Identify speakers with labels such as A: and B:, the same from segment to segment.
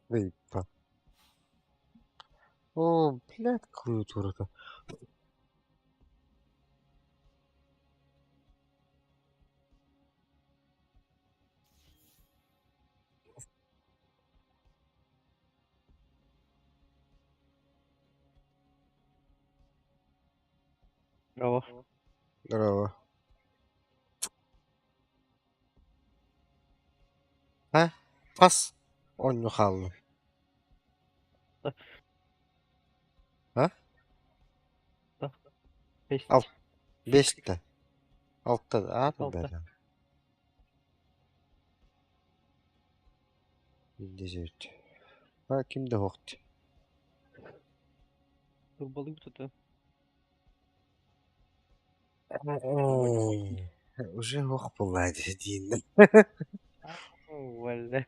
A: Выпа. О, блядь, клавиатура-то.
B: Браво.
A: Здорово. А? Пас. Он не халлы. А?
B: Да. Бесть.
A: Ал. Бешті. Алтты. А, тут
B: Алты.
A: бәрі. Дезерт. А, кімді хоқты?
B: Турбалы кто-то.
A: Уже хоқ болады дейін.
B: Вальда.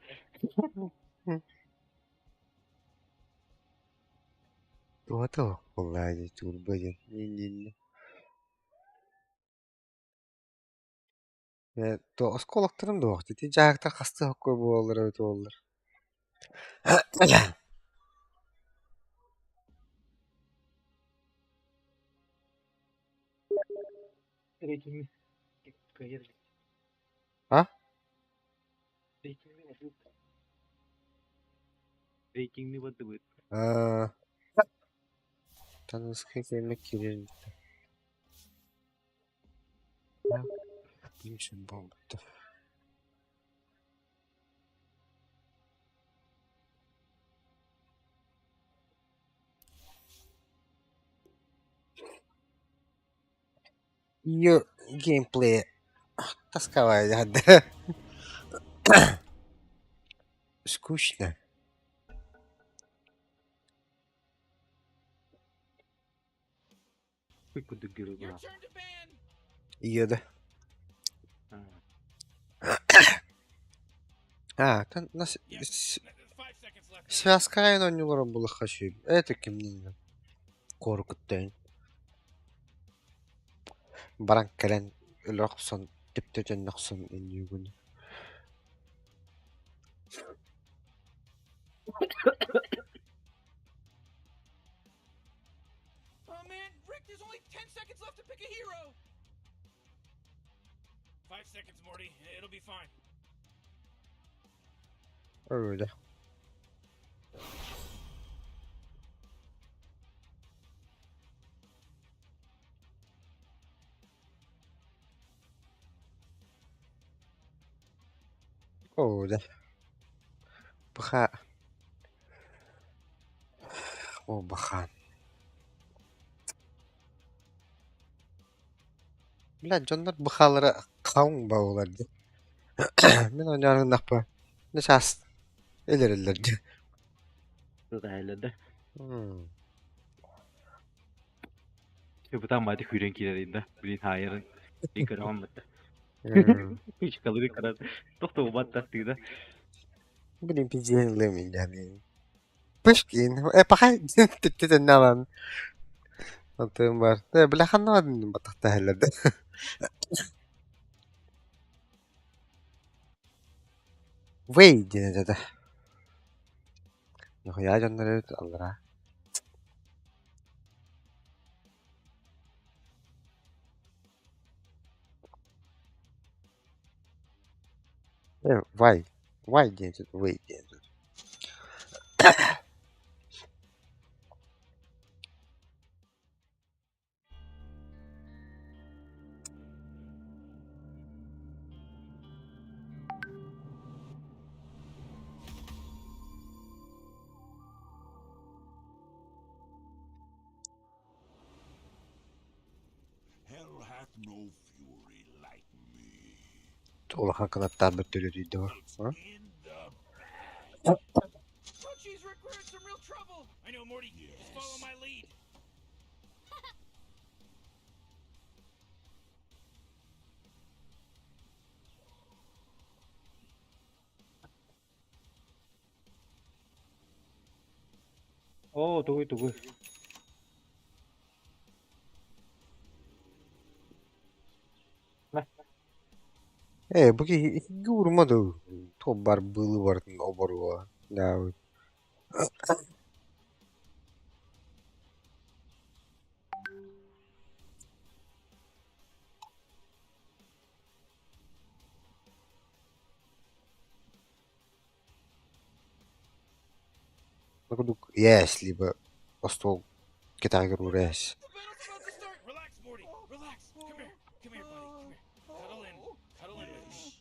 A: Туаты хоқ болады. Турбаден. Не-не-не. То осколоқтарын да хоқты. Те жағықтар қасты хоқ кой болар өті олар.
B: Рейтинг.
A: А?
B: Рейтинг не выдавит.
A: Танысқы келмек керен. Нишін болды. Ее геймплей тосковали, да? Скучно.
B: Ой, куда герой.
A: Ее, да? Там нас связка айна нюлара было хочу. Это кем не коркуттен. Баран кален локсон типтетен ноксон инюгун.
C: Oh man, Rick, there's only 10 seconds left to pick a hero. 5 seconds, Morty. It'll be fine.
A: Öyle. Öyle. Баха. О, баха. Блядь, жондар бахалары каун бауларды. Мен ойнарың нақпа. Не шас. Элерелерді.
B: Райлады.
A: Бұтан
B: мати хүрен келерінде. Блин, хайыр. Икер алмады. Hiç kalır karar. Doktor battı.
A: Блин, пиздец, меня. Пышкин. Пахай. Ты надан. Антым бар. Бляхан надан батақта хәлләді. Вей, дені деді. Нихуя жондар өт алыра. Вай. Вай дені деді. Вей дені деді.
D: Hell hath no fury like me.
A: Олахан канаттар бүттөлі дейді бар.
D: In the
C: Oh, jeez, Rick, we're in some real trouble. I know, Morty. Just follow my lead.
B: Тугой.
A: Бұғы урмады. Топ бар, бұлы бардың обаруа. Да, Нагадук яс, либо постол китайгер уряс.
C: The battle's about to start. Relax, Morty. Relax. Come here. Come here, buddy. Come here. Cuddle in. Cuddle in with me.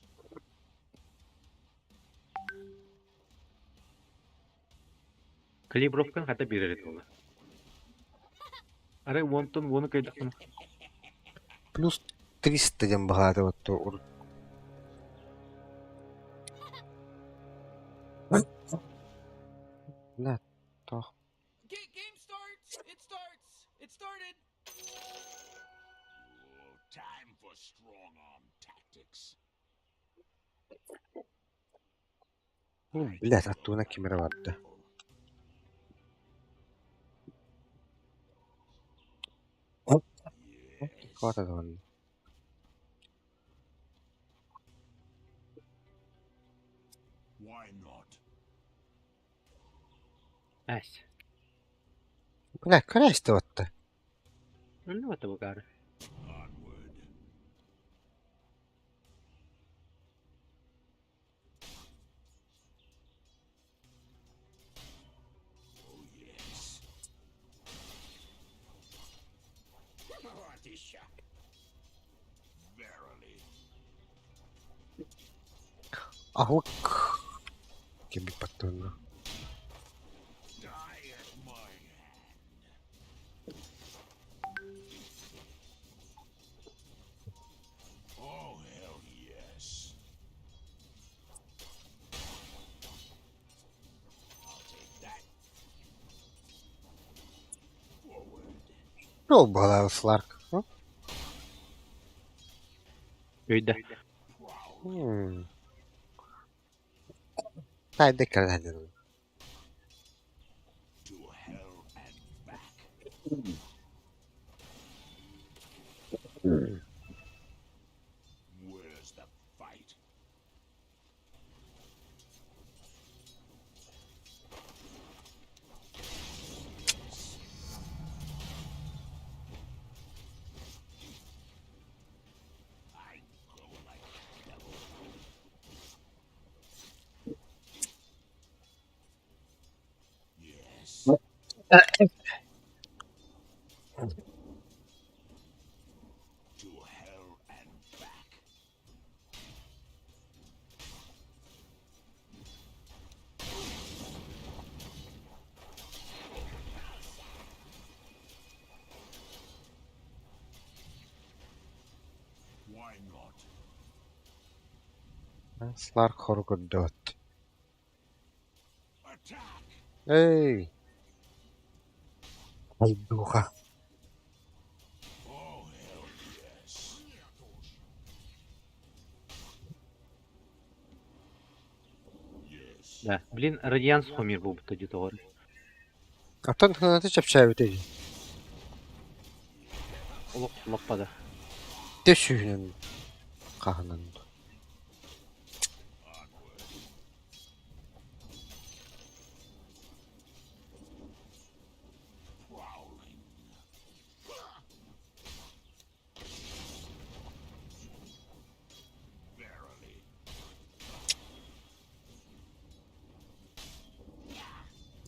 B: Калибровканы хата берер еді олар. Ары онтон оны кайдақпын.
A: Плюс 300 дем багато вот то. Да, то.
C: Game starts. It starts. It started.
D: Oh, time for strong arm tactics.
A: Блядь, оттуда кимеровать. Хватит вон.
D: Why not?
B: Әс.
A: Бля, красти вот-то.
B: Ну, это букар.
D: Onward. Oh, yes. Verily.
A: Ахук. Киби патон.
D: Die at my hand. Oh, hell yes. I'll take that. Forward.
A: Пробовала Сларк.
B: Өйді.
A: Дай декер даден.
D: To hell and back. Where's the fight? I glow like a devil. Yes. To hell and back. Why not?
A: Сларк хоргодот.
D: Attack!
A: Эй! Ай, духа.
D: Oh, hell yes. Yes.
B: Да. Блин, радианс хомир был бы тоді того.
A: А то на ти чапчаю ти.
B: Олық лаппады.
A: Ти шүйнен. Қағынан.
D: Prowling. Verily.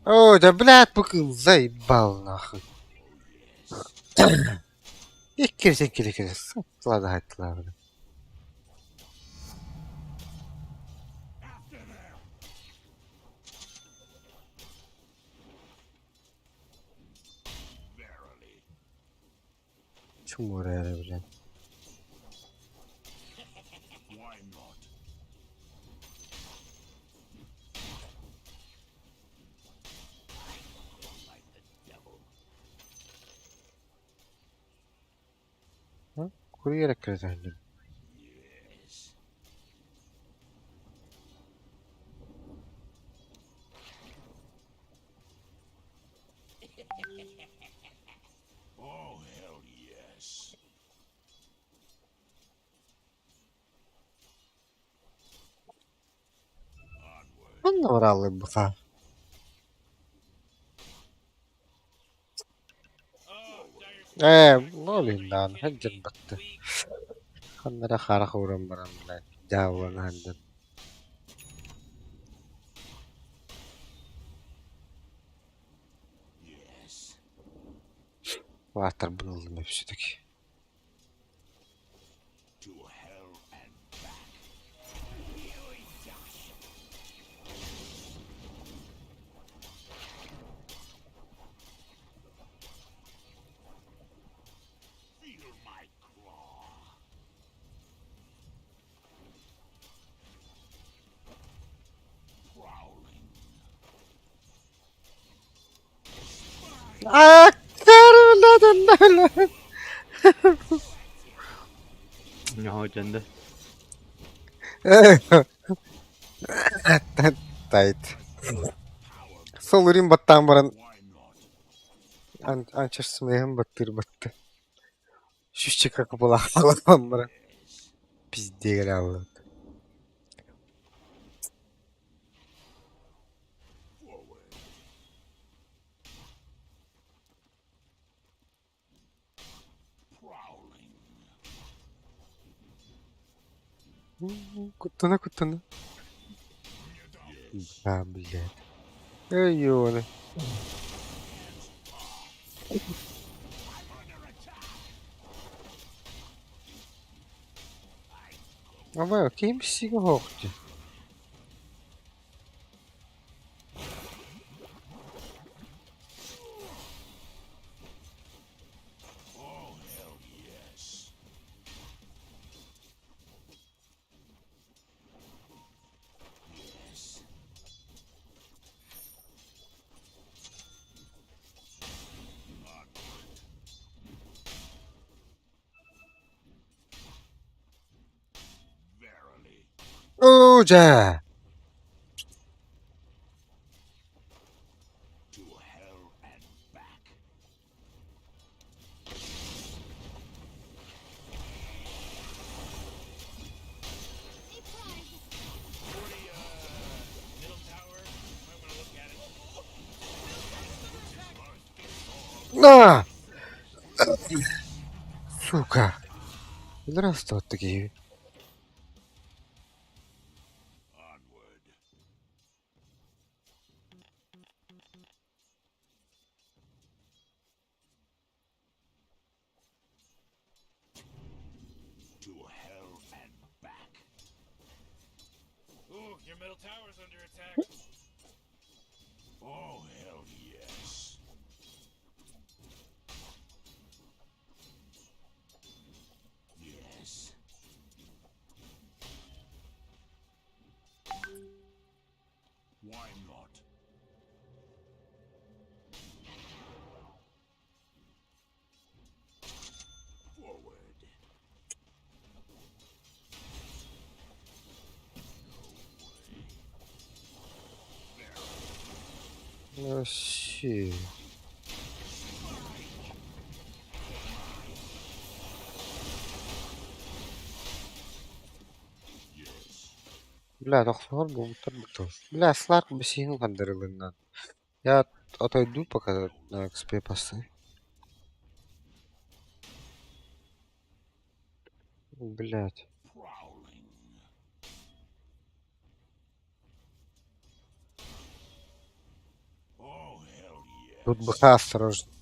A: Ой, да блядь, быкыл заебал нахуй. Иккерсен керекерес. Ладно, хайтылар.
D: After them. Verily.
A: Чему реально, блядь?
D: Why not? Like the devil.
A: Курьера крезанин.
D: Yes. Oh, hell yes. Onward.
A: Он наврал и буха. Ne olayım lan? Hadi baktı. Kanlara kara kuran baran lan. Davran handan.
D: Yes.
A: Water bunaldım hepsindeki.
D: To hell and back. Feel my claw. Prowling.
A: Aa, karıladın lan.
B: Ya hocan da.
A: Tight. Solurin battan baran.
D: Why not?
A: Ançarsın battır battı. Şu çıka kapıla ağlamam baran. Pizdiye gel ağladı.
D: Forward. Prowling.
A: Кутана, кутана. А, блядь. Эй, ёны. Ama kimse yoktu.
D: Oh, hell yes. Yes. Verily.
A: Oja.
D: To hell and back.
C: Middle tower. Might want to look at it.
A: На! Сука. Здравствуй, такие.
D: Onward. To hell and back.
C: Ooh, your middle tower's under attack.
D: Oh, hell yes. Yes. Why not? Forward.
A: Вообще. Бля, тохлар бултар бутал. Бля, сларк бесин кандырылыннан. Я отойду пока на XP посты. Блять.
D: Prowling. Oh, hell yes.
A: Тут быка осторожно.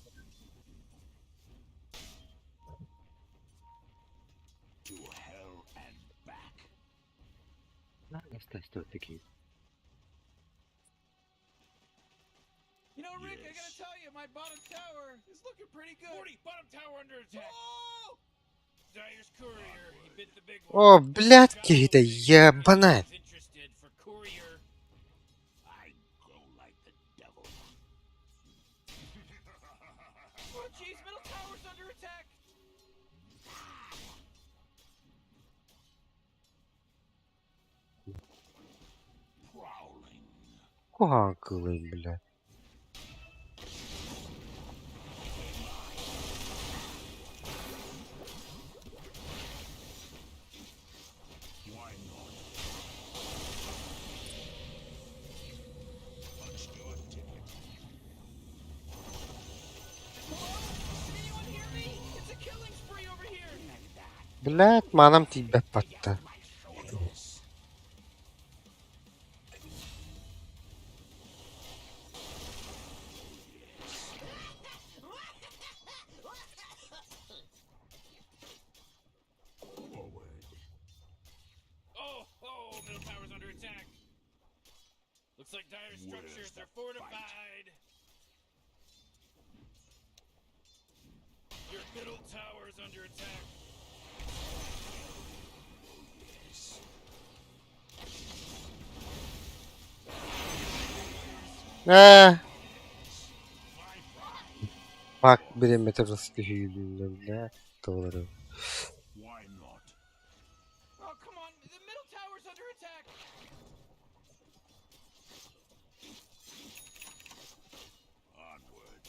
D: To hell and back.
B: Nerede istaçta öteki?
C: You know, Rick, I
D: Yes.
C: gotta tell you, my bottom tower is looking pretty good. Morty, bottom tower under attack. Oh! Dyer's courier, he bit the big one.
A: О, блядки, это ебаная.
C: He's interested for courier.
D: I go like the devil.
C: Oh, jeez, middle tower's under attack.
D: Prowling.
A: Куан кылын, бля.
D: Why not? Let's do a ticket.
C: Hello? Can anyone hear me?
A: Блядь, манам тибеп батты.
C: Oh, middle tower's under attack. Looks like dire structures are fortified. Your middle tower's under attack.
A: Bak bir metre rızkı hüylüğünde doğru.
D: Why not?
C: Oh, come on. The middle tower's under attack.
D: Onward.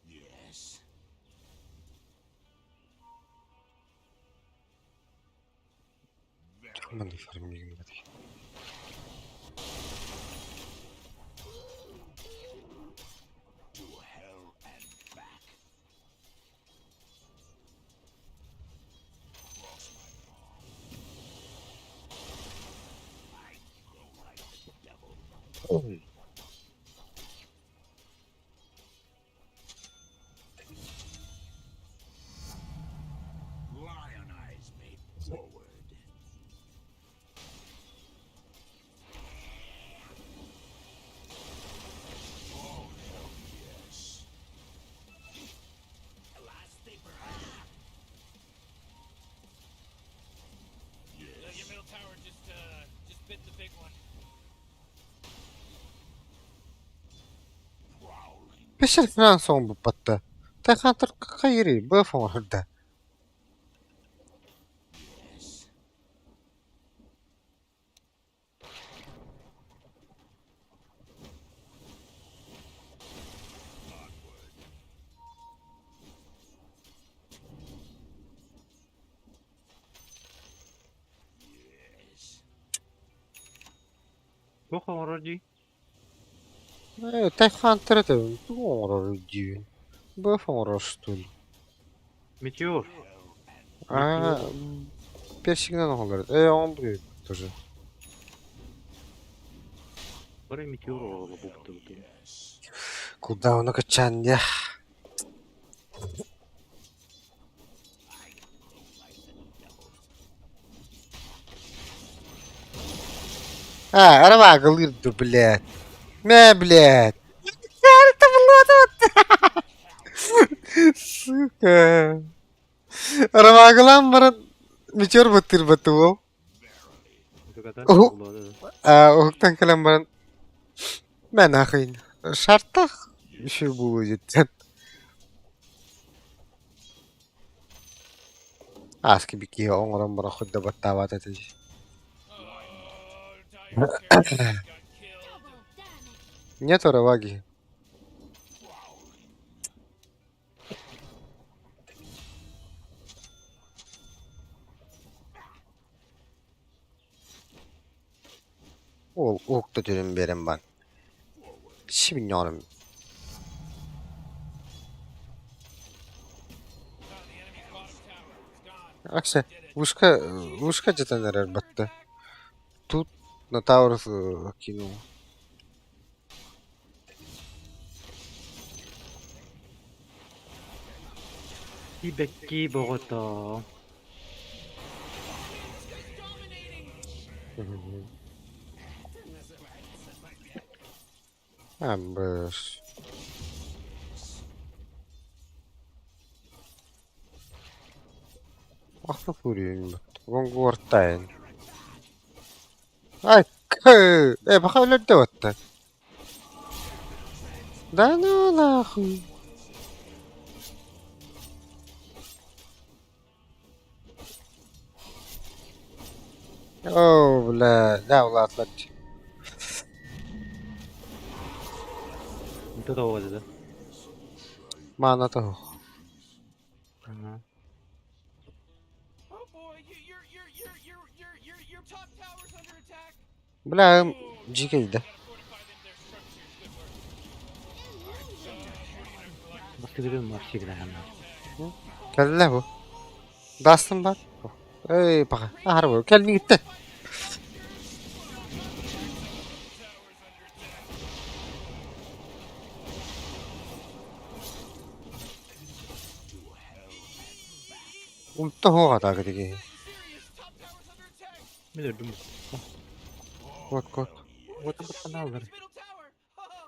D: Yes.
A: Aman da farım girmedi.
D: To hell and back. Cross my path. I grow like the devil. Lionize me forward. Oh, hell yes. Last paper.
C: Your middle tower just bit the big one.
D: Prowling.
A: Beşer falan son bu battı. Tekantır kayırı bu falan orada.
D: Yes. Yes.
B: Плохо вроде.
A: Tekantır da bu orada diyor. Bu falan что ли?
B: Метеор.
A: А, персигнан olur. Он будет тоже.
B: Бары метеор оlalım bu bıtı.
A: Куда он качан я? Арава глырду, блядь. Блядь. Это было тут. Сука. Араваглам баран мечор баттыр батту.
B: Это когда
A: О.
B: было.
A: Октан калам баран. Мен ахын. Шарттах еще булу жеттен. Аски бики оңорон бара худда баттават этежи.
C: Oh, dire characters got killed.
A: Нет араваги. Ол окта түрін берем бан. 2000 yarım.
C: Found the enemy's bottom tower. It's gone.
A: Аксе, вышка где-то, наверное, батта. Тут на Таурус кинул.
B: Тибекки Богота.
A: Амбэш. Ахна фурин. Гонгуартайн. Ай, бахай лёдёт-то. Да ну нахуй. О, бля, да, ладно.
B: Это того да.
A: Мана-то.
B: Ага.
C: Oh boy, your top tower's under attack.
A: Бля, дикий, да.
C: Gotta fortify them, their structures. Good work.
B: Sıkılırım var şekilde hemen.
A: Geldiler bu. Dastın var. Ey baka. Ahar bu. Geldi gitti. Unuttu o kadar gidi.
C: Serious. Top tower's under attack.
B: Bilirdim.
A: Kot kot.
B: Orada bu tane alır.
C: Middle tower. Ha ha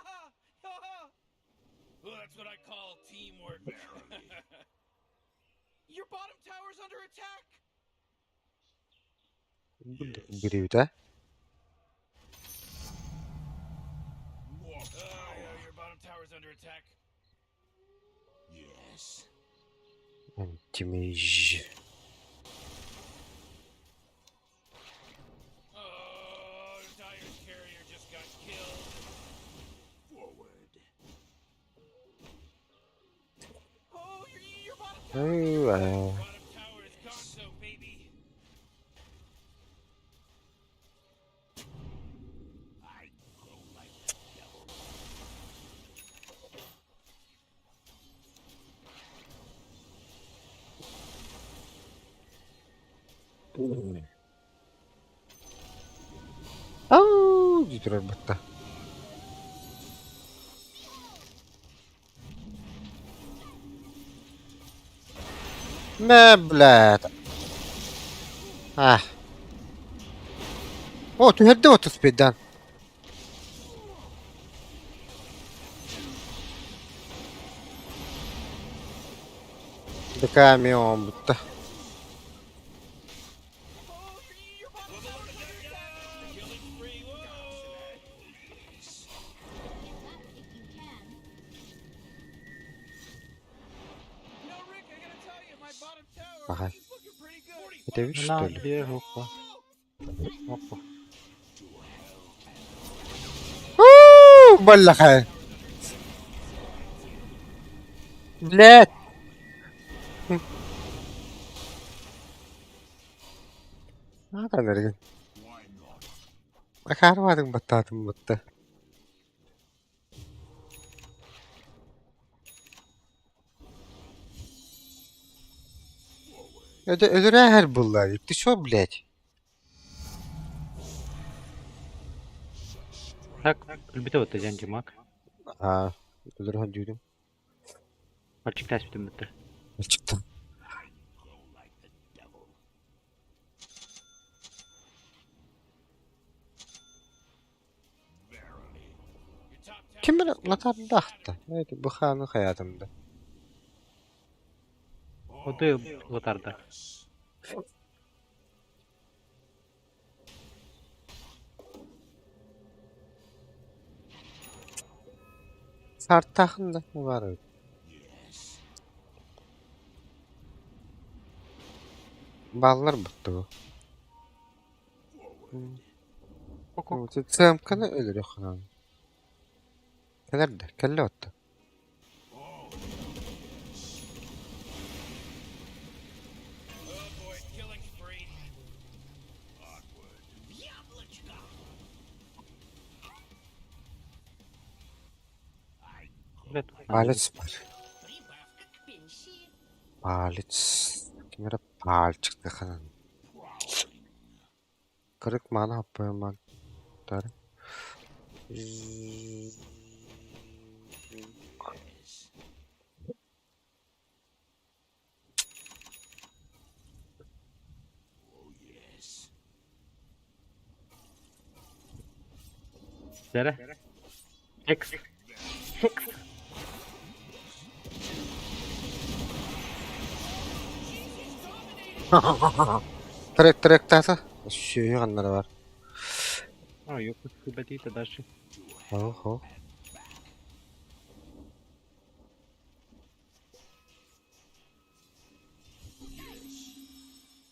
C: ha ha ha. Well, that's what I call teamwork. Your bottom tower's under attack.
A: Biri de.
C: Yeah, your bottom tower's under attack.
D: Yes.
A: Antimej.
C: Oh, Dyer's carrier just got killed.
D: Forward.
C: Oh, your bottom tower.
A: Eyvah.
C: Bottom tower is gonzo, baby.
D: I grow like the devil.
A: Au, gitu betah. Meblet. Ah. Oh, تهدى وتسبيدان. بكام يوم بته.
C: Oh, your bottom tower's under attack. Killing spree. Whoa. You know, Rick, I gotta tell you, my bottom tower
A: Ага.
C: is looking pretty good.
A: Это видишь, что
B: Lan
A: ли?
B: bir hoppa. Hoppa.
A: بلا خير. لا. ما كان رجل.
D: Why not?
A: ما كان واحد بطاطم بطة. Это реально было. Ты что, блядь?
B: Tak, bir de can mak.
A: А, öldürüyor duydum.
B: Açık tespitim bitti.
A: Çıktım.
D: Grow like the devil. Verily.
C: Your top tower
A: Kim bilir latar daxtı. Neydi bu xanın hayatımda.
B: O da o tarda.
A: Sart taxında var öyle.
D: Yes.
A: Ballar bitti bu. Sığımkını ölür yok xanın. Keler de, kelle otta.
C: Oh boy, killing spree.
B: Evet.
A: Palec var. Palec. Kimere pal çıktı xanın. Kırık mana yapıyorum ben. Darı.
D: Yes.
B: Dere. X.
A: Trek tasa. Şu yanları var.
B: Ha yok. Kıbeti de daşı.
A: Oho.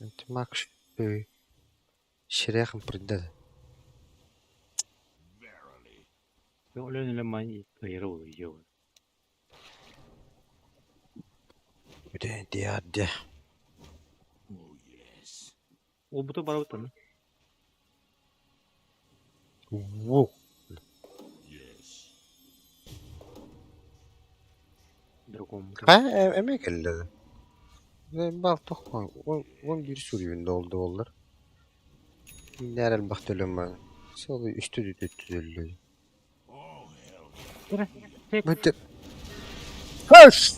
A: انت ماكش شريخ مبردد.
D: Verily.
B: Yok öyle ne manyi. Kıyırı oluyor.
A: Öde diye.
D: Oh yes.
B: O bu da bana bu
A: Wow.
D: Yes.
B: Dragon.
A: Ha, emek elledi. Ve bal tokman. On bir sürüyünde oldu onlar. Nerel baktölüm ben. Solu üstü düdüttü.
D: Oh, hell.
B: Tek.
A: Bitti. Hoş!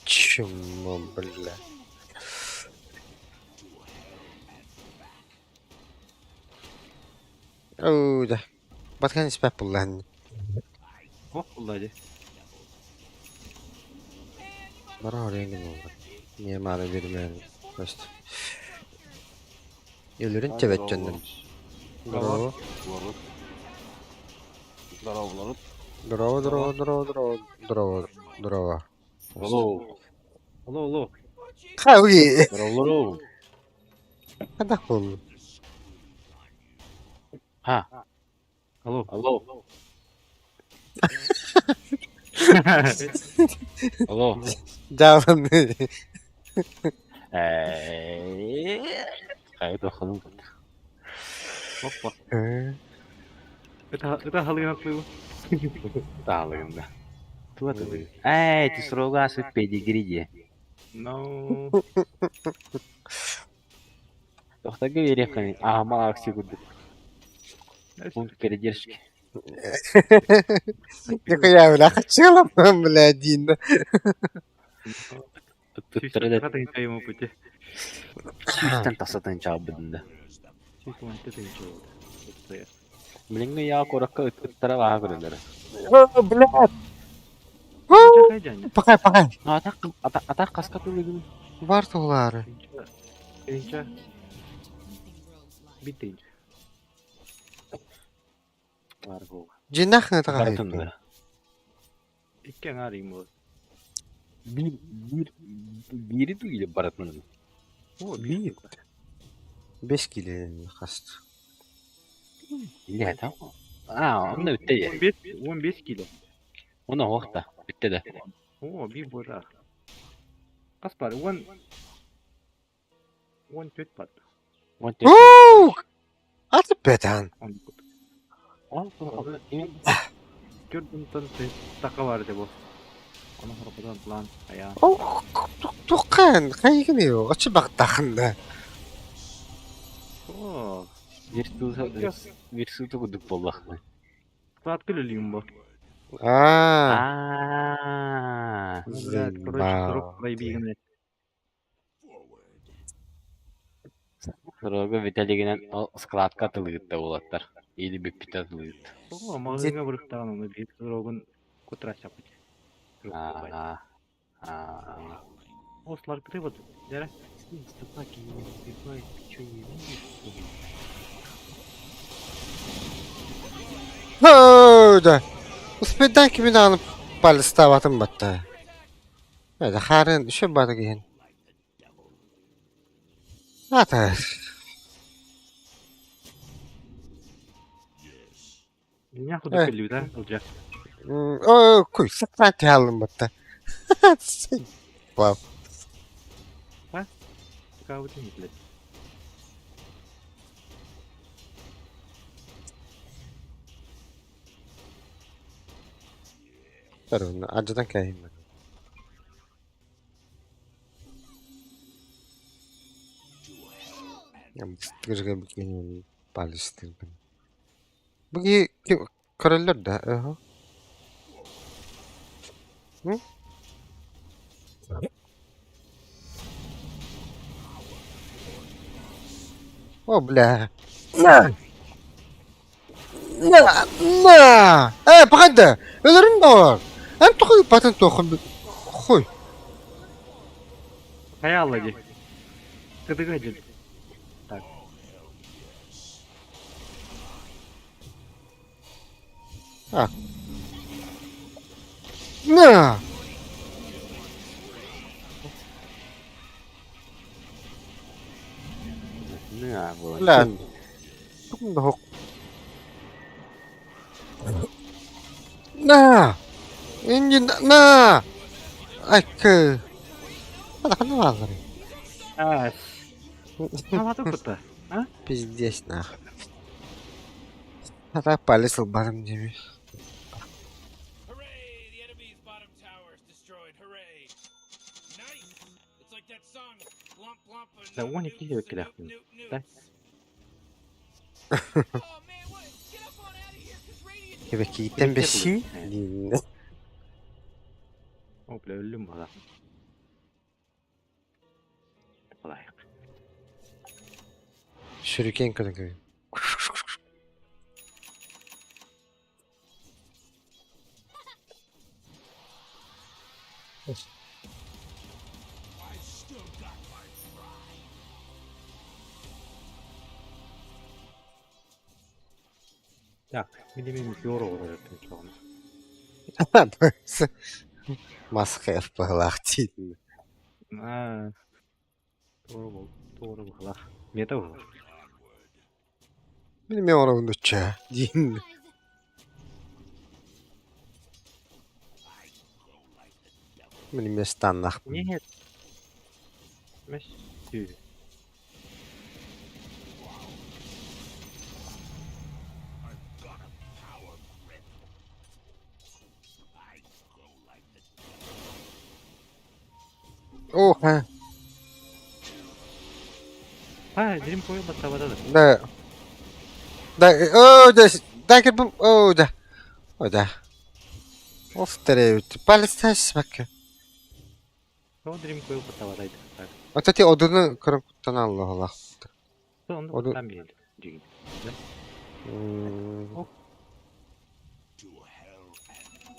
A: Çımma billa. Oo da. Batkan ispat bulan.
B: Oh Allah hadi.
A: Bana oraya ne oldu? Niye mağara vermeyelim? İşte. Ölürün çevet canım. Bravo. Bravo, bravo, bravo, bravo, bravo, bravo.
B: Hello. Hello.
A: Kavi.
B: Hello.
A: Hadi kol.
B: Ha. Hello. Hello. Hello.
A: Jalan.
B: Haydi bakalım. Hoppa. Это halıyı Dağlarında. Tuva tabii. Ти строго с педигри. No. Тоқта говори, қане. Ама акси гуды. Пункт передержки.
A: Нихуя, бля, хочу бля, один.
B: Туттырды. Катың ему пути. Чистен тасатын чабыдында. Чистен тасатын чабыдында. Блин, я коракка ыттыра баға көрелері.
A: Блядь. Pakay.
B: Атақ қасқа төлігін.
A: Var tuğları.
B: Birinci. Bitinci. Var bu.
A: Cinnah ne takayım?
B: Baratında. İkken arayayım bu. Biri duyuyor baratmanın. O bir.
A: 5 kilo kastı.
B: İyi tamam. Onda bitti ya. 15 kilo. Ona vakta. Bitti de. Oo bir bora. Kaç para? 10 tüt pat. 10 tüt.
A: Hadi beden.
B: Gördüm tanıtı. Taka vardı bu. Ona harapadan lan ayağı.
A: Tukan. Kayık ne yok? Açı bak takında.
B: Oo. Bir su tukuduk vallahi. Saat kılılıyım bu.
A: Aaa.
B: Блядь, короче, срок проебигный. Срога Виталигинен складка тылыгытта болаттар. Или беппита тылыгыт. О, магазинга бұрықтаған оны бет срогын көтіра шапыт. Осылар кіріп отыр. Дәрі. Ступаки, ступай, ты чё не видишь?
A: Hıda. Uspedden kimin alıp balistavatım battı. Hadi harın düşün bana giyin. Hadi.
B: Меня куда пилю, да? Уже.
A: Kuy saklanti aldım battı. Wow.
B: Кого ты не, блядь?
A: Dur bunu acıdan kayayım ben. Ya sıkıcı bir gün balistim ben. Bagi karalar da. Hı? Oh blah. Na. Bakın da. Ölürüm de var. Hem tokuyu patın tokun. Koy.
B: Kaya alıcı. Kıdık acil. Tak.
A: Na.
B: Ne ya bu?
A: Lan. Tukun da hok. Na. İncin na. Ay kı. Hadi kan var.
B: Ас. Sama tuh kota. Hah?
A: Пиздец нахуй. А так полезл базом деми.
C: Hooray! The enemy's bottom tower is destroyed. Hooray! Nice! It's like that song, Blump Blump and
B: Да, он
C: Newt
B: iki yok
C: Newts and Newt
B: lafın.
C: Newt
B: Da.
C: Newts. Oh man, what? Get up on out of here, cause Radiant.
A: Demek ki iten beşi.
B: O bile öldüm bana. Kolay.
A: Şuriken kadar.
D: I've still got my pride.
B: Так, милимин бюро olarak çoğunu.
A: Maske yapıyorlar değil.
B: Ha. Doğru bul. Doğru bul. La. Meta bu.
A: Bilmiyorum onu çe. Değil. Benim standart.
B: Нет. Меш. Тü.
A: Oh ha.
B: Ha, Dream Coil bak tavadadır.
A: Da. Da. Oh da. Da ki bu. Oh da. Oh da. Of tereyağı. Palestas bak.
B: O Dream Coil bak tavadaydı. Bak.
A: Öteki odunu kırıktan Allah Allah.
B: Sonra
A: O da-
B: tam bir yedi. Cigin.
A: Hmm.
D: To hell and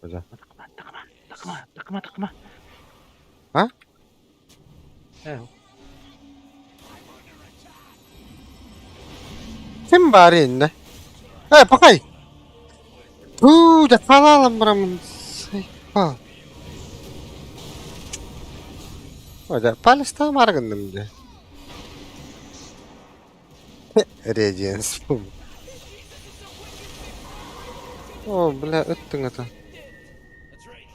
A: Güzel.
B: Takma.
A: Ha?
B: Evet.
A: Kim bari indi? Hey bakay. Da kalalım buramın. Ha. O da Palestina margındım de. Radiance bu. Oh bile öttün ata.
C: That's right.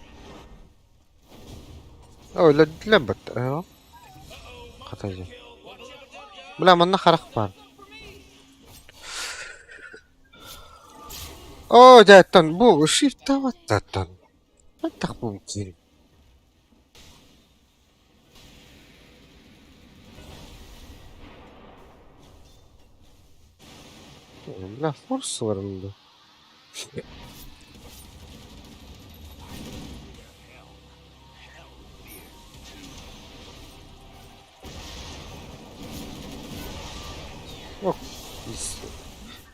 A: Öyle lebat. Ayo. Katacı. Bile manna karak var. Oh jatan bu shift tawat jatan. Tak mungkin. Bile force var bunda. Oh,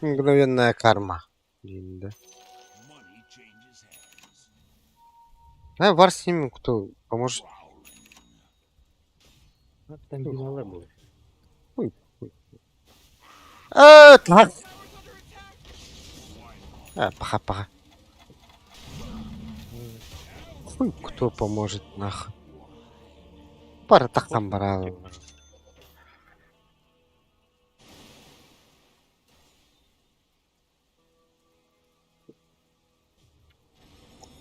A: мгновенная карма. Динда.
D: money changes hands.
A: Var с ними, кто поможет.
B: Там бinalar bu.
A: Так. Пока. Хуй, кто поможет, нахуй. Пара так там брал.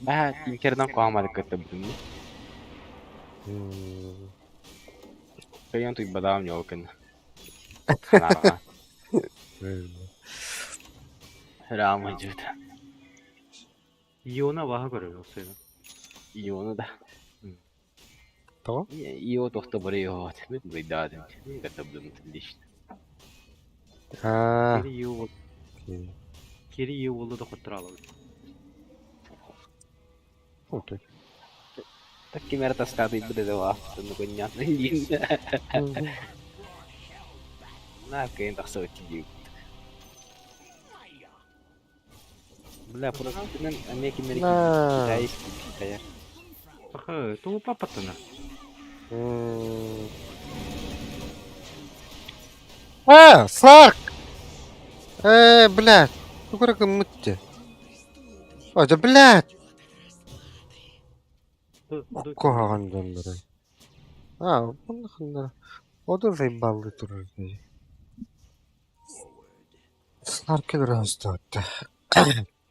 B: Ben İlker'den kovamadık katabildim. Kayın tuyup badam yok kan. Kanarga. Rama juda. İyona vaha görüyor seni. İyona da.
A: Tamam.
B: İyo tohta buraya atmış. Bir daha demiş. Katabildim işte.
A: Ha.
B: Kiri iyi oldu da kurtaralım.
A: Окей.
B: Так кемер таскати буде до вас, то ну понятно. На кем так соти. Бля, просто мен америки китайский китаяр. Ага, то папа-то.
A: Сларк! Блядь. Ну, как мутти. Ой, да, блядь. Кого гандандыры? Bunu хандыры. O da заебалый туры. Сларк раз тут.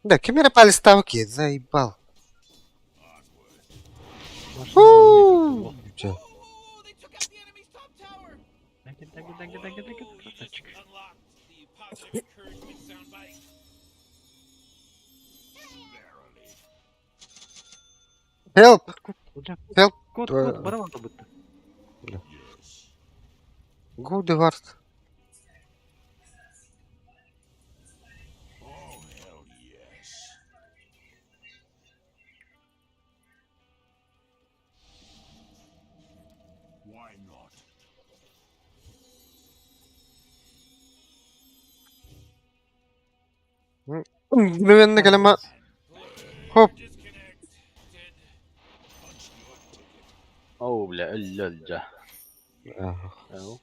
A: Да, камера палеставки, заебал.
C: Oh, they took out the enemy's top tower.
B: Açık.
C: Unlocked the positive encouragement soundbite.
A: Help!
B: Hocam.
A: Help!
B: Kod
A: Ee,
B: bana bak bıttı.
A: Go the worst.
D: Oh, hell yes. Why not?
A: Güvenli kelime. Hop.
C: Disconnected.
B: Oo bile öldü.
A: Ah,
B: Oo.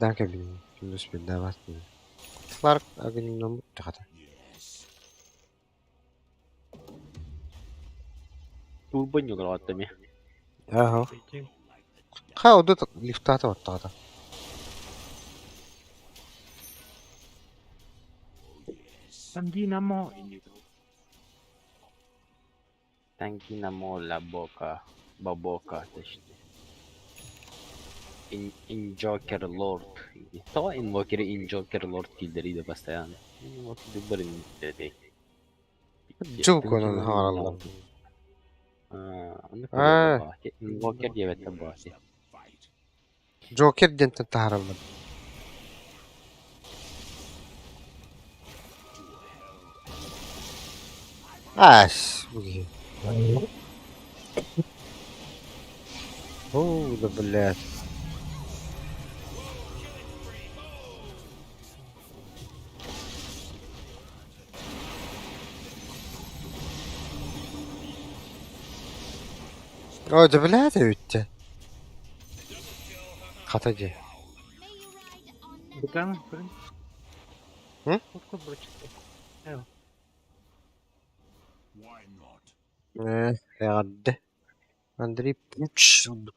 A: danke bin. Gündüz bir de var. Clark agın nomut tıkata.
B: Turban yok rahat demi.
A: Aha. Ha o da liftata var tıkata.
B: Tanginamo la boca. Baboka işte. Injoker Lord. Tava Invoker'ı Injoker Lord killeriyle basta yani. Invoker'ı bari değil.
A: Çok onun haralı.
B: Onu
A: Ha.
B: koruyor bahçe. Invoker diye bahçe.
A: Joker dentin haralı. Aş. Bu gibi. Oh da بالله. Oh da بالله öttü. Katacı.
B: Bukan fırın.
A: Hı?
B: Kod bırakın.
D: Why not?
A: Yadde. Andrei Puç.
C: Radiant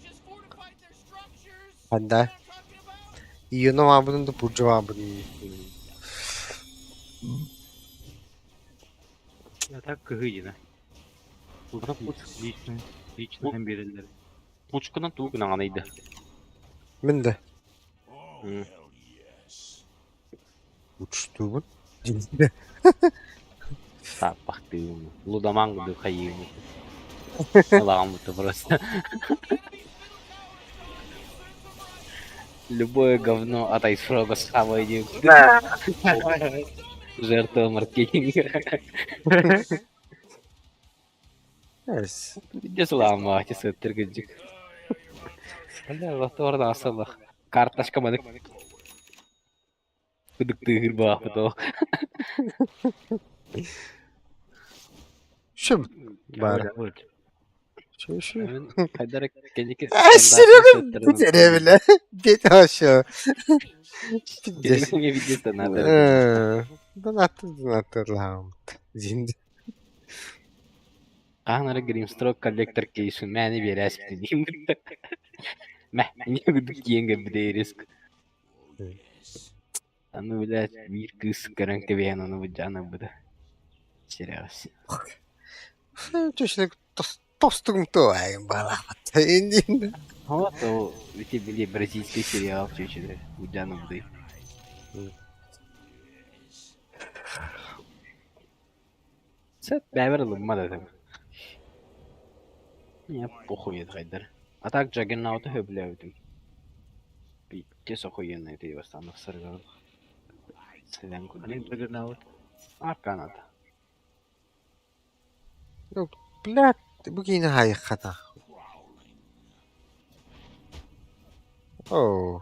C: just fortified their structures.
A: Hadi.
C: You know what I'm talking about?
A: İyonu var bunun da Burcu var bunun.
B: Yatak kıhı yine. Burada Lich'in hem birileri. Puçkının tuğukuna anaydı.
A: Ben de.
D: Oh,
B: Hmm.
D: hell yes.
A: Uçtuğumun.
B: Tak baktığım. Ludaman gibi kayığım. Allah'ım bu burası. Любое говно от айсфрога схаваю. Жертва маркетинга.
A: Evet.
B: Где сломать, сеттергенчик. Allah orada asılı. Kartaşka madık. Bıdık tığır bağıpı da o.
A: Şu mu? Bari. Şu.
B: Hemen kaydarak gelecek.
A: Aşırı bir sene bile. Git aşağı.
B: Gelecek videosu nerede?
A: Ben hatırlamam. Zindi.
B: Kanara Grimstroke Collector Case'u məni bir rəsm edeyim burada. Niye gıdık yenge bir de risk. Ama bile bir kız garanti beyan onu bu canı bu da. Serios.
A: Çeşitli dostum tuğayım bana. İndi.
B: Вот то, эти были бразильский сериал чуть-чуть, bu canı bu da. Sen beraber alınma dedim. Ya boku yedi haydar. Atak Juggernaut'u höblevdim. Bir kez okuyun ne diye bastanlık sarıyorum. Selam kudayım. Juggernaut. Arkanada.
A: Yok. Blad. Bu yine hakikata. Oh.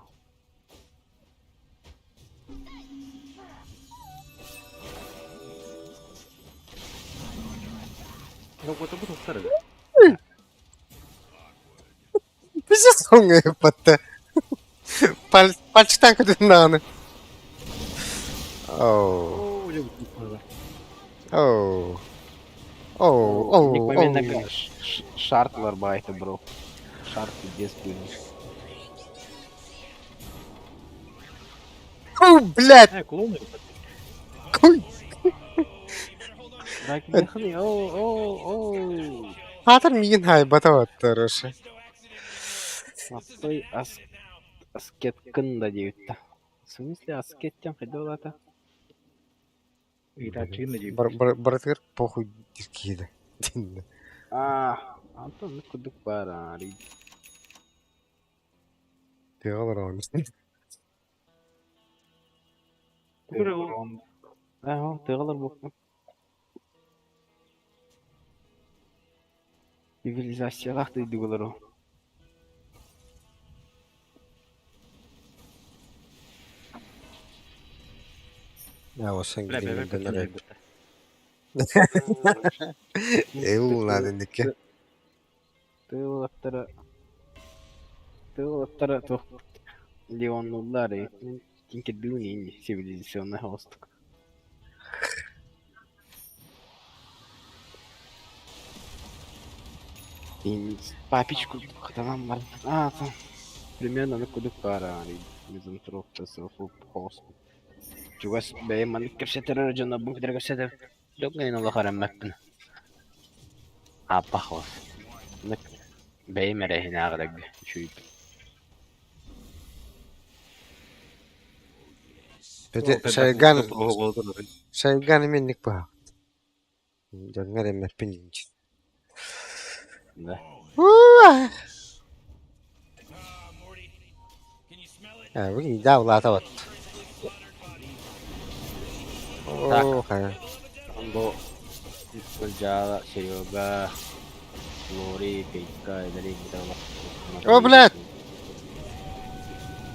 B: Yok o da bu sarı.
A: Bir şey sonra yapattı. Palçıktan kadının anı. Oh.
B: Oo, öyle bir var.
A: Oh. Oh. Oh.
B: Ник
A: Oh.
B: моментно шартлар байты, bro. Шарт пиздец блин.
A: Oh, блядь.
B: Клоуны.
A: Koy.
B: Belki de hani o.
A: Hatır migin haybata battı orası.
C: It's no accident anymore. This is
B: Appai
C: an accident now.
B: asket kında diýipdi. В смысле аскеттен кайда bolata?
A: Братыр похуй дискиді.
B: Антон кудук бар.
A: Тыгалар оны.
B: Тыгалар бокмун. Цивилизацияга тыйды булар о.
A: Ya o sen
E: Bile bebe
A: gidin döner.
E: kötü.
A: Ulan dedik ya.
B: Тыгалаттара тох Леоннуллары. Тинки дүүни цивилизационный хостук. Папичку катанам бар. Там примерно на кудук пара. Мизантропта селфуп хост. Чугас бейман кепсетер жана бунк дергесетер. Догнайын Аллах араммакпын. Аппа хос. Нак беймере хинагдаг чуйп.
A: Peki saygan minnik bu. Jangan emmer pininci.
B: Да.
C: Ah, Morty. Can you smell it?
A: Ha, bu davlata bat.
B: Так.
A: Oh, ha.
B: Ambo Java, Serioga, Lori, Pekka, dari kita
A: Oh, блядь!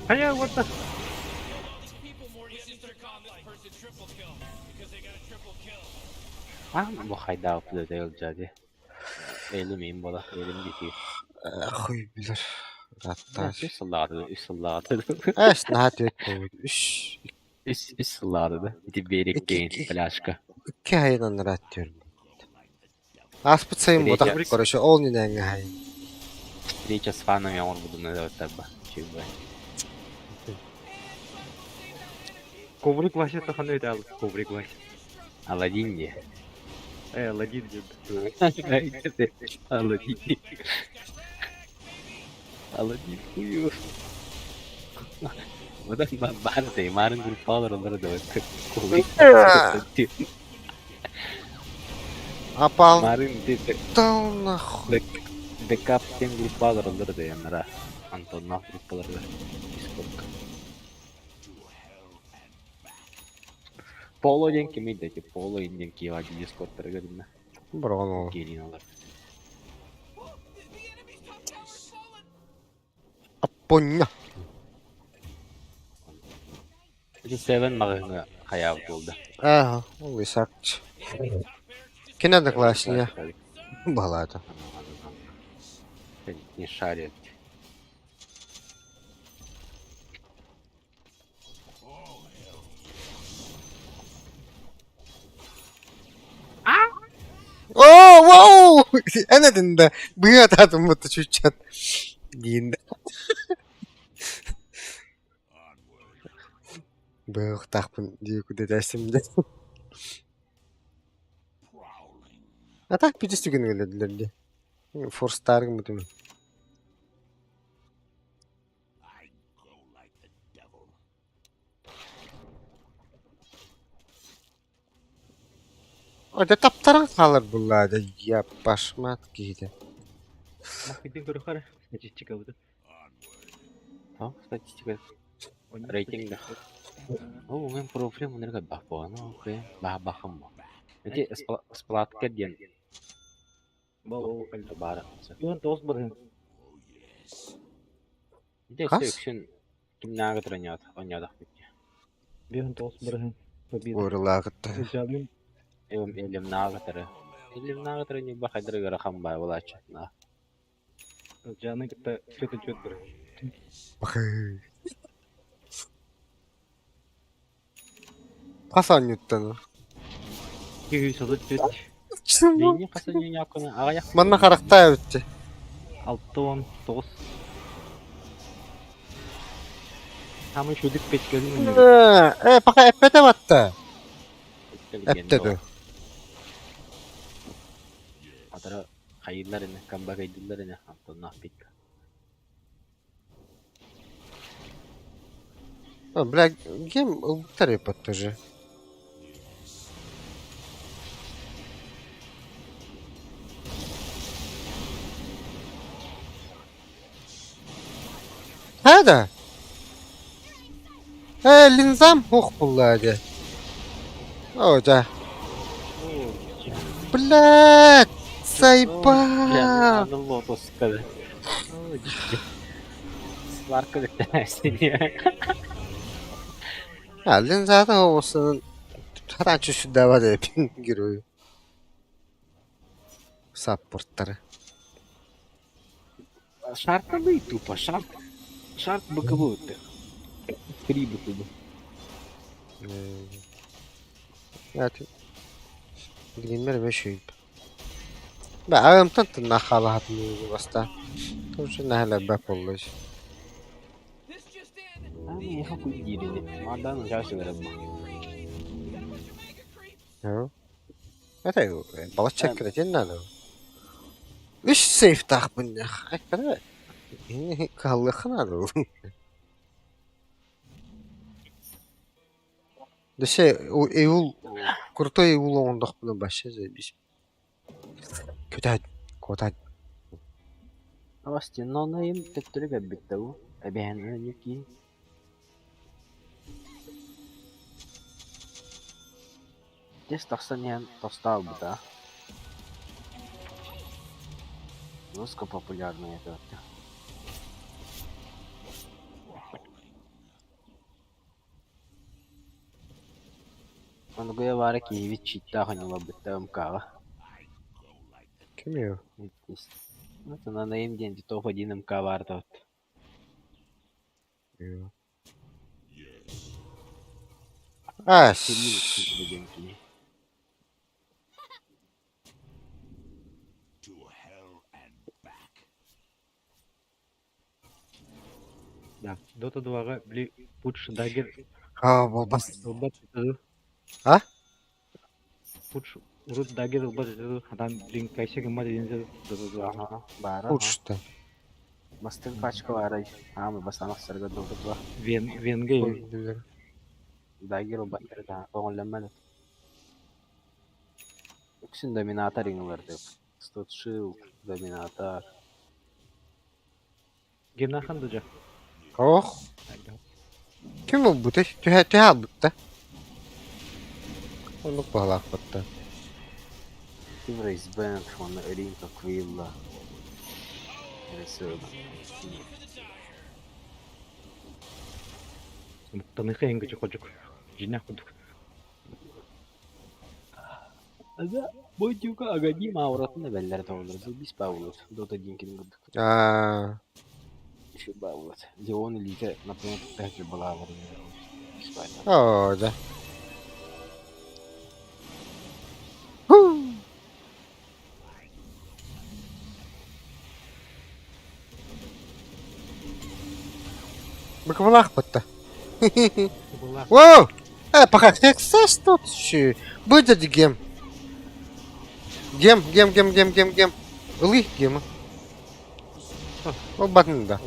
E: Hayır, what the?
C: These people, Morty, have just call this person triple kill because they got a triple kill.
B: Bu hayda upload edildi. Elim bola, elim gitti.
A: Huy bilir. Hatta.
B: Üsülladı.
A: Es nahat et bu.
B: Üsülladı. Bir berik gain, flaşka.
A: İki hayran rahat diyorum. Aspıt sayın bu da karşı ol neden hay.
B: Встреча с фанами, он буду называть таба. Чего?
E: Коврик вообще-то ханой дал. Коврик вообще.
B: Аладдин не.
E: Ладин дед.
B: Аладдин. Аладдин хуй. Udah bahar deh, kemarin grup power onları da
A: Apal.
B: kemarin di
A: Tavna.
B: backup tim grup power onları da yanlara Anton'la grupları da Discord. Polo yang miydi ki? Polo yang ki var Discord'lara görünme.
A: Bravo.
B: Gelin alır.
A: Aponya.
B: Bir seven magana hayal oldu.
A: Aha, o isakç. Kine de klasın ya. Balada.
B: Не шарит.
A: Oo, wow! Anladın da. Bıyığa tadım mutlu çuçat. Giyindi. Bıyığı takpın diye kudu dersimde. Atak bir cüstü günü geldiler diye. Force targı mı değil mi? Orada taptaran kalır bunlarda. Ya başmat giydi.
E: Махидин көрөхөр. Статистика буду.
B: Там статистика рейтинг. Oh, men problem mereka bahwa no, oke, baham mo. Jadi splatket dia.
E: Бал.
B: Lebaran.
E: Юан тоос барın.
B: Jadi
A: Kas?
B: section kimnaga treniyat, onyadak bitti.
E: Юан тоос барın. Победа.
A: Oralığa gitti.
E: Жалим.
B: Elim naga tere. Elim naga tere ni bakay dere gara khamba wala chat na.
E: Жаны кытта чөтө чөт барın.
A: Bakay. Hasan yuttanı.
E: Күй созот чөт.
B: Beni kasanya yakına ayak.
A: Bana karakter bitti.
E: 6-10 9. Самый шудик печкелин.
A: Pakai FPT battı. FPT.
B: Adara Hayırlar ene, kamba kaydılar ene. Anton nahbit.
A: Бля, гейм трепет тоже. هذا النظام هو والله او ده بلاد سايبا
B: Canım lotos kadar. Slarkı beklemezsin ya.
A: النظام هو اصلا هذا شو دابا ده герой саппорттары.
B: Şarkı mı tupa? Şark bakı bu. Kri bakı bu.
A: Yani bilgiler ve şey. Ben ağımdan tırnak halahatını basta. Тоже нахала бак oldu.
C: This just in.
B: Hani ya bu yerini. Madan uçağı verelim.
C: You got a bunch of mega creeps.
A: Ya. Это balık çekireceğin ne lan? Üç safe tak bunu. Hakikaten. Kallıkın adı. Да şey o Evil Kruтой Evil ондох bunu başlayacağız biz. Kötü. Kötü.
B: Ama senin onayım tektörü gabbette bu. Ben öyle ki. Здесь таксанян достал бы, да? Жестко популярный это. Он говорит, что ведь чита ханула бы там кава.
A: Kim ya?
B: Вот она на им день топ один МК варта.
A: Ya. Ah.
D: To hell and back.
E: Да, Dota 2'га били Push Dagger
A: Ha bolmaz.
E: ылбат ытыды.
A: Ha?
E: Push Urut Dagger ылбат ытыды. Адам блин кайша гымма деген же Dota 2'га.
B: Ага, бара.
A: Uçtu.
B: Мастын пачка вара. А, мы басанах сарга долго два.
E: Венге
B: Дагер баттыр да. Оңланмады. Үксін доминатор иңларды. Стотшил, доминатор.
E: Гернахан дужа.
A: Oh. Kim bu? Tühe bu da. Onu bağlak batta.
B: Тим Рейсбенд, он Ринка Квилла. Ресурс.
E: Таныхы ең көчі қожық. Жинақ құдық.
B: Да, бойдюка агади мауратны белләр тавылыр. Biz Паулус. Дота Динкин гудук.
A: Aa.
B: Şu Паулус. Дион Лига, например, также была авария.
A: O da. Баквалах batta. Воу! Пока Texas тут еще. Будет гем. Гем. Ылый гем. О, батында.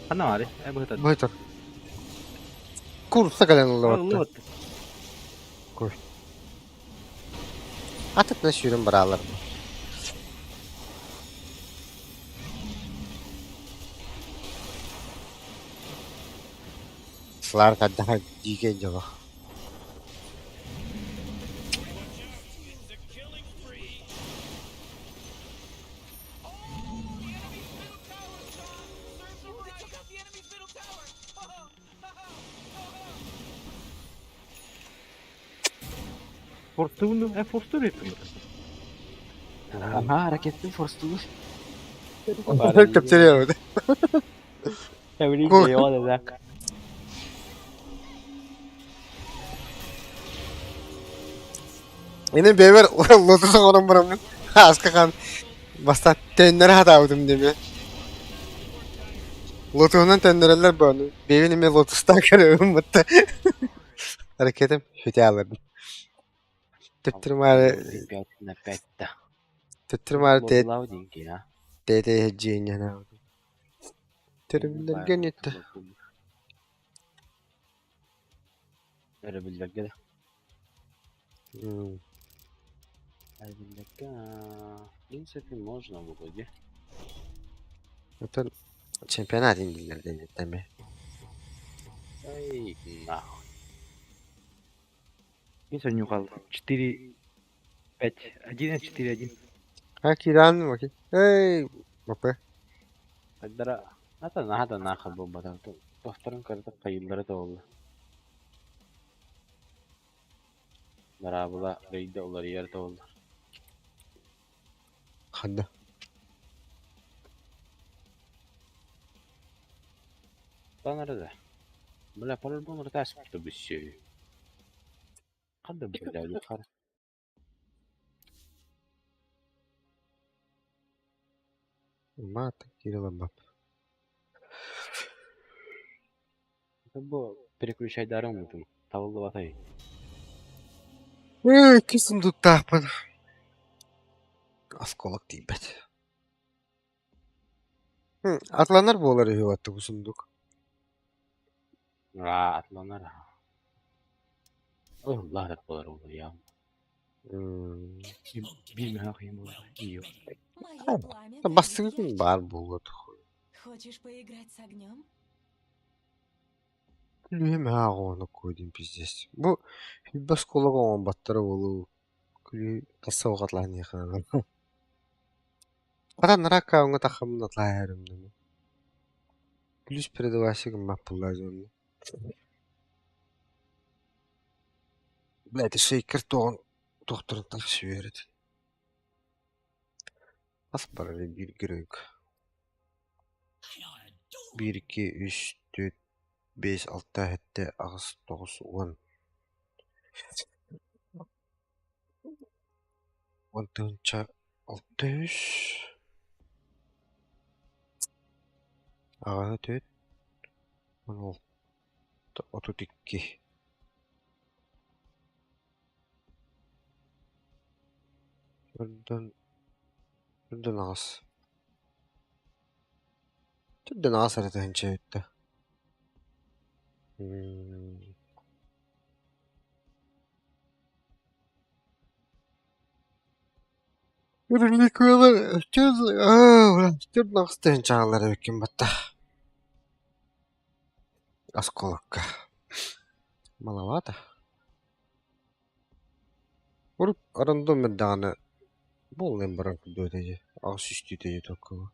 E: Хана ари, бұғытады.
A: Байтар. Курса кален улы батты. Атып на шүрін баралар. Сылар каддаға дейген жоға.
C: It's a killing spree. Took out the enemy's middle tower.
E: Forstuvunu, Forstu üretim.
B: Aha, hareketli forstulur.
A: Kaptırıyor.
B: Evlilik
A: Kork-
B: de olacak.
A: Yine beber lotusa onun buramın. Aska kan. Basta tenleri hata uydum demi. Lotuğundan tenlereler böyle. Bebeğin mi lotustan karıyorum batta. Hareketim kötü alırdım. Teptirim abi.
B: Опять на 5-то.
A: Tetrimar
B: Bozulav deyin ki ya.
A: TT hecceyin yana. Terimler genette.
B: Öyle bildik gel.
A: Hmm.
B: Öyle bildik ya. В принципе, можно вроде.
A: Zaten şampiyonat İngilizler'de değil mi?
B: Ай, нахуй.
E: И сегодня упал. 4-5. 11-4-1.
A: Ha kiran mı bakayım? Hey! Baba.
B: Kadara. Hata nahal bu badal. Dostların karıda kayılları da oldu. Darabula reyde oları yerde oldu.
A: Hadi.
B: Bana da. Bula parol bunları ters tuttu bir şey. Kadda böyle yukarı.
A: Mata Кирилла bab.
B: Bu переключайдарım mıydım? Tavullu vatayı.
A: Kesin tuttapın. Askолок тибет. Atlanlar bu oları hivattı bu sunduk.
B: Atlanlar ha. Allah da kolar olur ya.
A: Hmm.
E: Bilmiyorum bakayım bu. İyi.
F: Мое пламя горит
A: Bastırın
F: ярче.
A: var bu oları.
F: Хочешь поиграть с огнем?
A: Külühem ha onu koydum pizdes. Bu bas kola olan battara bolu. Külü kasa vakatlan yakın. Kata naraka onu takımın atlayarım dedi. Külüs perede başlıkın mapullar zonlu. Блядь, şey kırtoğun doktorun takışı verdi. Nasıl parayla bir girek? 1, 2, 3, 4, 5, 6, 7, 8, 9, 10. 10 tınca 600. Ağa 4, 16, 32. Buradan az. Buradan az arada hınca etti. Yürürlük koyalım. Buradan az da hınca ağları hüküm batta. Az kolakka. Malavada. Vurup arandığım medanı bol en bırakıp dödeci. Ağız üstü dödeci tokalı.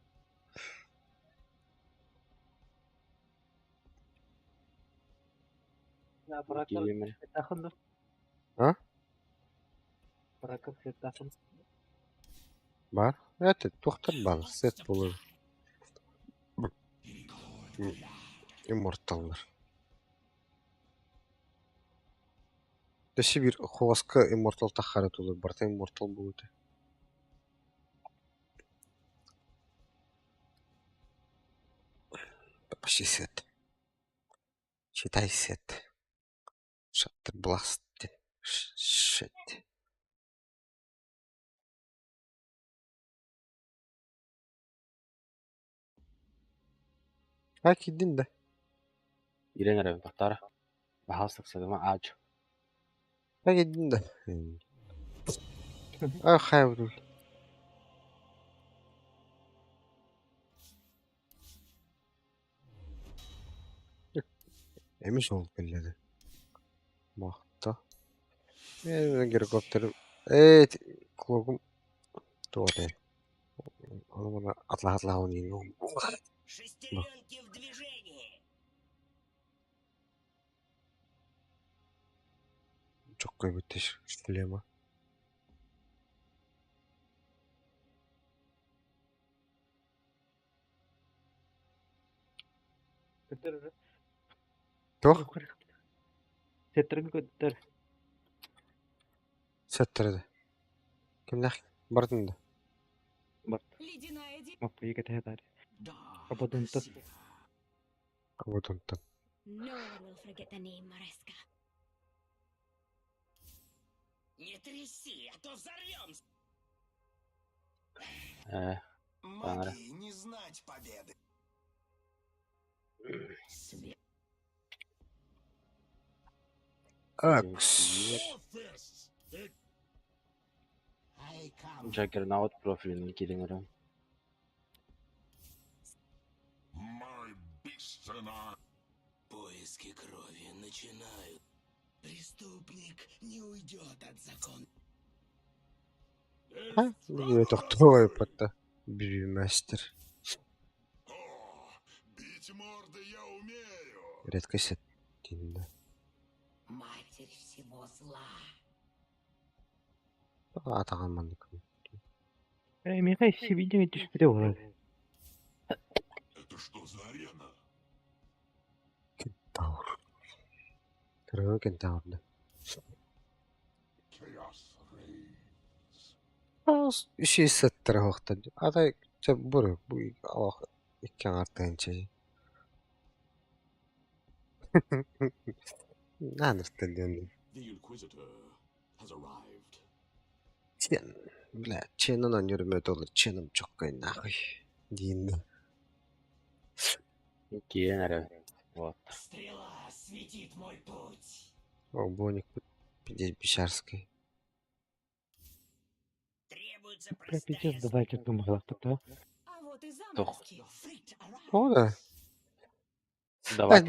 E: Ya bırakıp
B: Geliyor
E: takın dur.
A: Ha?
E: Bırakıp takın.
A: Var. Evet, doktor balık set bulur. Immortallar. Dışı bir kovaska immortal taharet olur. Barta immortal bulur. Почти сет. Считай сет. Шаттер бласт. Шит. Ha gidin de.
B: İren arabı baktara. Bahastık sadama ağaç.
A: Ha gidin de. Ah hayvrul. Emiş ol belledi. Bakta. Helikopterim. Evet. Korkum. Doğru. Onu bana atla oynayayım.
G: Шестеренки в движении.
A: Çok kaybetmiş. Şüpheli.
E: Götür.
A: Yok.
E: Yukarı. Settirimi götür.
A: Settirdi. Kimler? Bardın da.
E: Bak.
F: Ледяная
E: Mapayı getir. Kapatın tut.
A: Kabutuntan.
F: No one will forget the name Maresca.
G: Не тряси, а то взорвемся. Магии не знать победы.
A: Акс.
B: Джаггернаут профилini келиңерем.
D: My beasts and I.
G: Поиски крови начинают. Преступник не уйдет от закона.
A: Ha? Niye doktor yapıttı? Büyümestür.
D: Бить морды я умею.
A: Редко settiğinde.
G: Матерь всего зла.
A: Атағанмандық.
E: Михай видео düşmedi bu arada.
D: Это что за арена?
A: Кентавр. Кыргы кентаврды.
D: Chaos reigns.
A: Az işi hissettir haqta. Ata buru bu Allah ikkan artayın çeşi. Nanırtı diyorsun.
D: The Inquisitor has arrived.
A: Çin. Bля, Çin'in yürüme dolu. Çin'im çok kaynağı. Deyindi.
B: Келиңерем. Вот.
G: Стрела светит мой путь.
A: О, боник. Бишарский.
G: Требуется
E: Бля, пиздец,
G: простая
E: давай как думал, кто-то.
F: А вот и
B: Тох.
F: заморозки.
A: O da.
B: Давай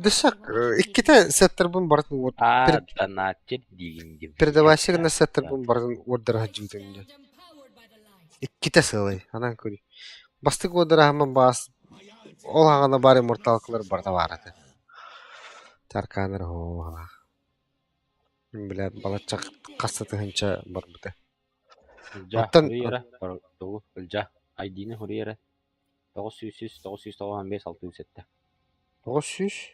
A: Дышак. İkide setter bun barzın vur.
B: Донатер дейін.
A: Передавайсыгына setter bun barzın order hacıldığında. İkide sığılay. Anan körü. Bastık order hemen bas. Ol hağına bari mortalkılar barda vardı. Tarkanır ho. Bilad balacak kasıtı hınça бар bıdı.
B: Үлжа,
A: Оттан-
B: Хуриера, Тогу, Үлжа, Айдини Хуриера, 900, 995, 607.
A: 900.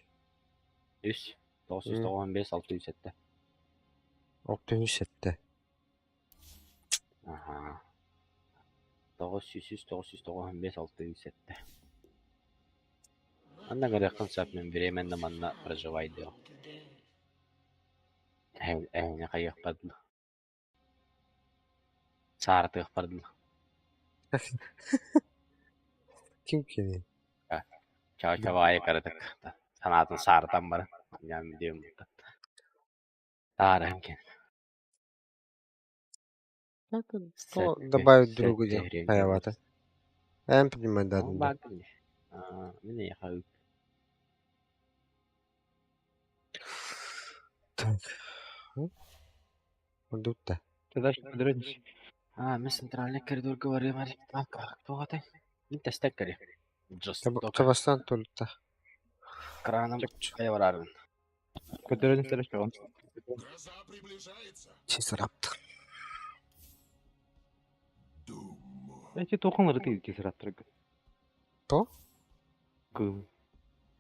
B: 3, 995, 607.
A: 607.
B: Ага. 900, 995, 607. Анда гарякын сапмен временно манна проживайды. Әйне қайық бадыл. Сарытық бадыл.
A: Kim ki?
B: Çavaya karadık. Sanatın sarıtan var. Yani diyorum. Sarım ki.
A: То добавить другую хаявата. Я не понимаю, да.
B: Bakın. Ne yapayım?
A: Так. Тут-то.
E: Ты дальше подробнее.
B: Мы центральный коридор говорим. А кто это? Не тестекари. Just
A: Табастан тут-то.
B: краном каяварарын.
E: Подробнее следующий раунд.
D: Гроза приближается.
A: Чизрапт.
D: Doom.
E: Эти тоханлары ты тезір аттырғы.
A: То?
E: Гым.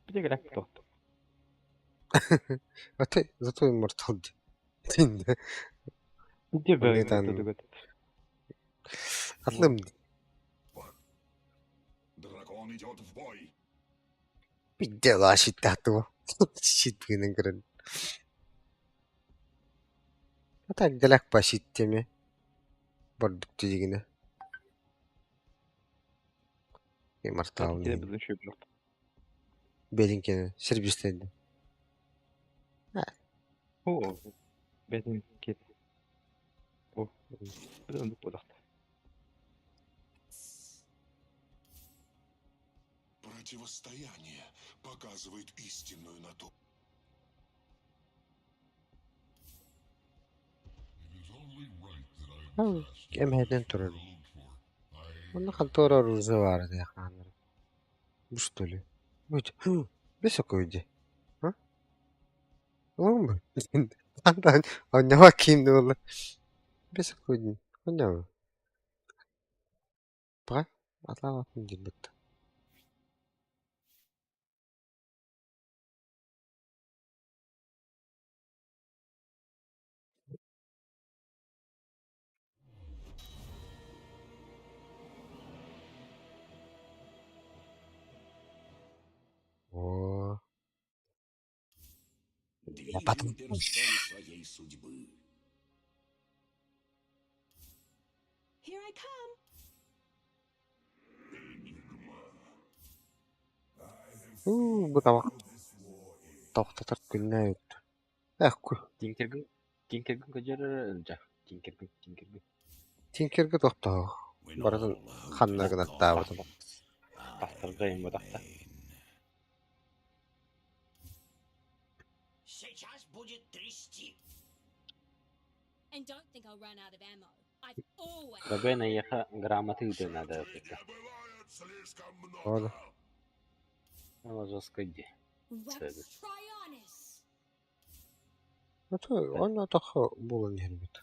E: Где грак кто?
A: А ты зато иммортал. Тинде.
E: Где бы
A: Где там?
E: это?
A: Атлым.
D: Дракон идет в бой.
A: Бидела шиттату. Шитпинен кырын. Ата галак па шиттеме. Бордукту дегене. Иммортал.
E: Где бы еще был?
A: Белинкені сервистейді.
E: О, бедный кит. О, это куда?
D: Противостояние показывает истинную натуру.
A: Emheden turur. Onun kaltora ruzu vardı ya kanırım. Bu что ли? Будь. Высокойди. А? Ломбы. Андан. Он не ваким дулы. Высокойди. Он не вы. Пра? Атлава не бытта. О. потом-
G: Двигатель персон своей судьбы.
F: Here I come.
A: Bu tabak. Tavukta günler. Ku.
B: Tinkergun kajar ja. Tinkergun.
A: Tinkerge tokta. Baratın xanlar gana tabıtım.
B: Bastırgayım bu dakta.
G: Сейчас будет трясти.
F: And don't think I'll run out of ammo. I've always.
B: Rabena yaha gramati ütüne de öpüldü.
A: Oğlum.
B: Ama zoskaydı.
F: Rex Trionis.
A: Ata ona takha bulun helbet.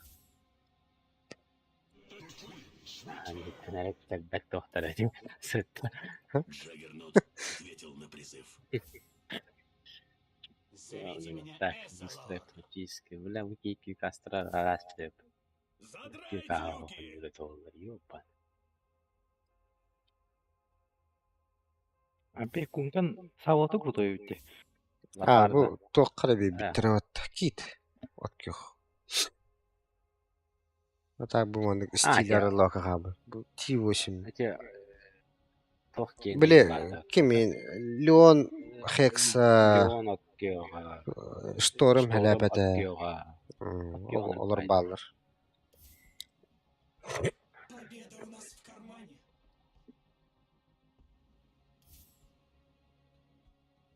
B: Hani tünerek tek doktor edeyim. Sırt.
D: Джаггернаут ответил на призыв.
G: Зовите меня
B: Так,
G: Эзолот.
B: быстро автоматически. Бля, выкейки кастра раз деп.
D: Задрать
B: Кикао,
D: юбки!
B: он доллар, ёпа.
E: Abi kunkan savata kurtoy bitti.
A: Bu toqqara bir bitire vat takit. Otkyo. Ata bu mandık istileri loka qabı. Bu tivo şimdi.
B: Эти тохки.
A: Bile kimin Leon Hex
B: Леон Оккео.
A: Storm helapete.
B: Оккео.
A: Olur ballar.
G: Победа у нас в кармане.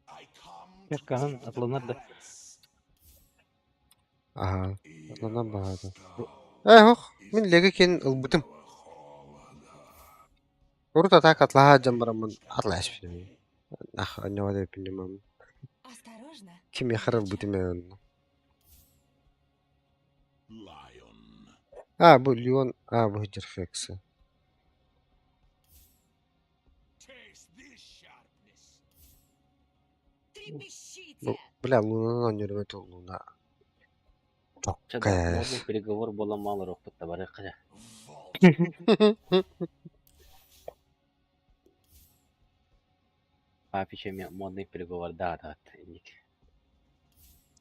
D: I come to
E: Kerkan'ın
D: take
E: atlanır da.
A: Aha. Atlanan bahada. Hoq. Min lege ken ılbıtım. Urut atak atlaha jambaramın atlaş film. Ne var bilmem.
F: Осторожно.
A: Kim yaxar ılbıtım yani.
D: Lion.
A: Bu Leon. Bu Hicr Hex.
C: Taste this sharpness.
F: Трепещите.
A: Bля, Luna'nın oynuyorum Luna. Çok
B: Чада,
A: kayas.
B: модный переговор было мало рухтата бары кыжа. Папича модный переговор да.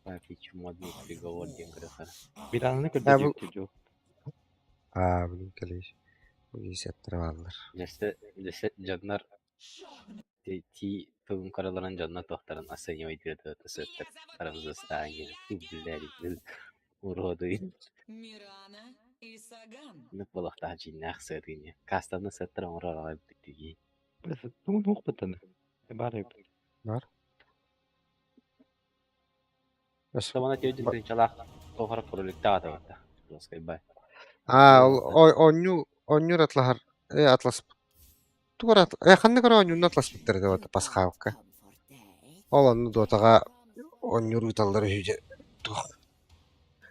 B: Папич модный переговор ден кырыхар.
E: Bir anını
A: Ha, bu-
E: kötü çocuğu.
A: Bunun kaleş. Bu isettir varlar.
B: Десе жаннар ти тыгын караларан жанна тохтарын оценивать это сеттер. Тарамызда стаген. Блядь, уроды.
G: Мирана и Саган.
B: Ну балахта жиннах сетине. Кастаны сеттер оралар битиги.
E: Burası tuğun hoş bıtanı. Bari
A: Bas.
B: Sabana teyden çalak tohara prolikta atavata. Roskay bay.
A: Onyu atlahar. Atlas. Tuğra atlas. Kanne kara onyu atlas bitter de vata pas xavka. Olanı dotaga onyu rutalları hüce.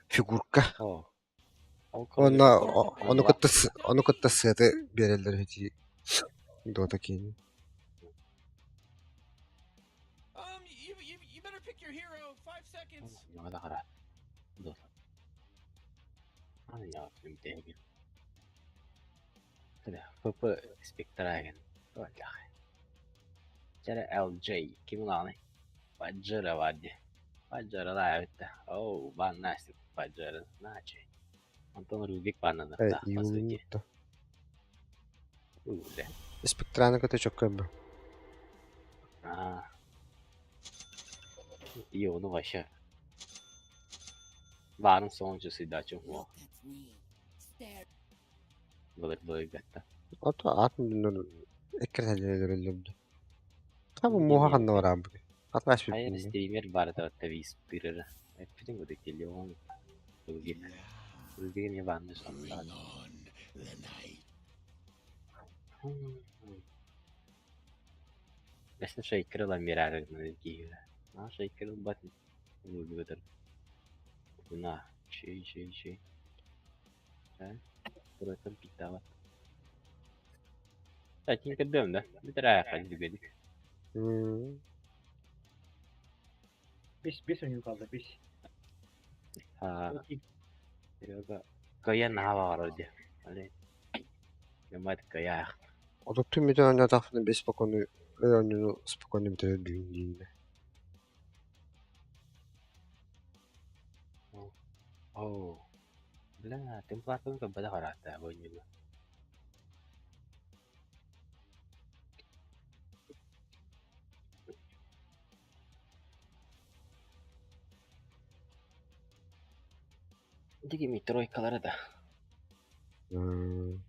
A: Figurka.
B: О.
A: Onu kıtta sığdı bereller hüce. Dota kini.
C: You better pick your hero. 5 seconds.
B: Nyada kara. Dur. Ana ya film değil. Sudah, Papa Spectragen. Wajah. Cara LJ, kim ngani? Wajar wajah. Wajar lah itu. Oh, banas wajar. Nace. Anton Rubik panan.
A: İyi oldu.
B: Udah.
A: Spektrana kötü çok kömbe.
B: Ah. İyi onu başa. Varın sonuncusu da çok mu? Böyle gatta.
A: Ata atın dünür. Ekreteler öldürdü. Tabi muha kanna var abi. Atlaş bir
B: Hayır
A: bilmiyorum.
B: streamer var da tabii spirer. Hepsinin bu da geliyor onu. Bugün ne var ne sonunda. Mesela şey kırılan mirar gibi. Ha şey kırılan bat. Bu gibi der. Buna şey. Ha? Burası pita var. Sakin kırdım da. Bir tane ayak hadi dedik.
E: bir sönük kaldı bir.
B: Ha. Yoga kaya nava var orada. Hani. Yamat kaya.
A: O da tüm müdahale tarafından bir spokonu oyunu spokonu bitirebildiğin değil.
B: Oh. Lah, tempat pun kepada harata bunyi. Дигими тройкалары да.
A: Hmm.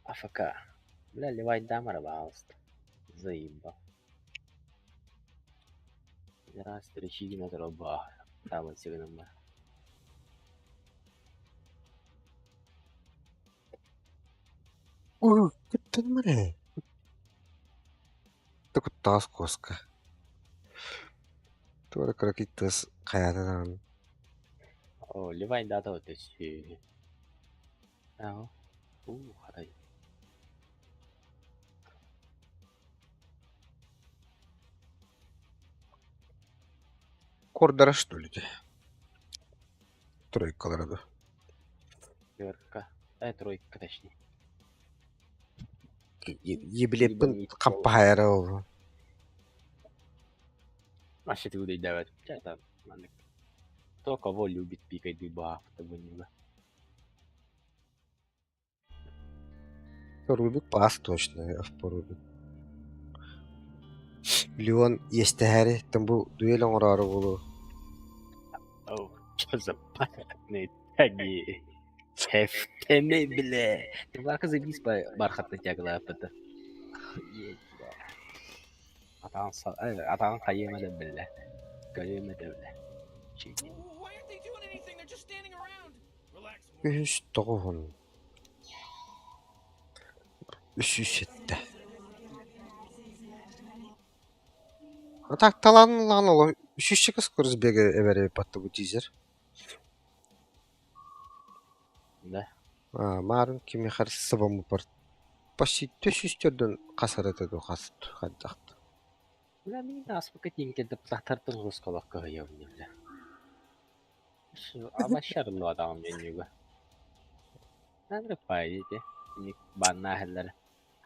B: АФК. Бля, Левай Дамара балст. Заебал. Раз, встречи на троба. Там вот сигнал.
A: Ой, кыттын мыре. Тык тас коска. Туара кракиттас каятынан.
B: О, Левай дата вот эти. Ау. Хатай.
A: Кордара что ли? Тройкалары да.
B: Верка. Тройка точнее.
A: Еблеппин кампайра ол.
B: Вообще ты удай давать. Чай-то. Кто кого любит пикать дыба, чтобы не.
A: Рубик пас точно, в порубик. Леон есть тари, там был дуэль он рару было.
B: Оу, что за пахотные таги? Хефтеме, бля. Ты вака забись по бархатной тяглой апыта. Атан кайема бля. Кайема бля. Чики.
C: Why aren't they doing anything? They're just standing around. Relax.
A: Üç tohun. Üşüşette. Так талан ол. Üşüşçük скорость бега эвере патты bu тизер.
B: Да.
A: Марын кими харсы сабамы бар. Почти 400-ден касар этеді қасып қаддақты.
B: Бля, мен аз пока теңкелді птақтардың ғыз қолаққа ғайауын бля. Абашарым да адамым жөнеуі. Надыр пайдеде. Ник банна әхелері.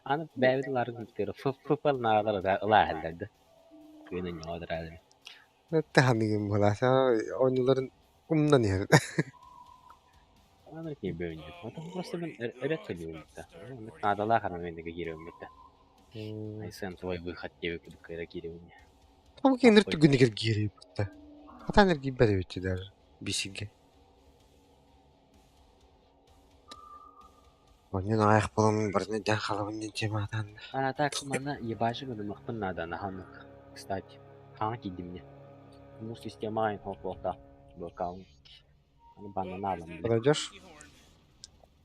B: Аны бәуіларын күттері фыпал нағалары ұла әхелерді. Күйінің неғадыр әлі.
A: Тәханығым боласа, oyuncuların kumdan yer.
B: Аны кен бәуінде. Отын просто мен өрет сөйлеуім бітті. Надала қана мендегі кереуім бітті. Айсан свой выход тебе кайра киреуіне.
A: Там кенер түгінігер гері бұтты. Хатанер гиббәді өтті даже. Бесіге. Онен аяқ боламын біріне дән қалабын тема атанды.
B: А так мана ебаши гыды мықпын надо на ханық. Кстати, ханық кейді мне. Ну, система айн хоп лота. Бөкауын. Аны банана алам.
A: Подойдешь?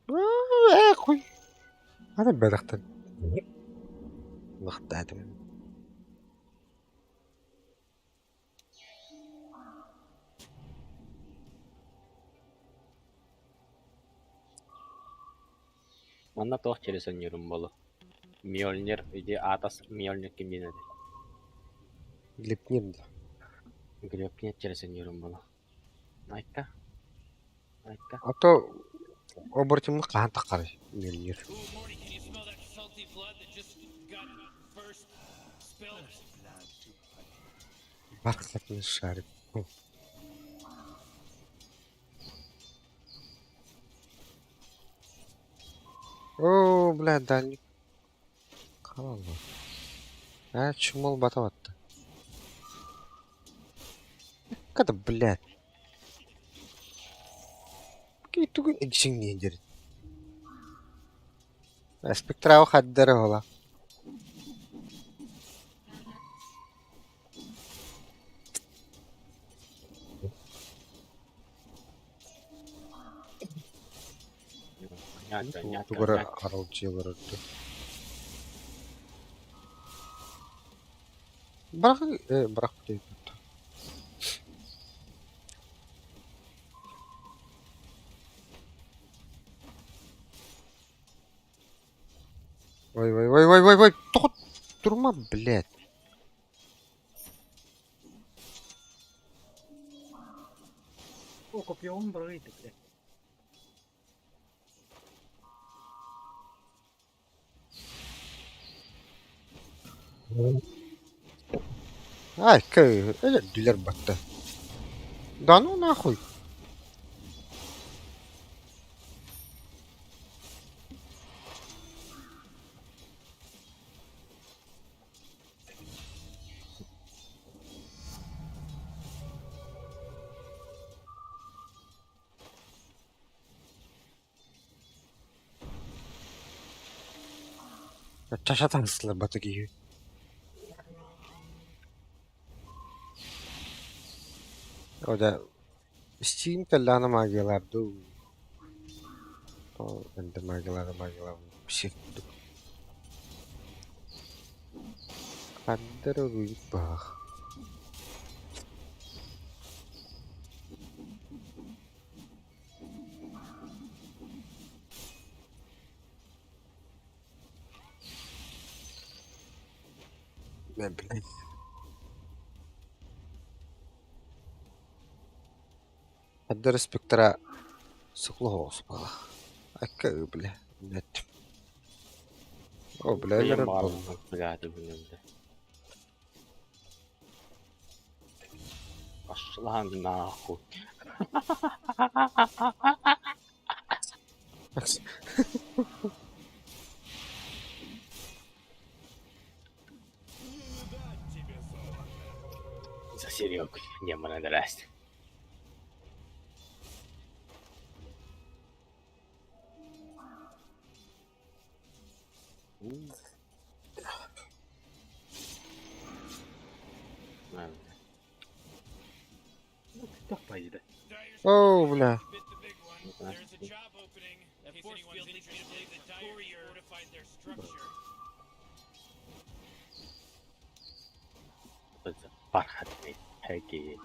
A: Қой. Ана бәдіқтен. Мықтадым.
B: Мана тоқ чересен ерім болу. Мьёльнир, иде атас Мьёльнир кем денеді.
A: Глепнерді.
B: Гребне чересен ерім болу. Айтка. Айтка.
A: А то обортимді қаған таққары. Мельнер.
C: Ooh, Morty, can you smell that salty blood that just got first spilled?
A: Барқатны шарик. О, бля, дальник. Қалал ба. Чумол батаватты. Када, блядь. Түгін әкшің нендер. Спектрау қаддары ола. Тугара арал жиылар өтті. Бірақ білейді. Ой, тут турма, блядь.
E: О, копьем брыйты, блядь.
A: Ай, это дилер батта. Да ну нахуй. Çaşa tanısılar batı gibi. O da Steam tellerine magiyalardı. O ben de magiyalarda bir şey buldum. Kader uyup bak. Ben bileyim. Kader spektra sıklı olsun bak. Akka bile. Net. O bile
B: Benim
A: göre
B: var
A: buldu.
B: mı? Geldi günümde. Başlan nahu. За Серегу не надо драть.
E: Tapmaydı.
C: Dyer's
A: Oo bile.
C: bit the big one. There's a job opening. In case anyone's interested, to believe that Dyer fortified their structure.
B: Farhat Bey. Peki.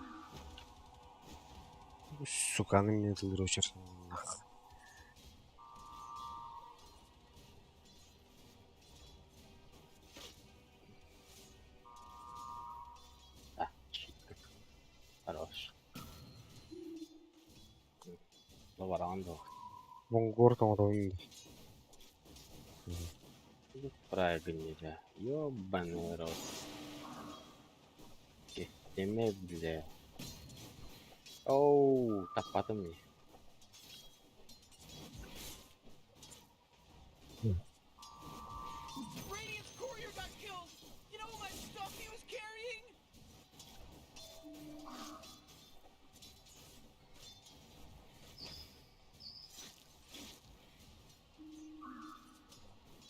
A: Sukanın yatılır uçarsın.
B: Ah, хорош. Лаварандо.
A: Монгор там ровно.
B: Правильно, да. Ёбаный рот. Системе, бля. Оу, тапатым не.
C: Radiant's courier got killed. You know all that stuff he was carrying?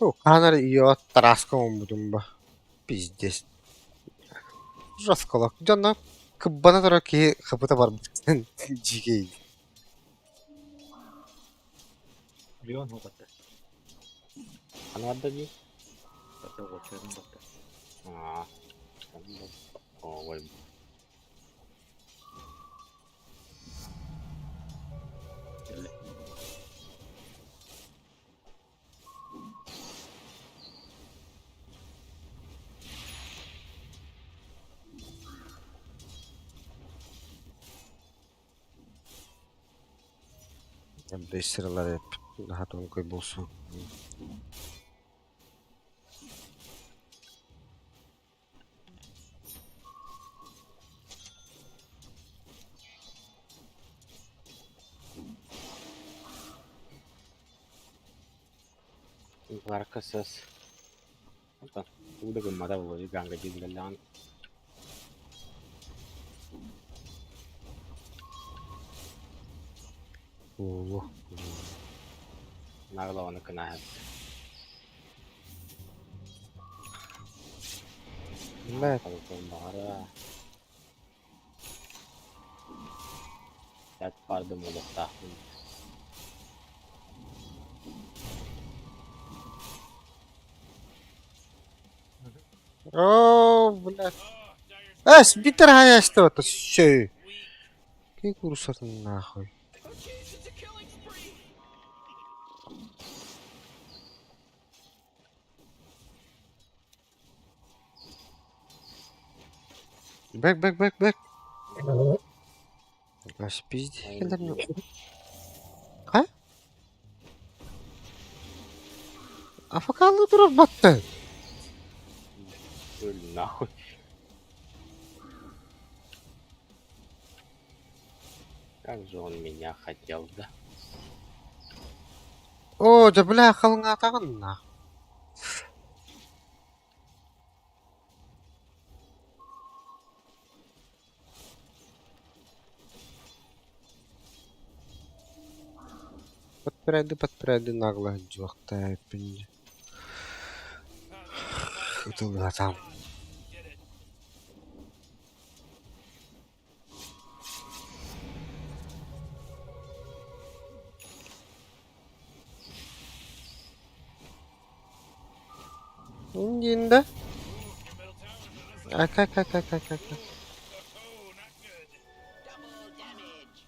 A: О, канар ее тараском будем ба. Пиздец. Расколок. Жанна кыббана тора ки хапыта бар битен жигей.
E: Леон батты.
B: Аны отдали?
E: Батты очерын батты.
B: А, ой.
A: Beş sıralar hep. Daha da koy bulsun.
B: Arkasız. Bakın. Bu da gımmada oluyor. Ganga cizgilen.
A: Oo.
B: Nagla onu kına hep.
A: Ne?
B: Kalkın bari. Yak vardım olup tahmin.
A: О, блядь.
C: Oh, Dyer's
A: Битер хая что это все.
C: weak.
A: Какие курсор нахуй.
C: Oh jeez, it's a killing spree.
A: Бэк. Аж пиздец. Ha? Afakalı durur battı.
B: Öl nahut. Как же он меня хотел, да?
A: О, да бля, халың атағын на. Подпирайды нагло жоқта пенде. Утылгатам.
C: Did it.
A: Индинда.
C: Your middle tower's on us.
A: Aka.
C: Oh, not good.
G: Double damage.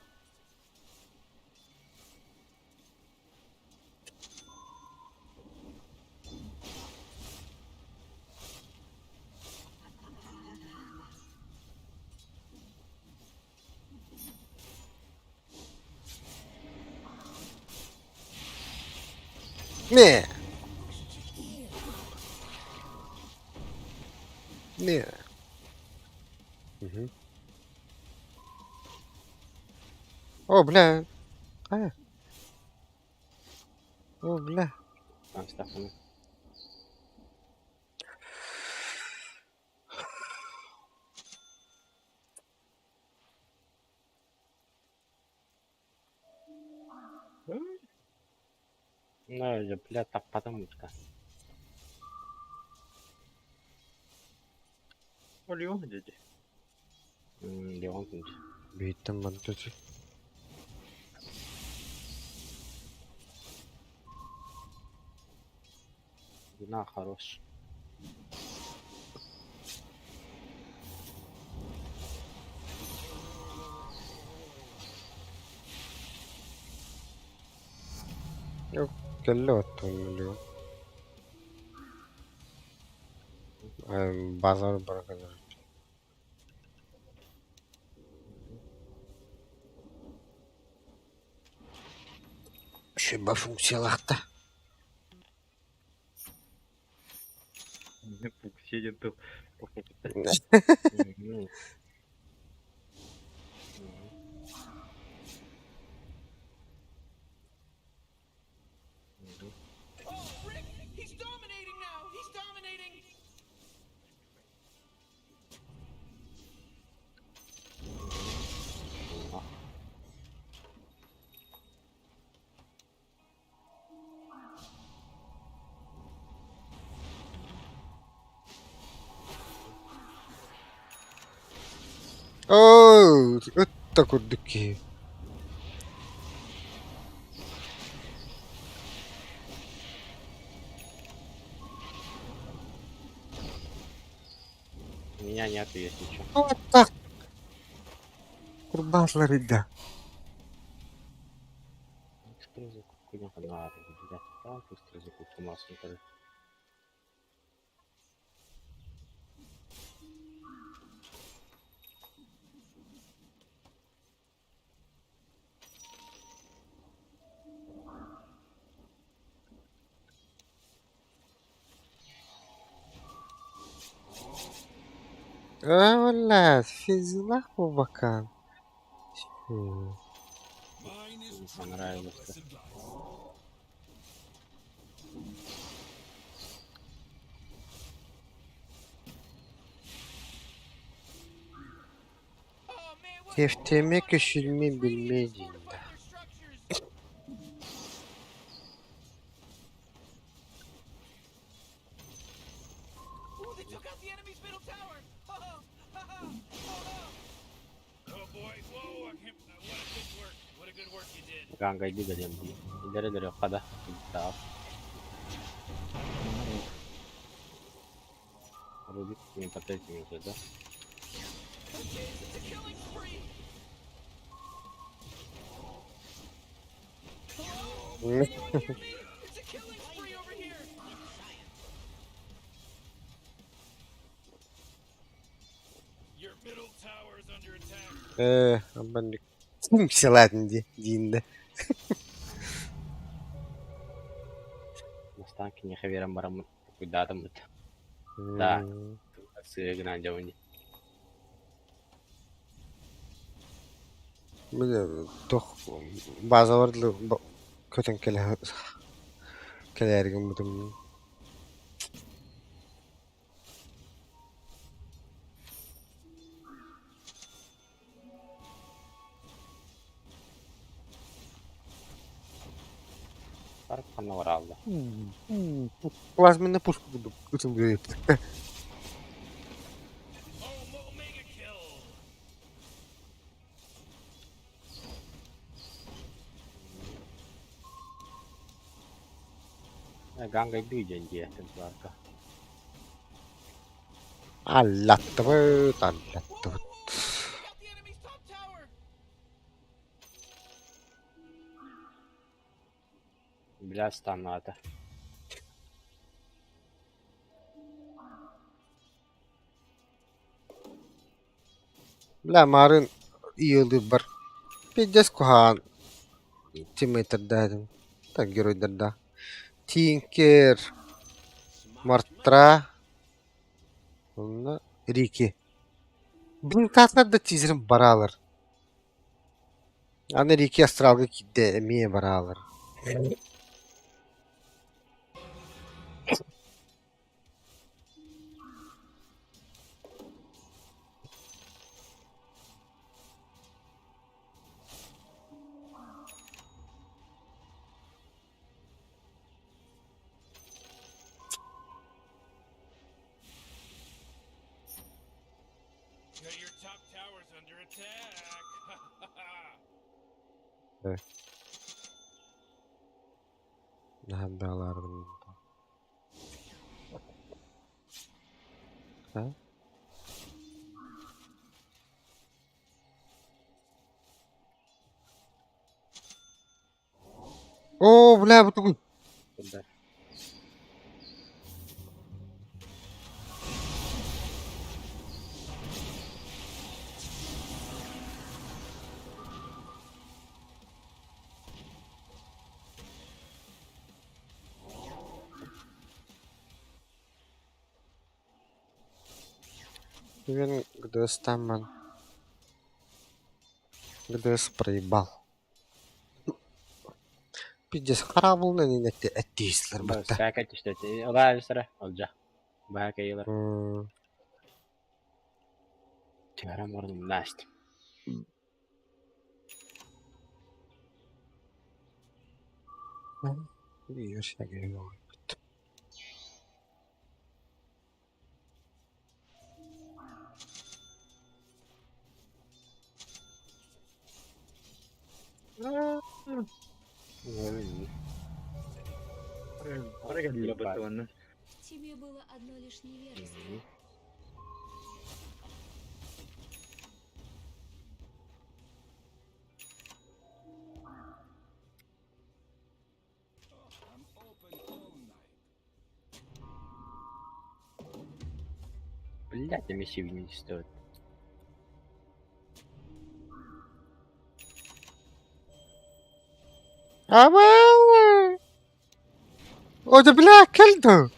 A: Не. Не. Мгм. О, бля. О, бля.
B: Там Стефан. Ну, это, бля, так потому что.
E: Oluyor mu dedi?
B: Леон тут.
A: Бейтем мантуци.
B: Вина хорош.
A: Келле оттон базар баракалар. Шеба функциялахта.
E: Ne bu şey yaptı.
B: Мгм.
C: Oh, Rick, he's dominating now. He's dominating.
A: Оу, өтті күрдікке.
B: Меня нету, если что.
A: Вот так. Курбатлар иде.
B: Быстрый звук, куда надо, блядь. Там быстрый звук, тумас, который.
A: Валла, физлах bu bakan.
D: Mine is
B: Мне
D: truly a
B: понравилось.
D: blessed life.
C: Oh man, what?
A: Tefteme küçülme bilmediğinde.
C: Fortify their structures. Ooh, they took out the enemy's middle tower. Oh boy, whoa! I can't, what a good work! What a good work you did.
B: Ганга, иди дадим. Иди, иди, хода. Да. Рубик, не потратим минуты, да?
C: It's a killing spree. Hello? Anyone hear me? It's a killing spree over here. Your middle tower is under attack.
A: Ben de kimseler diyinde.
B: Настанки не хаверам барам. Cuidado, muito. Да. Сыгран, девни.
A: Bir toh bazı vardı kötün kelergin butum.
B: Парк Kana var Allah.
A: Plazmenle puşku buldum. Bütün bir yaptık.
C: Oh, mega kill.
B: Ganga duyuyorsun diye templaka.
A: Allattı mı? Allattı mı?
C: We got the enemy's top tower.
B: Biraz tanrıda.
A: Lah marun yıldı bar. Pijas kuhan. Teammate dah. Tak gero dah. Tinker. Martra. Onunla Ricky. Bunun taslar da çizirim baralar. Anne Ricky astralga kidde emiye baralar.
C: Your top tower's under attack.
A: Nah dalardım. Ha? Oh, bela betul.
B: Burada.
A: Even gede staman. Gede spray bal. Pijas karabul nani nette ettisler
B: Bu
A: batta.
B: sakat işte. Olay bir sıra olacak. Bayağı kayılar. Tigaram oradan last.
A: Bir şey geliyor.
E: Прыгали батоны.
F: Тебе было одно лишь невежество.
B: Блядь, миссии не стоит.
A: Ama. O da bile keldi.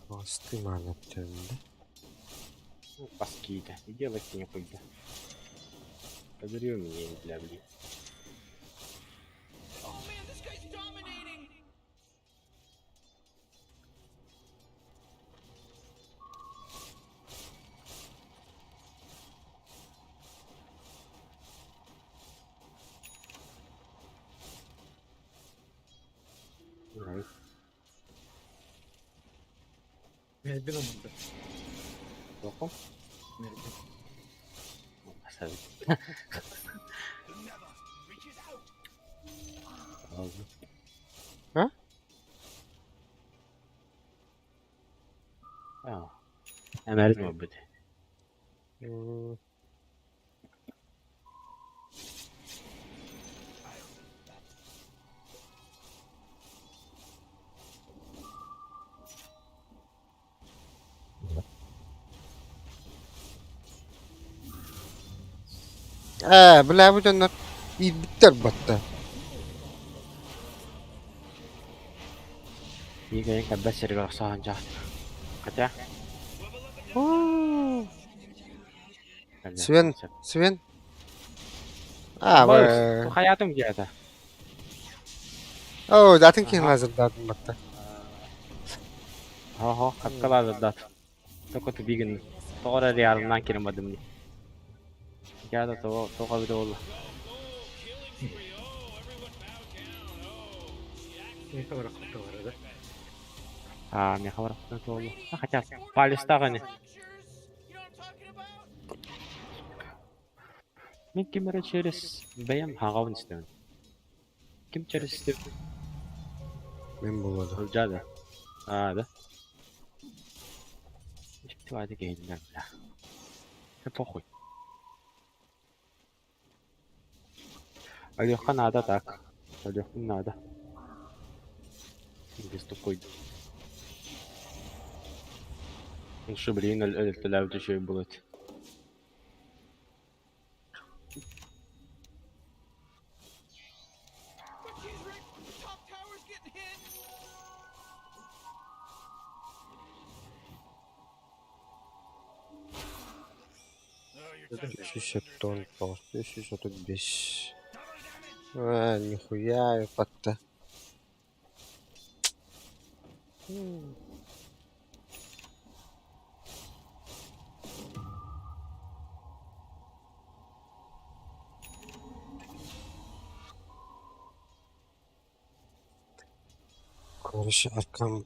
A: Bastı manetlerinde.
B: Баскита. И делать некуда. Подарю мне для блин.
C: Oh man, this guy's dominating.
E: Merdiven oldu.
B: Плохо?
E: Merdiven.
B: Оставить. Oldu.
A: Ha?
B: Aa. Hemen mi bu?
A: Bile bu canlar. İyi bitter battı.
B: Ini kayaknya kan bas dari rasa jahat. Kata?
A: Sven. Sven.
B: Boys, hayatım geldi.
A: Oh, zaten ki
B: Aha.
A: hazırladım batta.
B: Ho, hakkalar da. Tokotu bir gün. Doğru yarından kiremedim ni. Geldi toka bir de oldu.
E: Ne kadar haklı var arada.
B: Ha, ne kadar haklı oldu. Хотя, Palestine hani. Мен kimere через бәям хагавын истемін. Kim через istedi?
A: Ben bulmadım.
B: Öldü. Ha da. İşte hadi geldiler bile. Ne похуй. Алёха надо так. Алёху надо. Без такой. Лучше, блин, التلاوة شيء будет.
C: But she's Rick. The top tower's getting hit. Oh, your top tower's
A: 500 тонн, 535. Нихуя, и подта. Короче, аркан.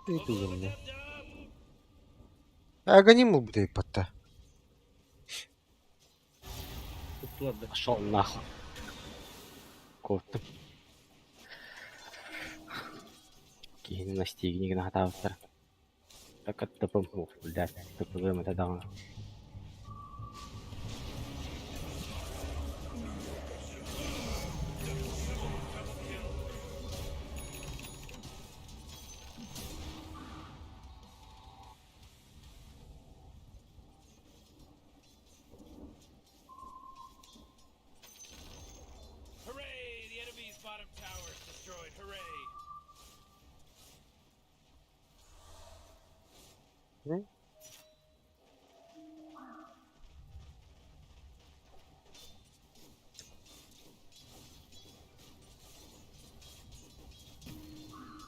A: И пием. Аганиму будет подта.
E: Tuttular da.
B: Пошел нахуй. Korktum. Кейін настигнигін атабыттыр. Так тыпым, блядь, тыпылым это дауна.
C: Hooray! The enemy's bottom tower is destroyed. Hooray!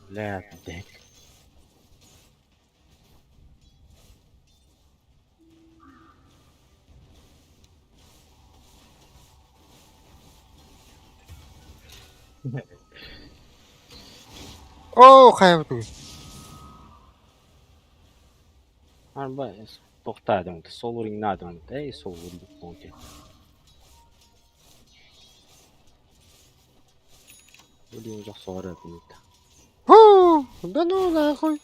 B: Блядь, блядь.
A: О, хайвту.
B: Arba toxtadım. Sol ringnadım. Ey sol ring ponte. Блин, уже 40 минут.
A: Фу, да ну нахуй.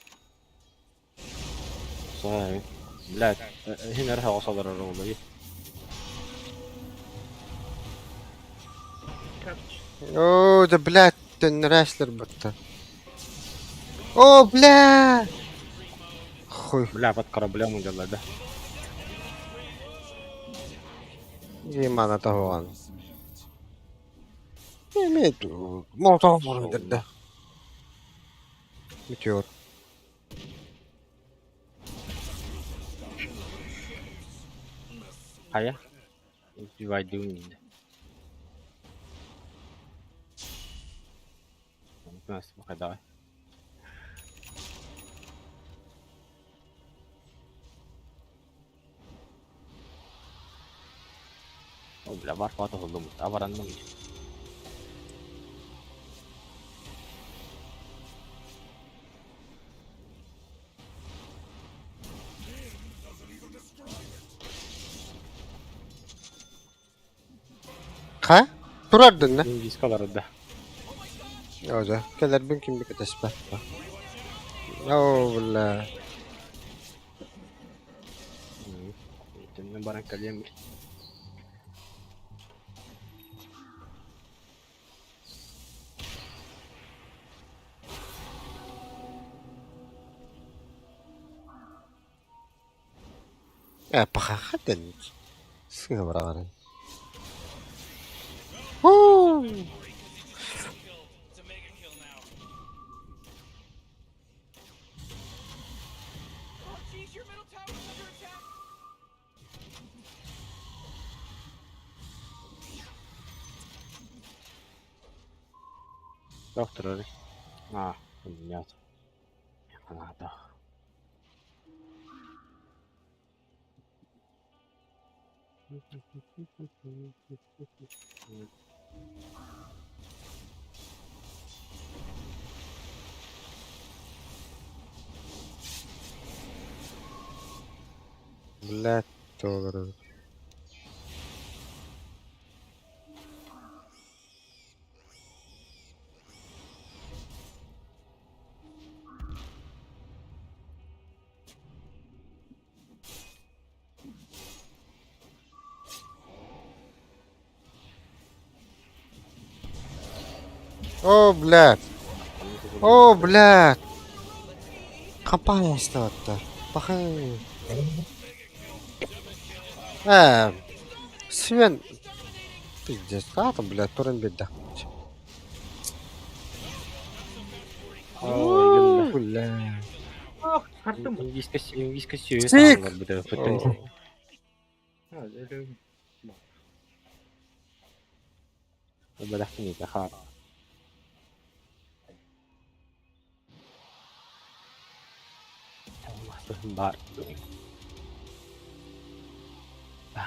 B: 40. Блядь, هنا راح اوصل الرولة.
A: О, да блядь, ten wrestler batta. О, бля. Хуй,
B: Бля, под кораблем делать, да?
A: Ема того он. Имеет молотов может да. Метеор.
B: А я? Убивать дымит. Пока давай. О, бля, бар фото oldu mu? Avarandım mı?
A: Ha? Durardın ne?
B: Viskalar da.
A: Oza, kadar mümkün bir tespih. Oh, bля.
B: Senin baran kalem.
A: Pakakatin. Sige, marami. Woo!
C: It's a mega kill now. Oh, jeez, your middle tower's under attack.
B: Yoktur öyle. Ha, нет. Надо.
A: Блядь, доллары. О, блядь. О, блядь. Компания статтар. Бахай. Свен. Пиздец. Там, блядь, турен беда.
B: Ой,
A: Блядь.
E: Ах, çıkarttım mı?
B: İngiliz suyu
A: Sik!
B: sağlar bu da fıtın.
A: О.
E: Ha, öyle.
B: Bıraktın ya ha. Allah'ım var. La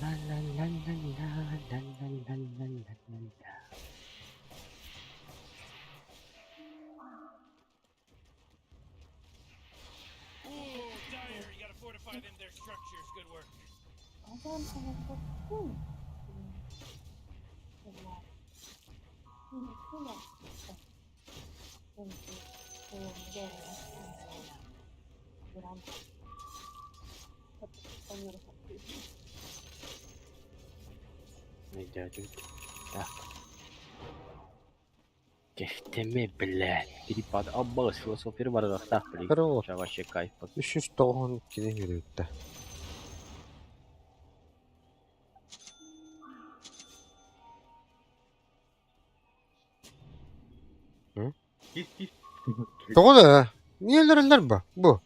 B: la la la la la la la la la.
C: Ooh, Dyer, you gotta fortify them their structures. Good work.
B: Ne diyordum? Ya. Keftemi bile. Tripad abbas filosoferi var da bile.
A: Хорош.
B: Çavaş kayıp.
A: 392 yürüttü.
E: Git git.
A: Doğru. Niye öldürürler bu? Bu.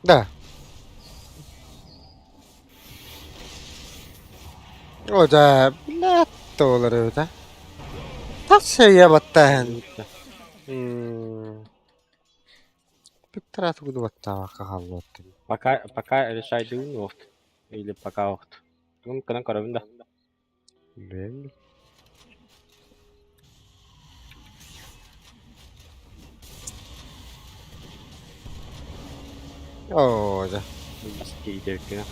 A: Da. O da bilet doları da. Tak şeye battı. Bir kudu battı kahallı.
B: Пока решай дым вот. Или пока вот. Ну, когда коровинда.
A: Ben. O da.
B: Biski giderken.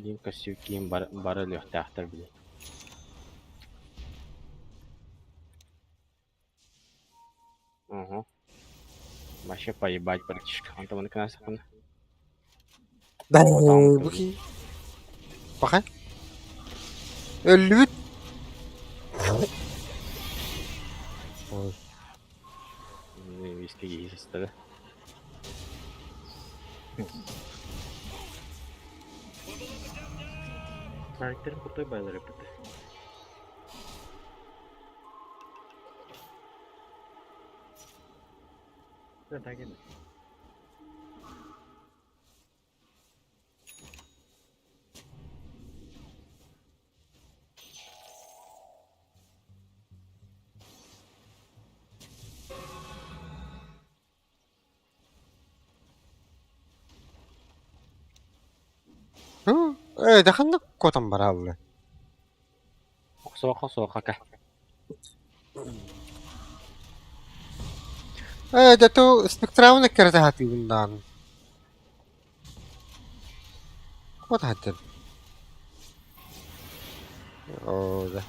B: Linka sükiyim barılıyor tahtar bile. Ага. Вообще поебать, братишка. Он там на нас.
A: Ben
B: Tamam.
A: bu ki. Bakın. Öldü. Oy.
B: Виски есть, да?
E: Karakterin kurtayı bayılır yapıtı. Daha gelme.
A: Hı? Dakika kotan barallı.
B: Soğuk kaka.
A: Da tu spektralne kerta hati bundan. Kota hatin. O da.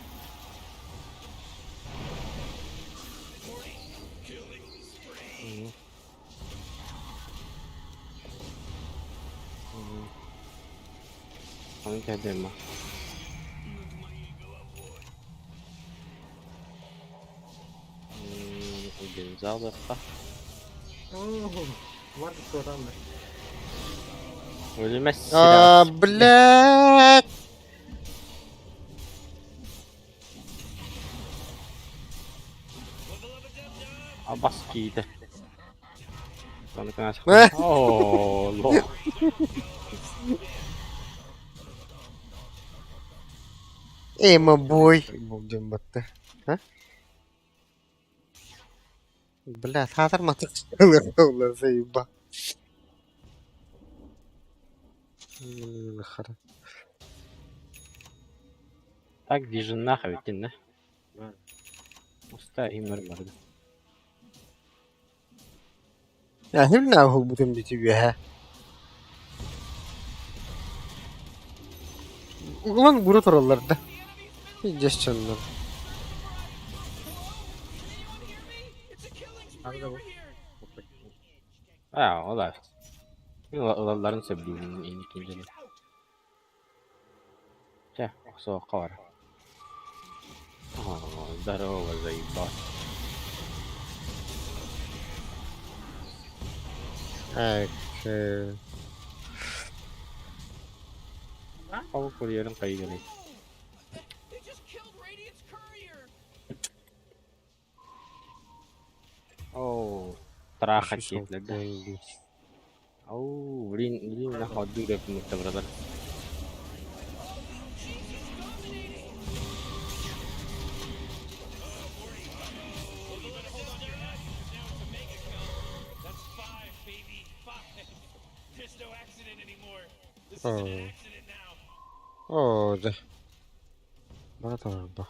B: Onu geldim mi? Denize da.
E: Ooo. Vardı soranlı.
B: Ölmez silah.
A: Блядь.
B: Bas giydi. Sonra kana
A: Eh.
B: çıktı. Oo, lo.
A: Эй, my boy. Будем баты. А? Бля, хатар матык çıkıyorlar заеба. Хара.
B: Так vision нахуй ведь, не? Usta imar vardı.
A: Ya hem ne hol bu temde tibi ha. Ulan guru torallarda. Just canlar.
B: Ha, o da. Odaların sebebiyle en ikinci. Cah, so kar. Здорово, заебал.
A: Ай.
B: Hava kuryerin kaydı.
C: They just killed Radiant's courier.
B: Oo, terakhir kitler. Oo, blin na hot dog rep nito, brother.
C: That's 5, baby. 5. There's no accident anymore. This is
A: Oh.
C: an accident now.
A: Oh, de. Bana tamam bak.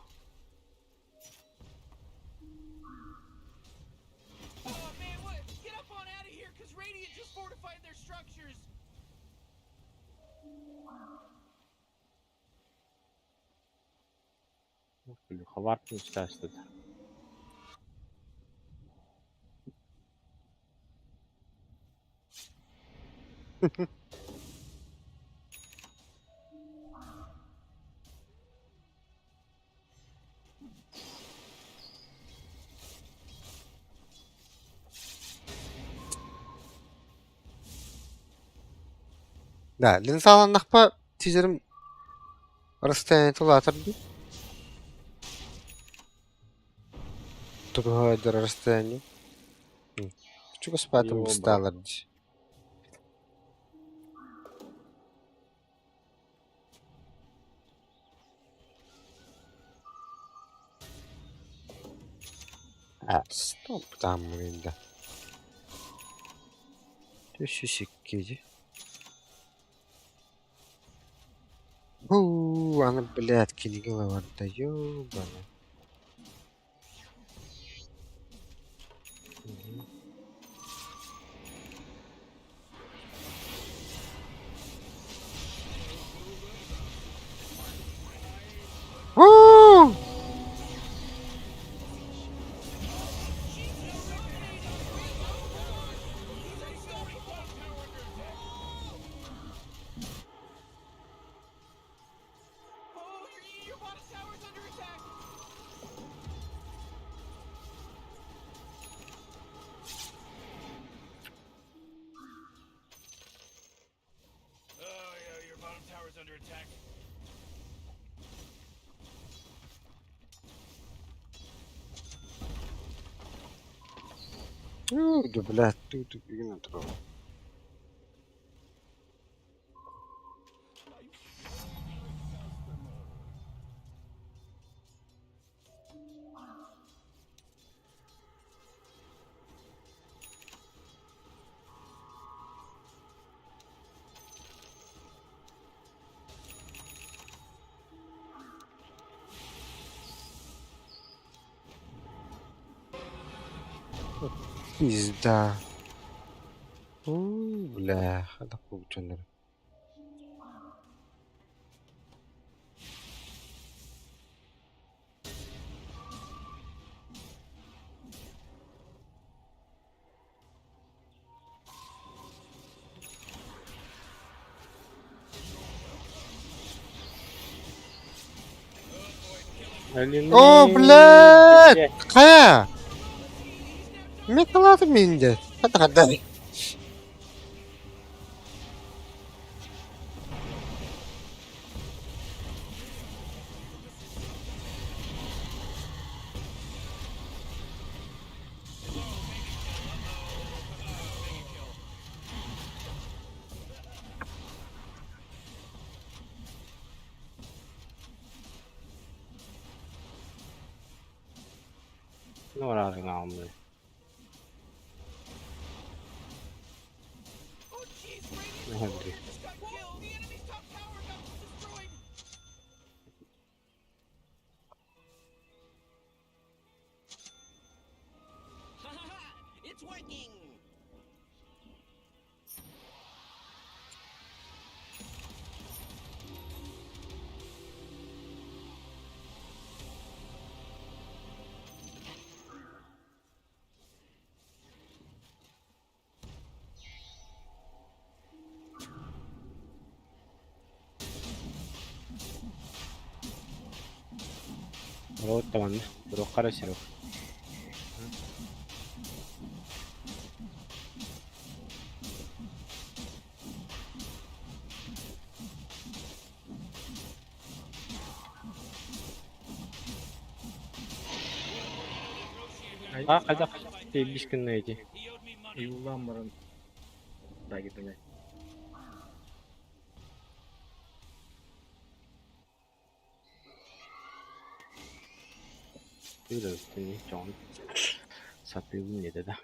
C: Oh man, what? Get up on out of here, cause Radiant just fortified their structures.
B: Хавартын стастыд.
A: Да, линзалан нахпа тизерим расстояние тулатырды. Другое расстояние. Чего спатом
B: Ёбра.
A: сталарди. Стоп там, да. Төшүшүк кеди. Аны, блядь, кенигела бар да, ёбана.
C: Oh, your bottom tower's under attack. Oh yeah, your bottom tower's under attack.
A: Да, блядь, тут именно трогал. Пизда. Бля, это получено. О, блядь! Кая? Мне калаты минде. Хада.
B: Ne var ağzına almıyor.
C: Oh, jeez, Radiant!
B: Ne oldu?
C: Just got killed! The enemy's top tower got destroyed!
G: Ha ha ha! It's working!
B: Rot tamam. Rot karası yok. Kaza bir gün neydi?
C: He owed me money.
E: Yulan barın. Da gitme.
B: Böyle üstünü John. Satıyor bu ne dedi?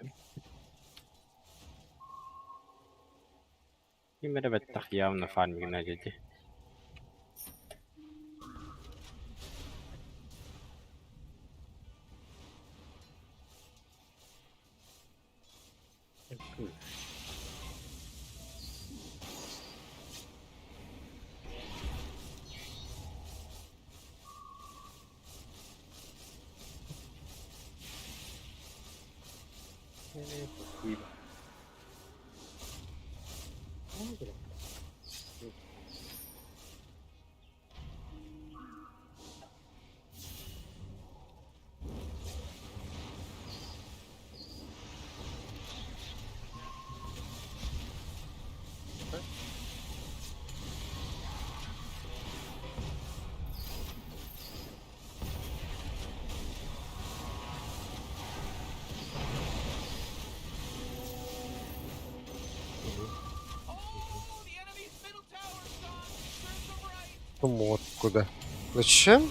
B: Kimere bettak yavna farming dedi.
C: Oh, the enemy's middle tower's gone! Serves them right!
A: Шмотку, да. Зачем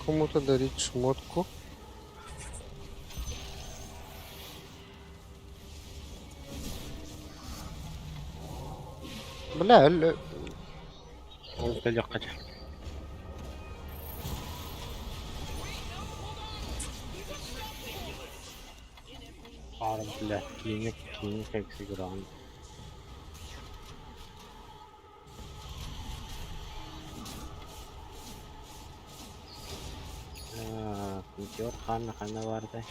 A: кому-то дарить шмотку? Бля,
B: Onu gelecek kaçar. Ağrım bile. Giyinik eksik oran. Gidiyor karnı vardı.
C: The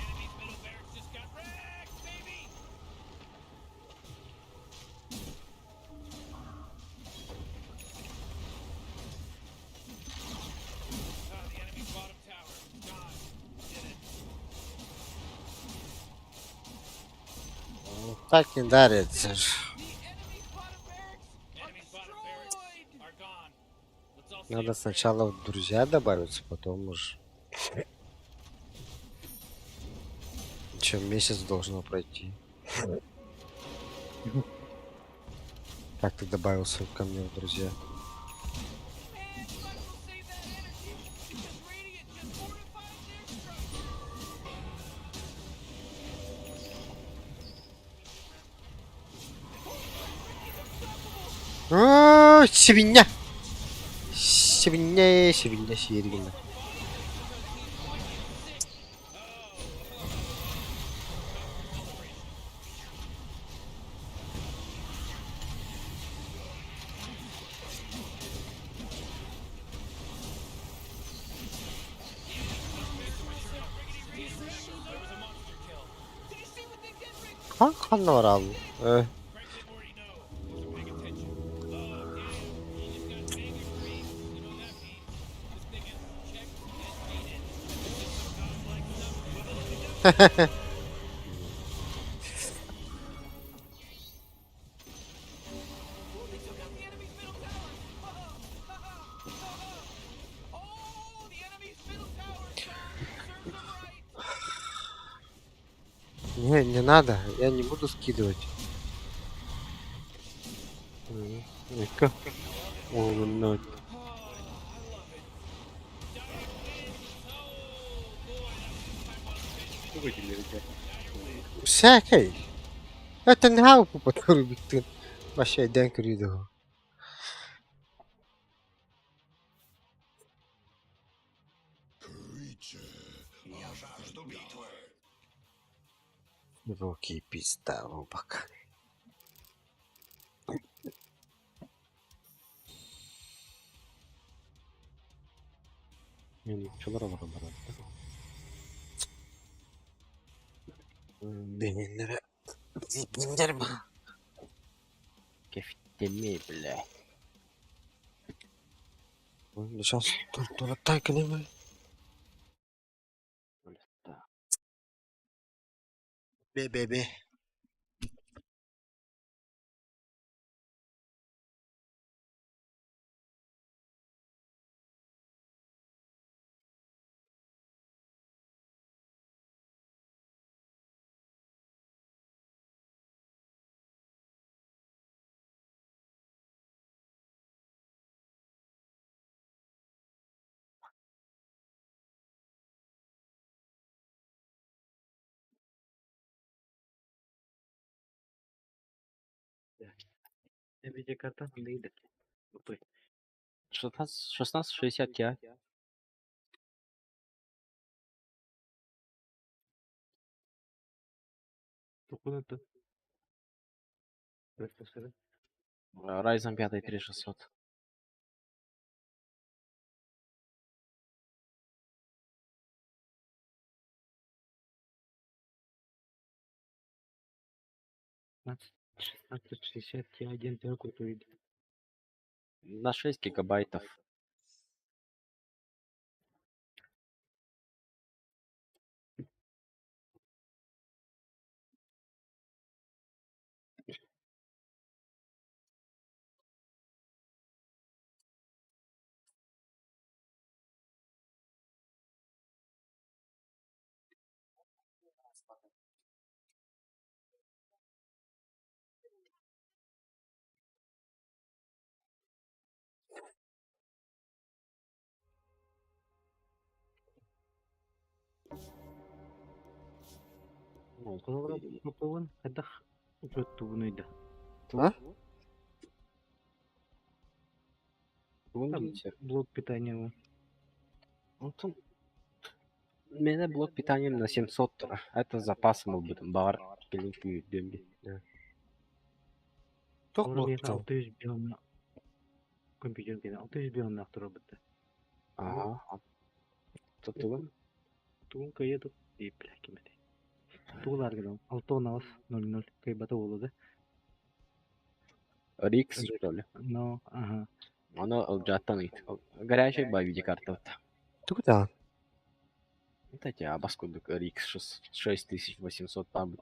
C: enemy's bottom tower is gone. Did it.
A: fucking дарит.
C: The enemy's bottom barracks are Enemy's bottom barracks destroyed! are gone. Let's all see
A: Надо
C: a
A: сначала в друзья добавиться, потом уж. Еще месяц должно пройти. Как ты добавился ко мне в друзья?
C: Man, you might as well save that energy because Radiant just fortified their structure.
A: Свинья! Свинья, свинья, свинья. 한 나와라. 에.
C: They took out the enemy's middle tower. Oh, the enemy's middle tower is gone. Serves them right.
A: Не надо, я не буду скидывать.
B: Ну-ка. О, ну.
A: Säkej. Että ne haupupat kurvittiin. Vasta ei den kryydä. Руки пизда, лобака.
B: Yani çalara var onlara.
A: Benimlere bindirme.
B: Kefitemi bile.
A: Oğlum şans dolaptan mi? Be.
E: Видео карта не идет.
B: 1660 Ti.
E: Документы. Процессоры.
B: Ryzen 5 3600.
E: Шестнадцать шестьдесят Ti 1 терку идет.
B: На 6 гигабайтов.
E: Sonra попалын кадах өттүгүнүйдө.
A: А?
E: Блок питания.
B: Ну, там... У меня блок питания на 700 тора. Это с запасом был бы там бар. Пеленки, демби. Да.
A: Çok
E: Sonra
A: mu?
E: 600 биомна компьютерге 600 биомна туру битти.
B: Ага. Tuttuğun.
E: Тугун кайдык дейп билекимеди. Тугуларгыдан 6 00 кайбата болду.
B: RX что ли?
E: Но, ага.
B: Оно алджаттан. Горячий бай видеокарта. Вот.
A: Çok da.
B: Вот эти абаскудок RX 6800 пабыт.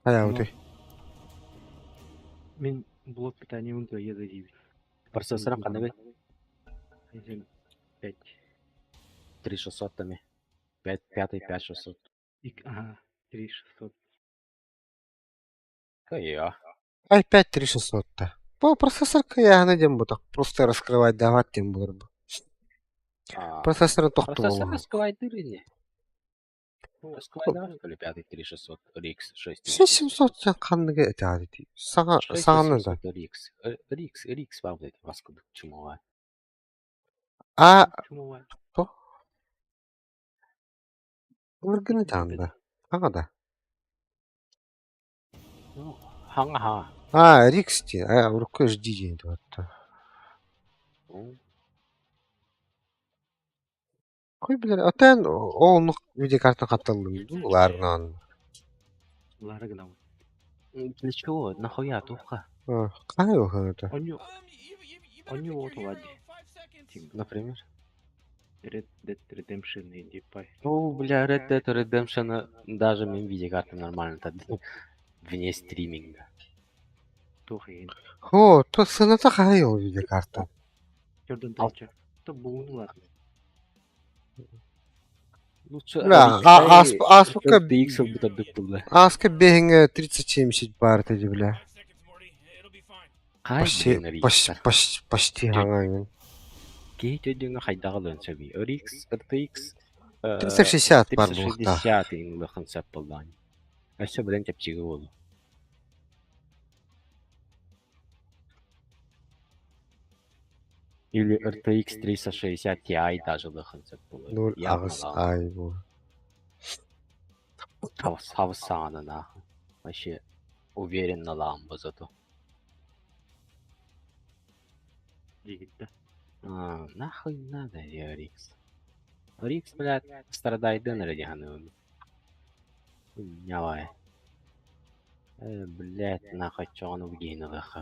A: Aya
E: Но
A: ötü.
E: мен блок питания унга еда дейбит.
B: Процессором қандай?
E: Ryzen 5.
B: 3600 тами. 5600.
E: Ага, 3600.
B: Кая.
A: i5 3600 та. По процессорка я найдем бы так. Просто раскрывать давать тем было бы. Процессоры тоқту
B: Процессор
A: болу.
B: раскрывает дыры не. Раскрывает, что ли, 5600 RX
A: 6700 sen kandıga itaat edeyim. Sağını da.
B: RX var dedi. Baskıdık çumu var.
A: A
E: Чумова.
A: to. Irgını tanıdı. Ağa da.
B: Ну, ханга.
A: Ha RX diye. Urku HD diye hatta. Koy bilir. Öten oğluk video kartına katıldım. Dularından.
E: Ларгнау.
B: Для чего? Нахуя тухо?
A: Kay o hırda.
E: Они вот лади.
C: 5 seconds.
B: Например?
E: Red Dead Redemption и Deepay.
B: Ну, бля, Red Dead Redemption даже мен видеокарта нормально тогда. Вне стриминга.
E: Тухайн.
A: Ho, to sınıfta kay o video kartı.
E: Jordan Thatcher. То булнулар.
B: Лучше
A: Бля, аспыка
B: DX бутырдык бля.
A: Аска бегинге 3070 бар dedi bile.
C: 5 seconds, Morty. It'll be fine.
B: Кай, блин,
A: Почти
B: Рикстер.
A: почти хангайын.
B: Кейт өдүңө хайдагы сөби. RTX
A: 360 бар бұлықта.
B: 360 ингли концепт болдан. Өсө билен чепчиги болду. Или RTX 360 Ti даже был концепт болду.
A: Нөл ағыс ай бұл.
B: Хавсана нахуй. Вообще уверен на ламбу зато.
E: Жигитте.
B: Нахуй надо RX. RX, блядь, страдает ради гану. Нявай. Блядь, нахуй чё он в гейнах.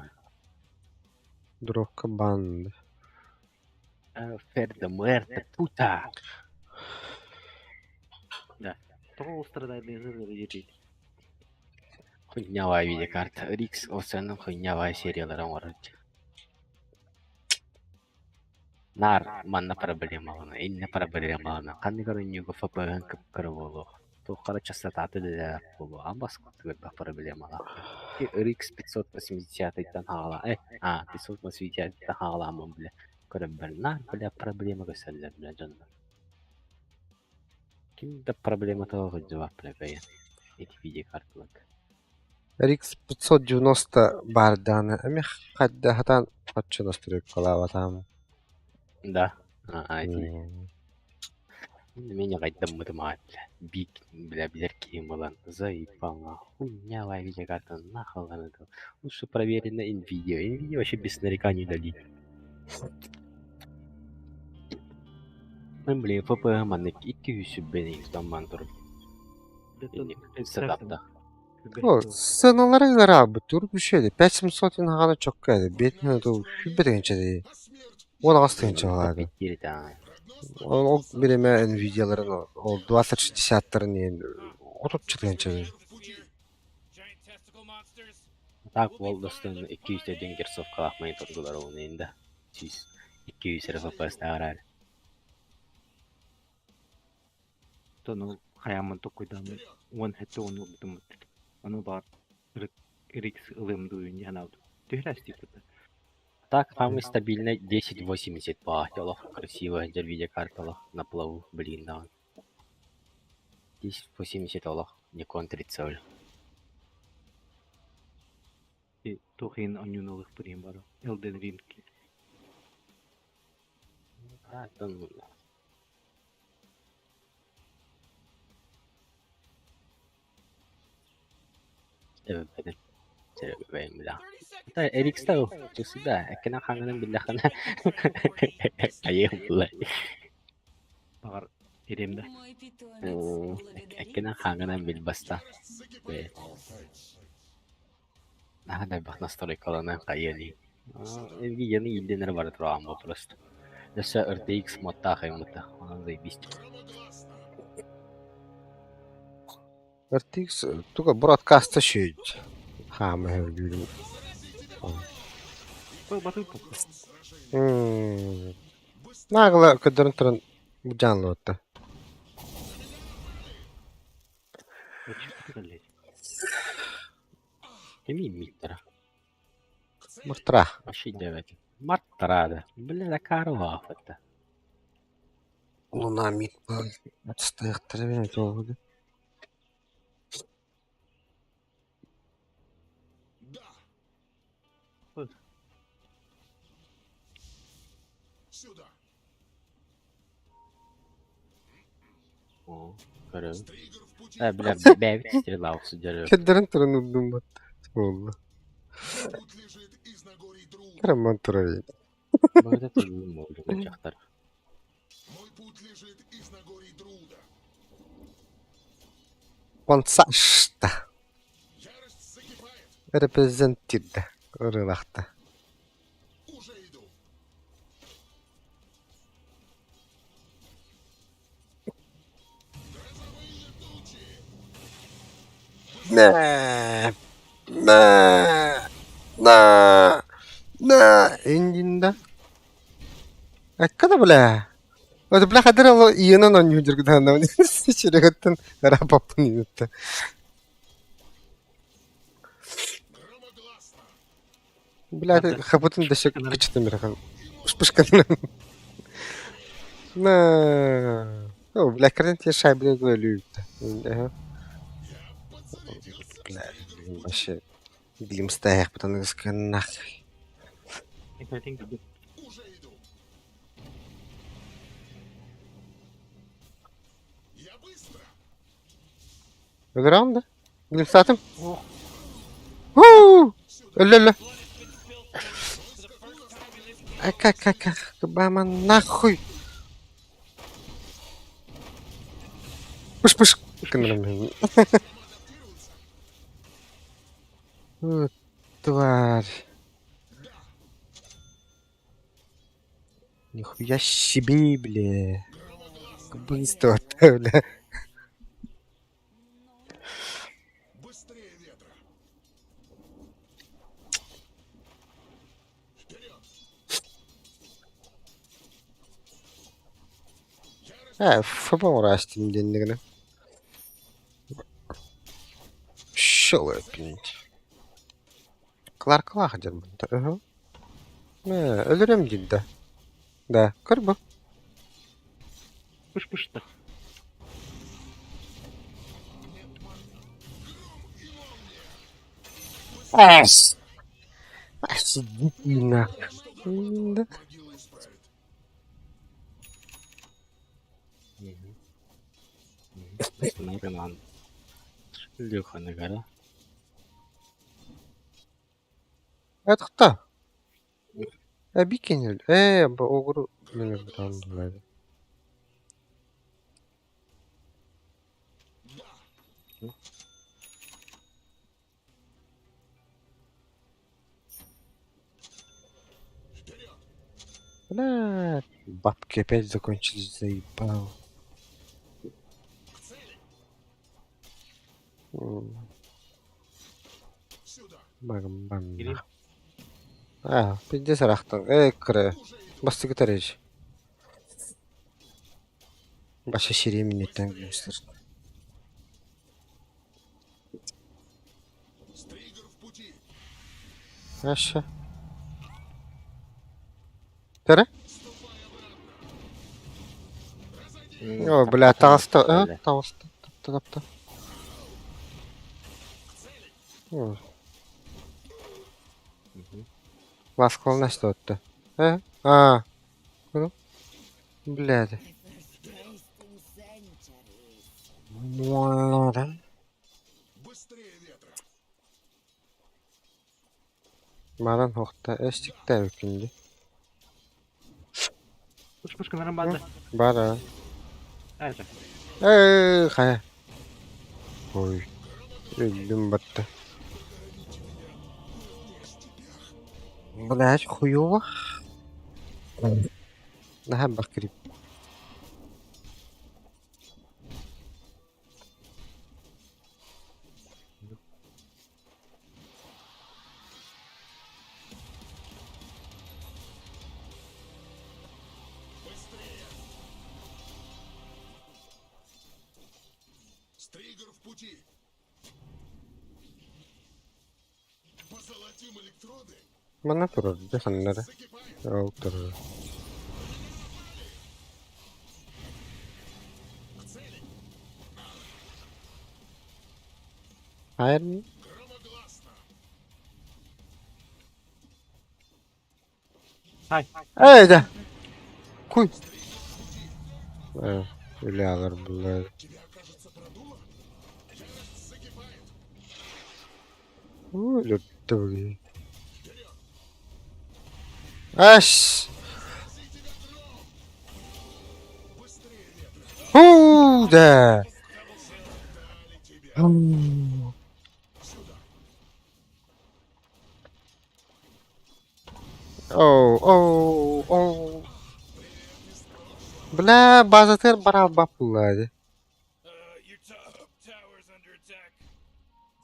A: Дровка банды.
B: Ферда муэрта пута.
E: Тоғы страдайды жирит.
B: Хуйнявая видеокарта. RX оценным хуйнявая сериялары var. Нар манна проблемалана, инне проблемалана. Канды көрүнүгө FPN кыпкыры болу. Токара частотаты да болу. Амбас кыпкыры проблемала. RX 580-тан хагала. 580-тан хагала мын биле. Көрөбөр. Нар биле проблема көсөлдөр биле жандар. Кимде проблема того жавап биле. Эти видеокарталар.
A: RX 590 барданы. Эми кадда хатан 590 калаватам.
B: Да. Меня кайдан мытымаат. Бик бля билер кийим болан. Заипаңа. Хуйнявая видеокарта нахалганы. Лучше проверено NVIDIA. NVIDIA вообще без нареканий удалить. Мен блин, FPM маннык 200 бенин таман туруп. Сетапта.
A: О, сценалары зарабы тур düşedi. 5700 хагана чоккайды. Бетине ту хүббетенче дей. Ол астынча алады. Ол биреме Nvidia'ларын ол 2060-тарын енді отуп чыкканча.
C: Giant testicle monsters.
B: Так болдостон 200 денгерсов калакмай турдулар оны енді. 200 FPS тагырар.
E: Тону хаямын токуйдан он хетте onu бутум. Аны бар RX ылымды уйын янауды. Түйрәсти тут.
B: Так, самый стабильный 1080 по телу. Красивая видеокарта на плаву, блин, да. 1080 олох, не контрит соль.
E: И тохин анюнолык прим бар. Elden Ring.
B: Да, там... Evet, benim. Benim bilang.
C: 30 seconds.
B: Kita Eric tahu, itu sudah. Kena kangenan bilang kana. Ayo mulai.
E: Бар эремде.
B: Kena kangenan bil basta. Nah, ada bah настрой колона каяли. Nvidia nih indiner бар травма просто. Даже RTX мотах и мотах. Он заебись.
A: RTX тука бродкаста шүйд. Хама хевдүрү.
E: Батый пук.
A: Нагла көдөрүн туран жанлы отта.
B: Кеми миттера.
A: Мыртыра.
B: Вообще девять. Мартарада. Бля, да корова это.
A: Луна мит был. Отстаяқтыры бен айтуылды.
D: Сюда.
B: О, корова. Бля, бэвит стрелал судя.
A: Көдөрүн туран удум бат. Болду.
D: Тут лежит из Нагорий Друг.
A: Роман турай.
B: Вот это можно чахтар.
D: Мой путь лежит из Нагорий Друда.
A: Понсашта.
D: Ярость закипает.
A: Репрезентирді. Ырылақта.
D: Уже иду. Грозовые тучи.
A: Эндинда. Akkada bula. Oda bula kadar alo iyanan on yudur gudana. Çirekattan rapapın yutta.
D: Громогласно.
A: Bula kapatın da şak kıçtım bırakan. Uspuşkanın. На. О, бля, карантин шайбы говорю. Ага. Бля, блин, вообще. Билим стоях, потому что нахуй.
E: Ik weet niet.
A: Öldürüyorum da. Bilim satım. Huu! Öyle. Как, бама нахуй. Пыш. Вот тварь. Нихуя себе, бля. Быстро, бля. Фабом растим деньги. Şöyle yapayım. Clark hacım. Hı. Ölürüm cidden. Da, kır bu.
E: Пыш-пыш-то.
A: Ас. Ас, дитина. Да.
B: Наган. Леха Нагара.
A: Это кто? Бикинель. Bu ogru benim tanıdılar. Бля, бабки опять закончились, заебал. Бам. Пиздец рахтан. Кыры. Басты гитарыч. Баша шеремин еттен геймстер. Аша. Тыры? О, бля, толсто. Толсто. Тапта. Ласкал на что-то. Ну, блядь. Ладно. Мадан хохта эстикте өкүндү.
E: Пыш-пыш кынарым барды.
A: Бара.
E: Айжа.
A: Кая. Ой. Ölüm battı. Блядь, хуёво. Нахаб бакрип.
D: Стригер в пути. Позолотим электроды.
A: Mana turur? Defanları. Yok durur. Hayır mı?
E: Hay.
A: Haydi. Kuy. Öyle alır bunlar. Öyle tabii. Aş. Da. Oh. Бля, базатер бара бапулады.
C: Your top tower's under attack.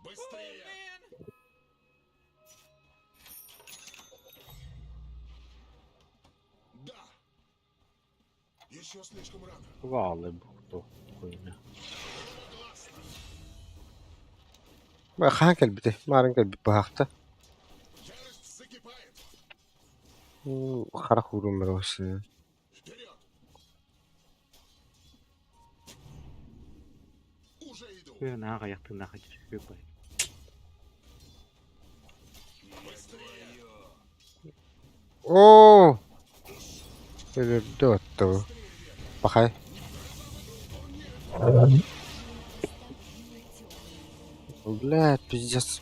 D: Быстрее.
C: Man,
D: Да. Еще слишком рано.
B: Валы bu хуйня.
A: Бля, хакел бите. Марынка бипахта.
D: Ярость закипает.
A: Харахурум росы.
D: Вперед.
E: Gue nah kayak tengah aja gue baik.
A: Oh, это то. Пахай. Блядь, пиздец.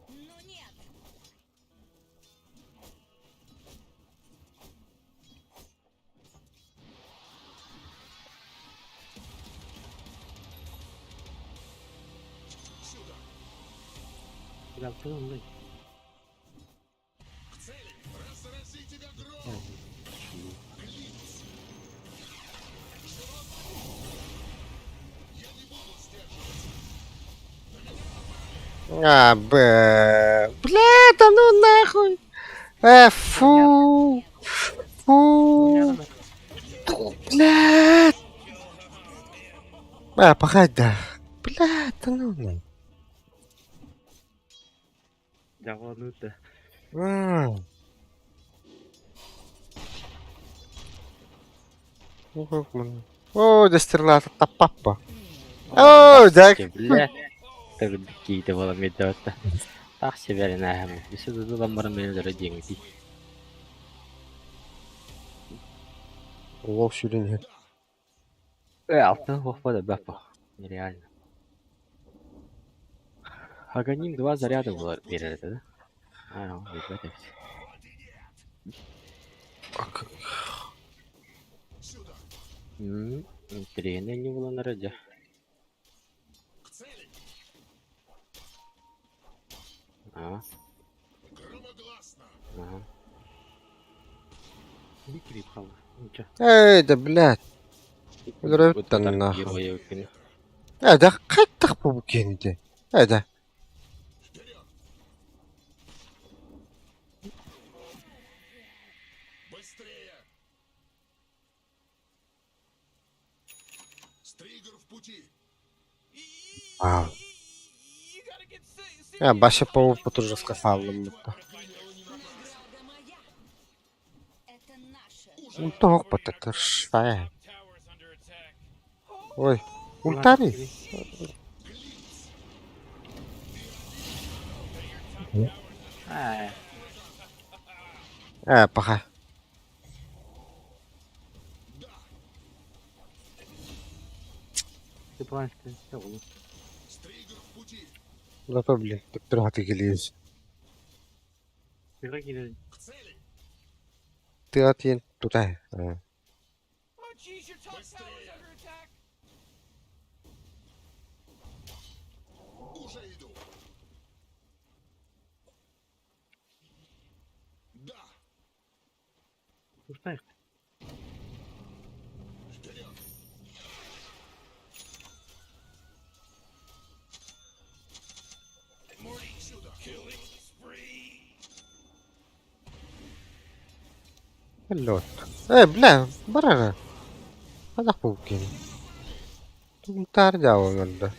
F: Но нет.
E: Bilang tuh enggak.
A: А, Бля, да ну нахуй. Фу. Фу. Блядь. Пахать, да. Блядь, да ну нахуй.
E: Jangan udah.
A: О, достерла та папа. О, да.
E: Блядь. Terbikin itu malam itu tuh. Tak sebenarnya nah, bisa tuh gambar menjadi jengki.
A: Лов сюринги.
E: Алтын вахпада бапа. Нереально. Аганим 2 заряда было береді, да? Ребята. Тренер не было на раде. Ага. Бикрип хал. Ничего.
A: Да блядь. Öldürüp de nahı. Да қайттық бұл кенде. Да.
D: Быстрее! Стригер в пути!
A: Вау.
C: You gotta get see.
A: Баша по опыту уже скафалым.
F: Награда моя. Это наше.
A: Ну, то опыт, это швая.
C: Tower's under attack.
A: Ой, ультари. Паха.
E: Ты план что ли?
D: Стригер в пути!
A: Зато, блин, так трогать гелиюсь.
E: Ты какие
D: К цели!
A: Ты отъедь туда.
C: Oh, jeez, your top tower's under attack.
D: Уже иду! Да!
E: Пускай.
D: Вперед! Morty, сюда! Killing spree!
A: Лед. Бля, барара. Хадах бұл кен. Ультар дявол надо.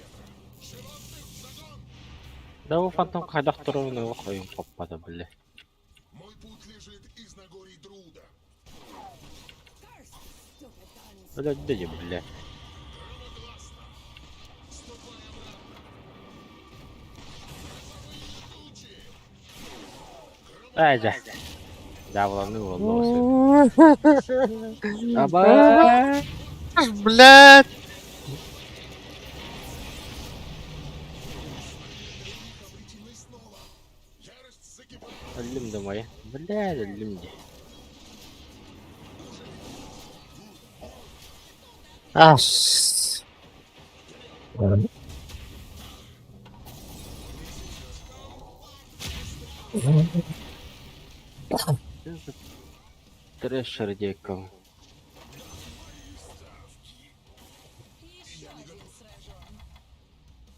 E: Да у фантом когда второй на его хоем попада, бля.
D: Мой путь лежит из Нагорий Друда.
E: Бля. Ай, да. Да, волны волосы. Аба.
A: Блядь.
D: Ярость закипает.
E: Ölüm de maya. Bля, ölüm de.
A: Аш.
E: Трэшер деком.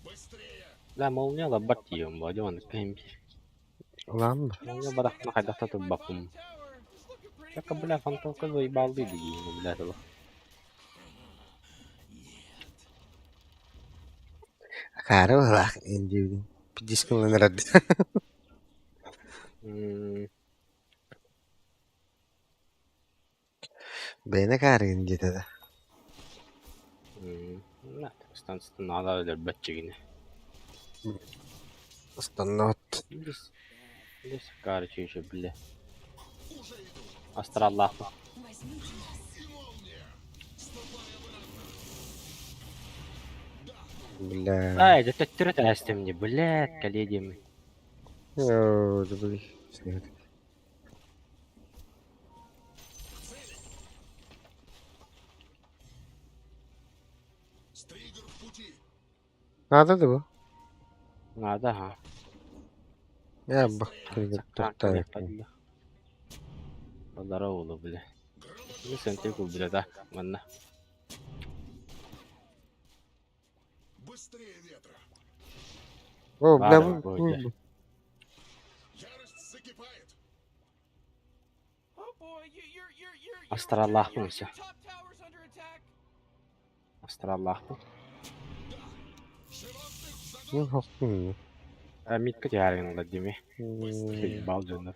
D: Быстрее!
E: Да, молния la battium, voglio un pempi.
A: Ладно.
E: Молния барах на хайда тatu бакум. Чака, бля, фантомка заебал дыди, бля, этого.
A: Хорош, инди. 50 км. Beyne karın gidi de.
B: Ne? Stansın ala öyle bötçegini.
A: Standart.
B: Biz karı çeşe bile. Astrallah.
A: Бля.
B: Ай, да ты трясти мне, блядь, коллеги.
A: Йоу, да блин. Снег. Надо да bu?
B: Надо, ага.
A: Ya bak. Toktay.
B: Здорово, бля. Не сантику, бля, да, ладно.
D: Быстрее ветра.
A: О, бля,
B: Ладно,
A: bu.
B: будет.
D: Ярость закипает.
C: Oh boy, you're
B: Astrallah
C: your
B: mıysa?
C: top tower's under attack.
B: Astrallah.
A: Bu hakkım.
B: Митка тягарın değil mi? Bal canlar.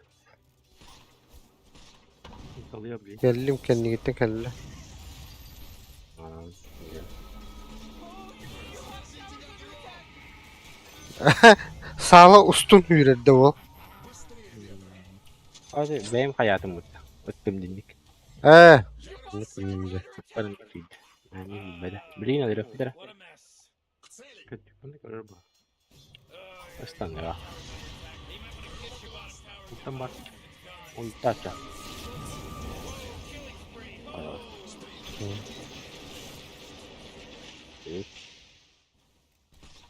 E: Kalıyor bir.
A: Geldim kendi gittin kelle. Sağla ustun yürüdü o.
B: Hadi benim hayatım bu. Bıktım dinlik.
A: Ne bileyim.
B: Bıkmadım ki. Yani böyle. Bilin alır bir
C: What a mess.
E: Kötü bunu görür bu.
B: Aslan ya.
E: Uçtan bak.
B: Onu taça.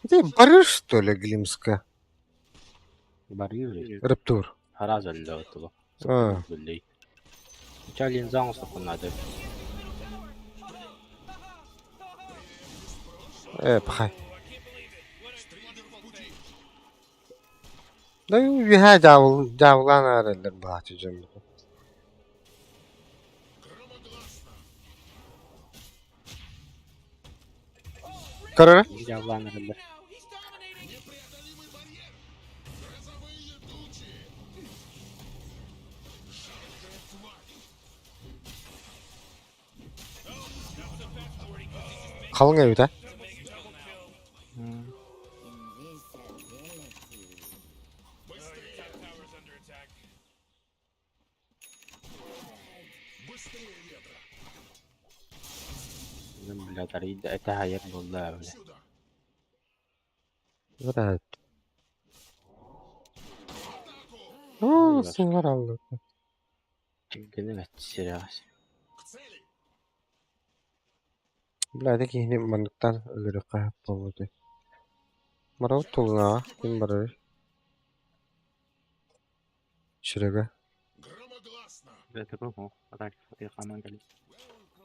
A: Ты барыш, что ли, Глимска?
B: Барьер.
A: Рептур.
B: Хараз öldü otulu.
A: Ha.
B: Öldü. Charlie'nin zang sapınadı.
A: Пхай. Да и ha javlan aralar bahçecim. Karar.
B: Yavlanlarında.
C: Now he's dominating.
A: Kalın evde.
C: Tower's under attack.
B: Bizim birader de ete hayır buldu öyle.
A: Evet. Oo, sınır aldı.
B: Çünkü ne serias.
A: Biladi ki yine mandıktan ölürü kayıp oldu. Marav tuluna kim barır? Şuraya.
E: Ve tepe bu. Atak. Yakamdan gelip.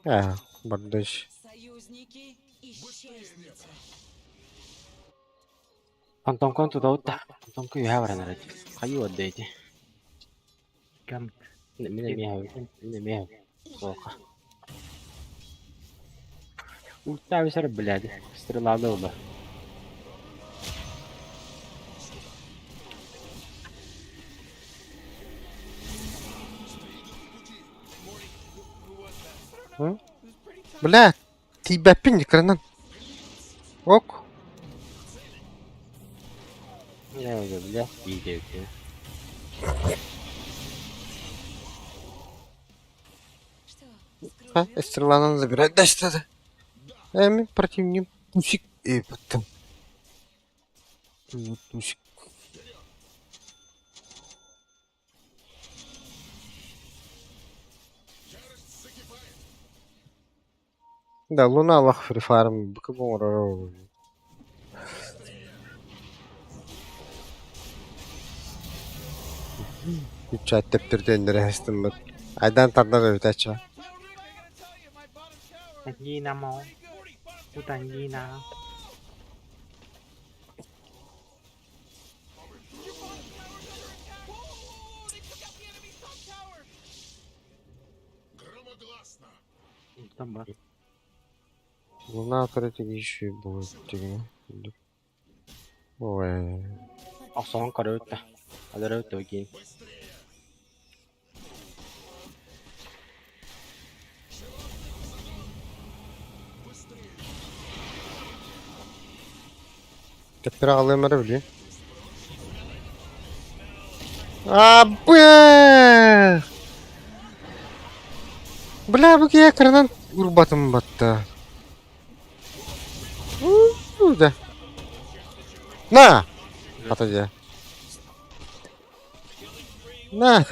A: Ya, bardaş.
F: Союзники исчезнете.
B: Антон конту да утта. Антон ку яа варана рати. Кайı odaydı.
E: Gam.
B: Mine miyav. Soka. Utta bir sarı biladi. Sıraladı oldu.
A: Бля, ты бапин экранан. Ок.
B: Ne oldu bile? İyi de yok ya.
F: Что,
A: Ha, Эстерланан забирает. Да что это? Эми противник. Тусик. И потом. Тусик. Да, Луна Аллах Фри Фарм. Бакабон. Chat teptirdi endere hastim bak. Aydan tadlar öğütecek.
C: I gotta tell you, my bottom tower.
E: Yina mo. Utan yina.
C: Whoa, they took out the enemy's top tower.
E: Uçtan bak.
A: Луна оперативно еще будет тягне. Ой.
B: Aksan kara ötte. Hadi ötte bakayım.
A: Тепер алымыры біле. Абы! Бля, бүге экранан урбатым батты. Да. На! Атади. На!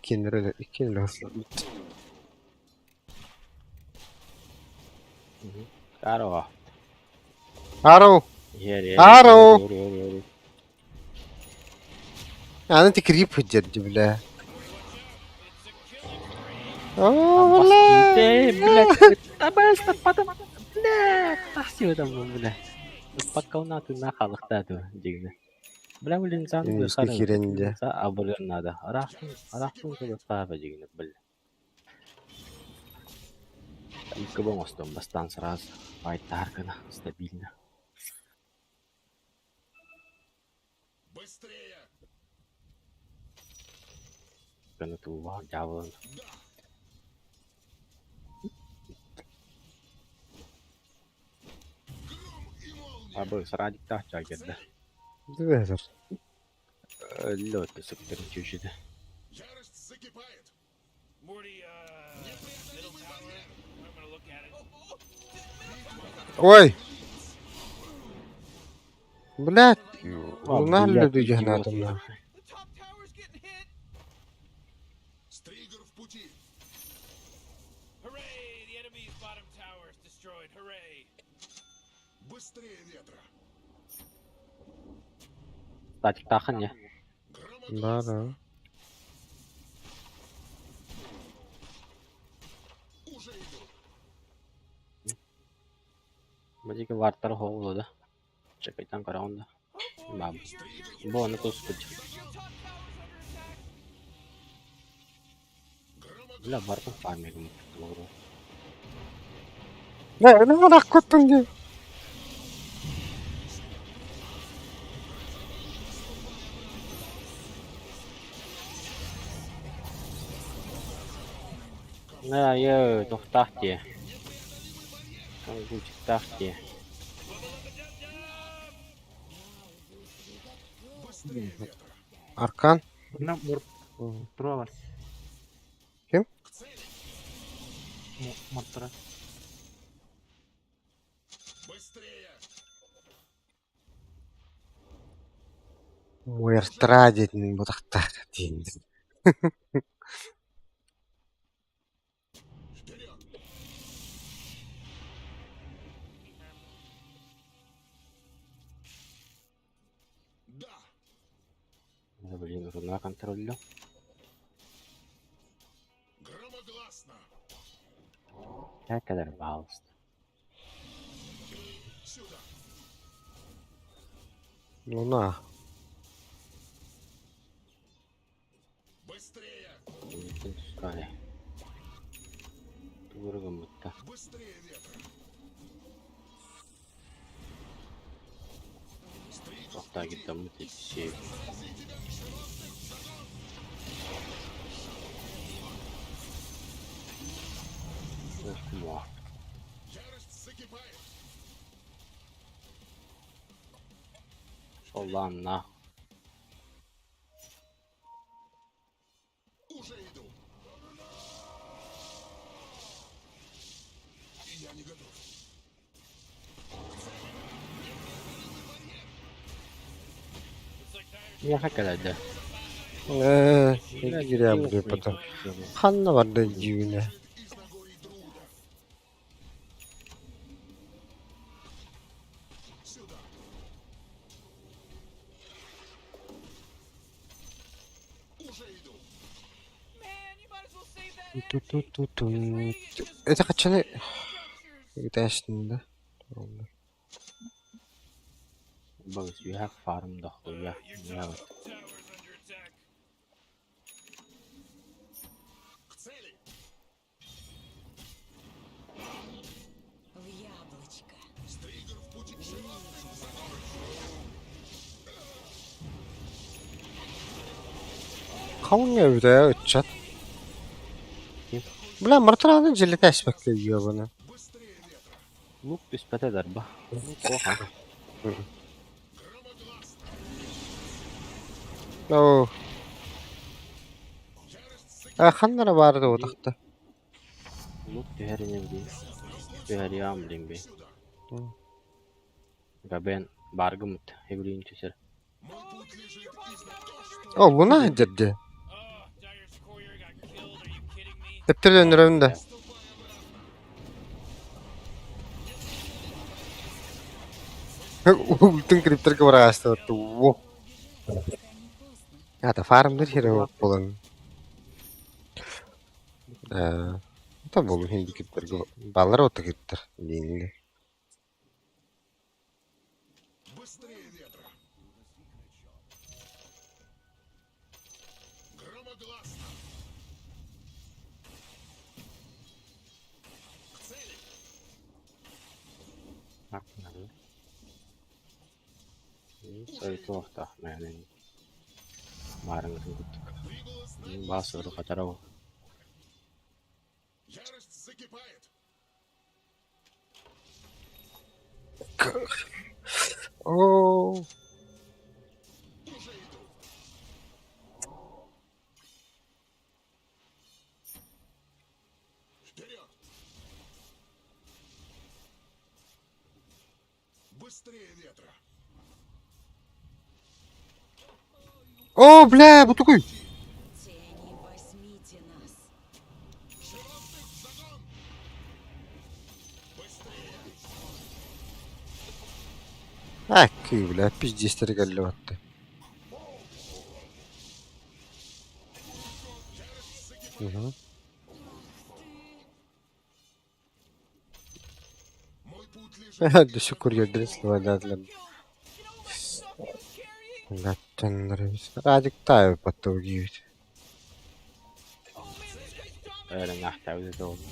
A: Киндер
B: Здорово.
A: Ару!
B: Ер.
A: Aro. Аны тикрип хыджерди, бля. О, бля!
B: Блядь, абаст потом. Бля, тахси там, бля. Пока у нас на халахта то дигне. Бля, блин, зан
A: Инде
B: бихара.
A: хиренде.
B: Са абулер надо. Арахтун то тава дигне, бля. Кабом остом бастан сразу. Айтаркана, стабильно.
D: Быстрее!
B: Канатува, дьявол. Абы срадик тах чагерде.
A: Дверь.
B: Лёд сектор чужиде.
D: Ярость закипает!
C: Morty, middle tower. I'm gonna look at it.
A: Ой! Блядь, луна
B: блядь,
A: люди
B: идиот,
A: гнатом.
C: The top tower's getting hit.
D: Стригер в пути!
C: Hooray! The enemy's bottom tower is destroyed. Hooray!
D: Быстрее ветра!
B: Статик тахан не.
A: Да, да.
D: Уже иду!
B: Бадига вартар хоуло да. Чекайтан караунда.
C: Oh boy,
B: Баб.
C: your
B: Бо на кускут.
C: top tower's under attack.
B: Бля, вартар фармер му. Лору.
A: Не вона коттунги.
B: На, я тохтахте. Гучи тахте.
A: Аркан.
E: На мур. Трова.
A: Кем?
E: Мортара.
D: Быстрее!
A: Уэртра дейтін бұтақтар дейін.
D: Вперед! Да!
B: Блин, руна контролю.
D: Громогласно!
B: Я кадар балст.
D: Сюда!
A: Луна.
D: Быстрее!
B: Скай. Тургам мутта.
D: Быстрее ветра!
B: Тохта гидда мутта şey. Охмо.
D: Ярость закипает!
B: Солан на.
D: Уже иду! Я не готов!
B: Я hakikaten de.
A: Ne giriyor buraya pata. Kanla var da civine.
D: Из Нагорий Друда! Сюда! Уже иду!
C: Man, you might as well save that
A: Ту-ту-ту-ту.
C: energy. It's radiant. Just
A: Это качаны.
C: structures.
A: Гиташнында.
B: Багс, you have farm да хуя.
C: Your top tower's under attack.
D: К цели!
F: В яблочко.
D: Стригер в пути!
A: Kavun ya bir de ya ötçat. Bля, Мартран'ın жилет aspect ediyor bana.
D: Быстрее ветра!
B: Лук без пяти дарба. Коха.
A: О. Ханнара барды отакта.
B: Лут тüherine bileyim. Tüheri am bileyim be. Gaben bargımıt. Hebileyim tüser.
A: О, луна жерде.
C: Oh, Dyer's courier got killed. Are you kidding me?
A: Тептер өнөрөндө. Ултун криптерге бараасты отты. Во. Ата фармдыр хере болон. Та болу хинди криптерге баллар отты криптер дейинде.
B: Akmadı. Söyledi orta. Yani. Marыңызın күттік. Басыры қатарау.
A: О. О, бля, вот такой.
F: Тени, возьмите нас.
A: Акки, бля, пиздец, регалёватты. Угу. До сих пор я дресла, да, для... Радик таю подтолгивать.
B: Öyle nahtavize de oldu.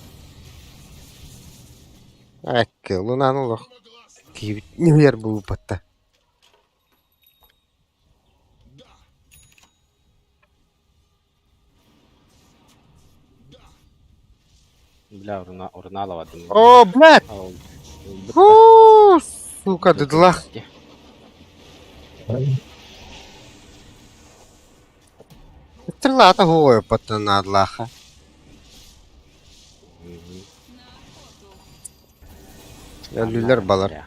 A: Акки, лунану лох. Кивит, невер был потта.
B: Бля, урна алавадым.
A: О, блядь! Фу, сука, дедлах. Стрелата гоя потта на адлаха. Люлер балар.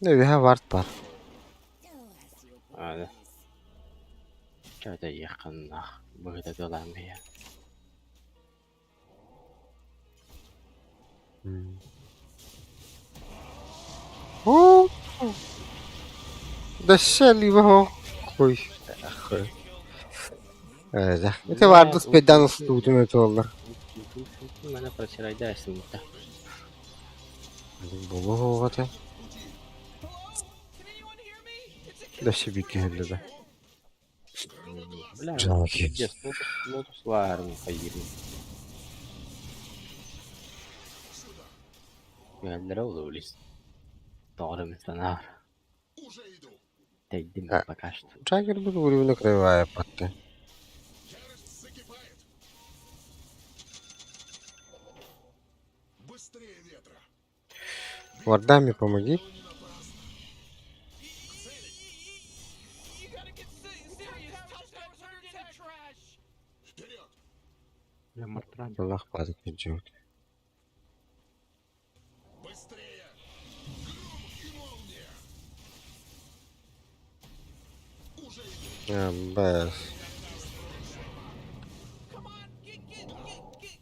A: Ne bir wart var.
B: Öyle. Şöyle yakınlar. Böyle dolanmaya.
A: Oh. Da şeli bu. Koy. Evet. Это vardı speddan устудим это oldu.
B: Bana protestaj dersin burada.
A: Bolu hovada. Da şey bir kere de.
B: Bля,
A: Жалко.
B: где Lotus var mı hayır? Geldiler oldu öyle. Doğru mu sana? Tekdim
A: Ha.
B: bakaştı.
A: Джаггер был уровень кривая потта. Вардами помоги.
C: You gotta get serious. Top tower's under trash.
E: Я мартран.
A: Allah bazı kırıcı. Ya bas.
C: Come on, get with it.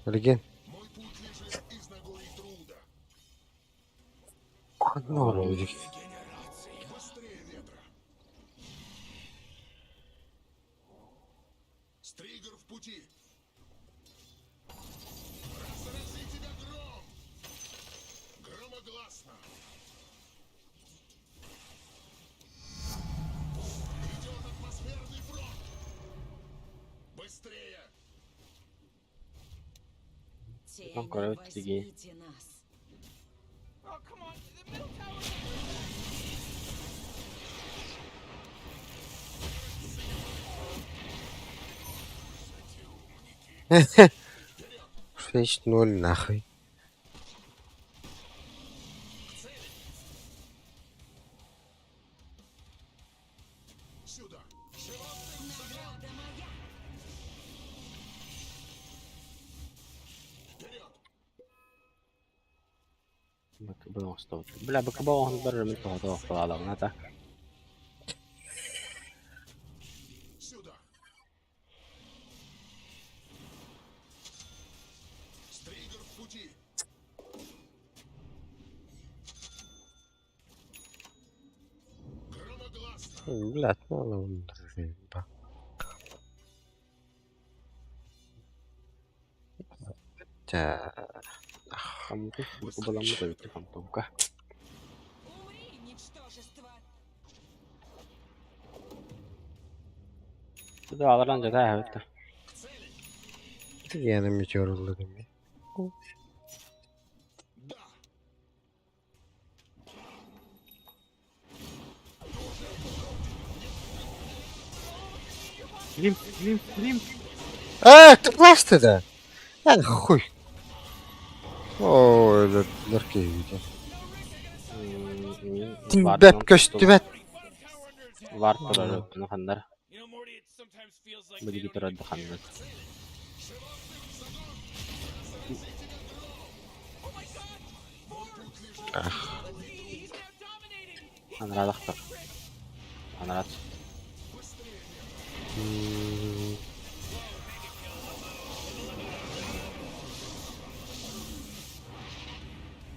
A: Реген. Одно вроде.
D: Стригер в пути. Громогласно. Идет атмосферный фронт. Быстрее.
F: Тени,
B: короче, такие.
F: возьмите нас.
C: Oh, come on. The middle tower.
A: 6-0 нахуй.
B: БКБ остав. Бля, БКБ он даже мен того вкладав, надо.
A: Блядь, ну ладно. Заебал. Та,
B: Фантом, БКБ ламы да бит фантомка.
G: Умри, ничтожество!
B: Туда алардан жада хавта.
A: Yine meteor yolladım ya.
E: Лимс.
A: Tıklaş dedi. Yani хуй. Ой, ларки видел. Тимбет көстүбет.
B: Вар турар bunu хандар.
C: You know, Morty, it sometimes feels like
B: Бу
C: they
B: диги
C: don't
B: турар да хандар.
C: He's now dominating!
B: Анрадах тур. Анрад.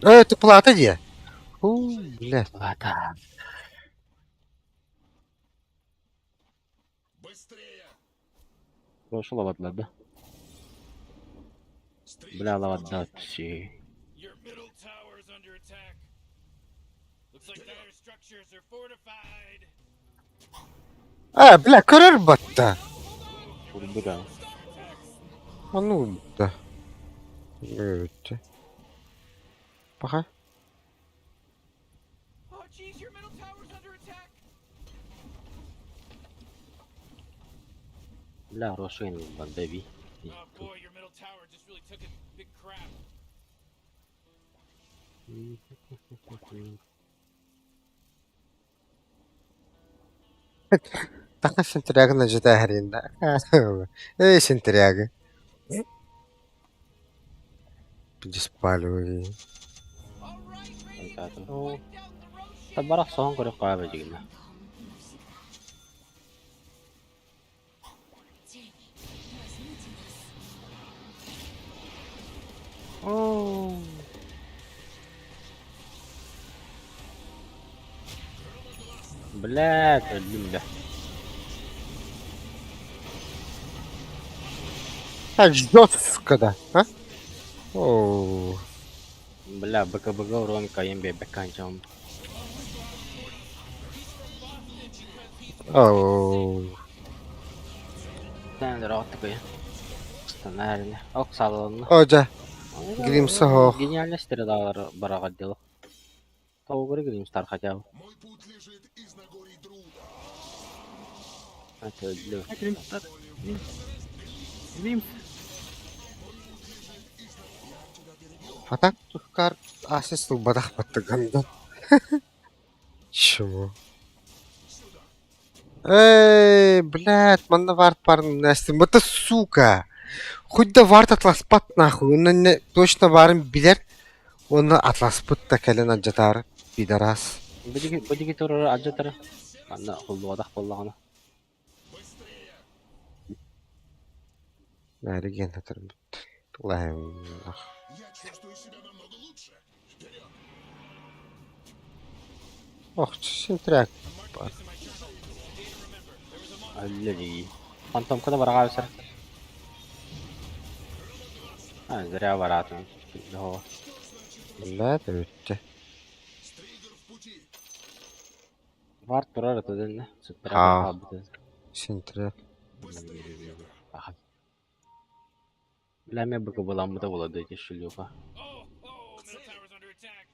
A: Ты плата где? Блядь.
B: Лата. Пошел лавадлады. Бля, лавадда си.
C: Your middle tower is under attack. Looks like dire structures are fortified.
A: Бля, көрөр батта.
B: Урбуга.
A: Ну, да. Өтті. Баха.
C: Oh, jeez, your middle tower's under attack.
B: Бля, Рошин бандеби.
C: Oh boy, your middle tower just really took a big crap.
A: Така сентряга на жита хренда. Сентряга. Переспаливай.
C: All right, Radiant,
B: Контату.
C: wipe down the Roshi.
B: Табарах сон көрөк каба жигина. Оо. Блядь, өлдүм да.
A: Жестко, да. А? Оу.
B: Бля, БКБГ урон кайым бебек канчам.
A: Оу.
B: Sen de rahat koy. Stanarne. Ok salonlu.
A: Hoca. Grims'e ho.
B: Гениальность дağlar baraga delo. Tavgırı Grimstar хотя бы. Это для
E: Лимс.
A: А так тухкар асисту бадах баттыгандан. Чего? Блядь, манда вард парн настым. Это сука. Хоть да вард атласпат нахуй. Он точно варым билер. Он атласпыт та кэлен аджатар. Пидорас.
B: Будиги туры аджатары. Анда холду адах боллаганы.
A: Нәреген атырым. Лайм. Ох, сентряк.
B: Аллели. Фантомка да барага өсөр. Зря баратын. О.
A: Блядь, өтті.
B: Var турар атадын.
A: А. Сентряк.
B: Ләме быгы буламы да болады дешүлүга.
C: Oh, middle tower's under attack.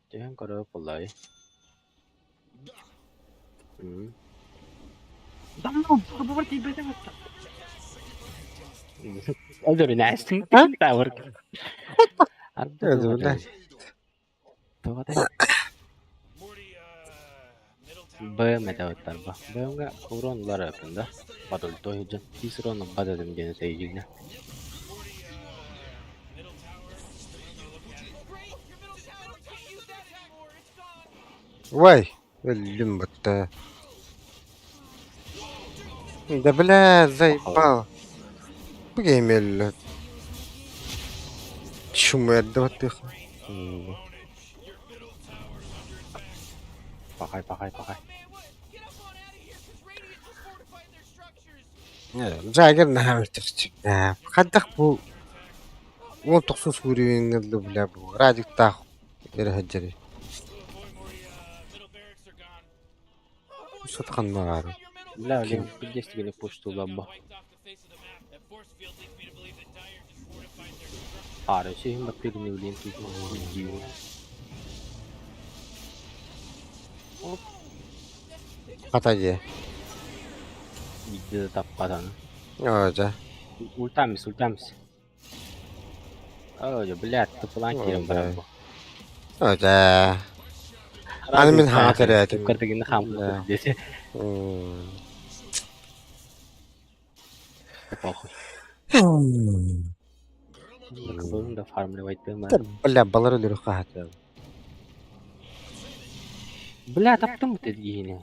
B: Тен көрөп булай.
E: Давно, БКБ тебе
B: Öldürün Aston.
A: Ha?
B: Tower.
A: Öldü lan.
B: Tower.
C: Morty, middle tower.
B: Böömede ottarba. Böömga uronlar öpünde. Badul toyucan. Tisro'nun badadım gene seyirciyle.
C: Middle tower.
G: Great! Your middle tower can't use that anymore. It's gone.
A: Vay. Öldüm batta. ده بلا زي با بقى يمل شو ما يدوت
B: Pakay pakay pakay.
C: Man, what? Get up on out of here, because Radiant just fortified their structures.
A: جاكر نعمل تفتح خدك بو وان تخصص ورين اللي بو راجك تاخو إلى هالجري
C: Boy, Morty, middle barracks are gone.
A: صدقا ما عارف
B: لا اليوم بديت تقول بوشتو لبا.
C: Wiped off the face of the map. That force field leads me to believe that Dire just fortified their structures.
B: عارف شيء ما بيرني ولين تيجي.
A: قطعي
B: Gitti tappadan.
A: اوجا
B: Ultamis ultamis. Oh блядь, ты планкируем браво.
A: اوجا انا من خاطري
B: فكرت اني خام. Kebun udah farm lewat itu mah.
A: بلا بلر اللي رقعت
B: Belah tapi tuh mesti gini.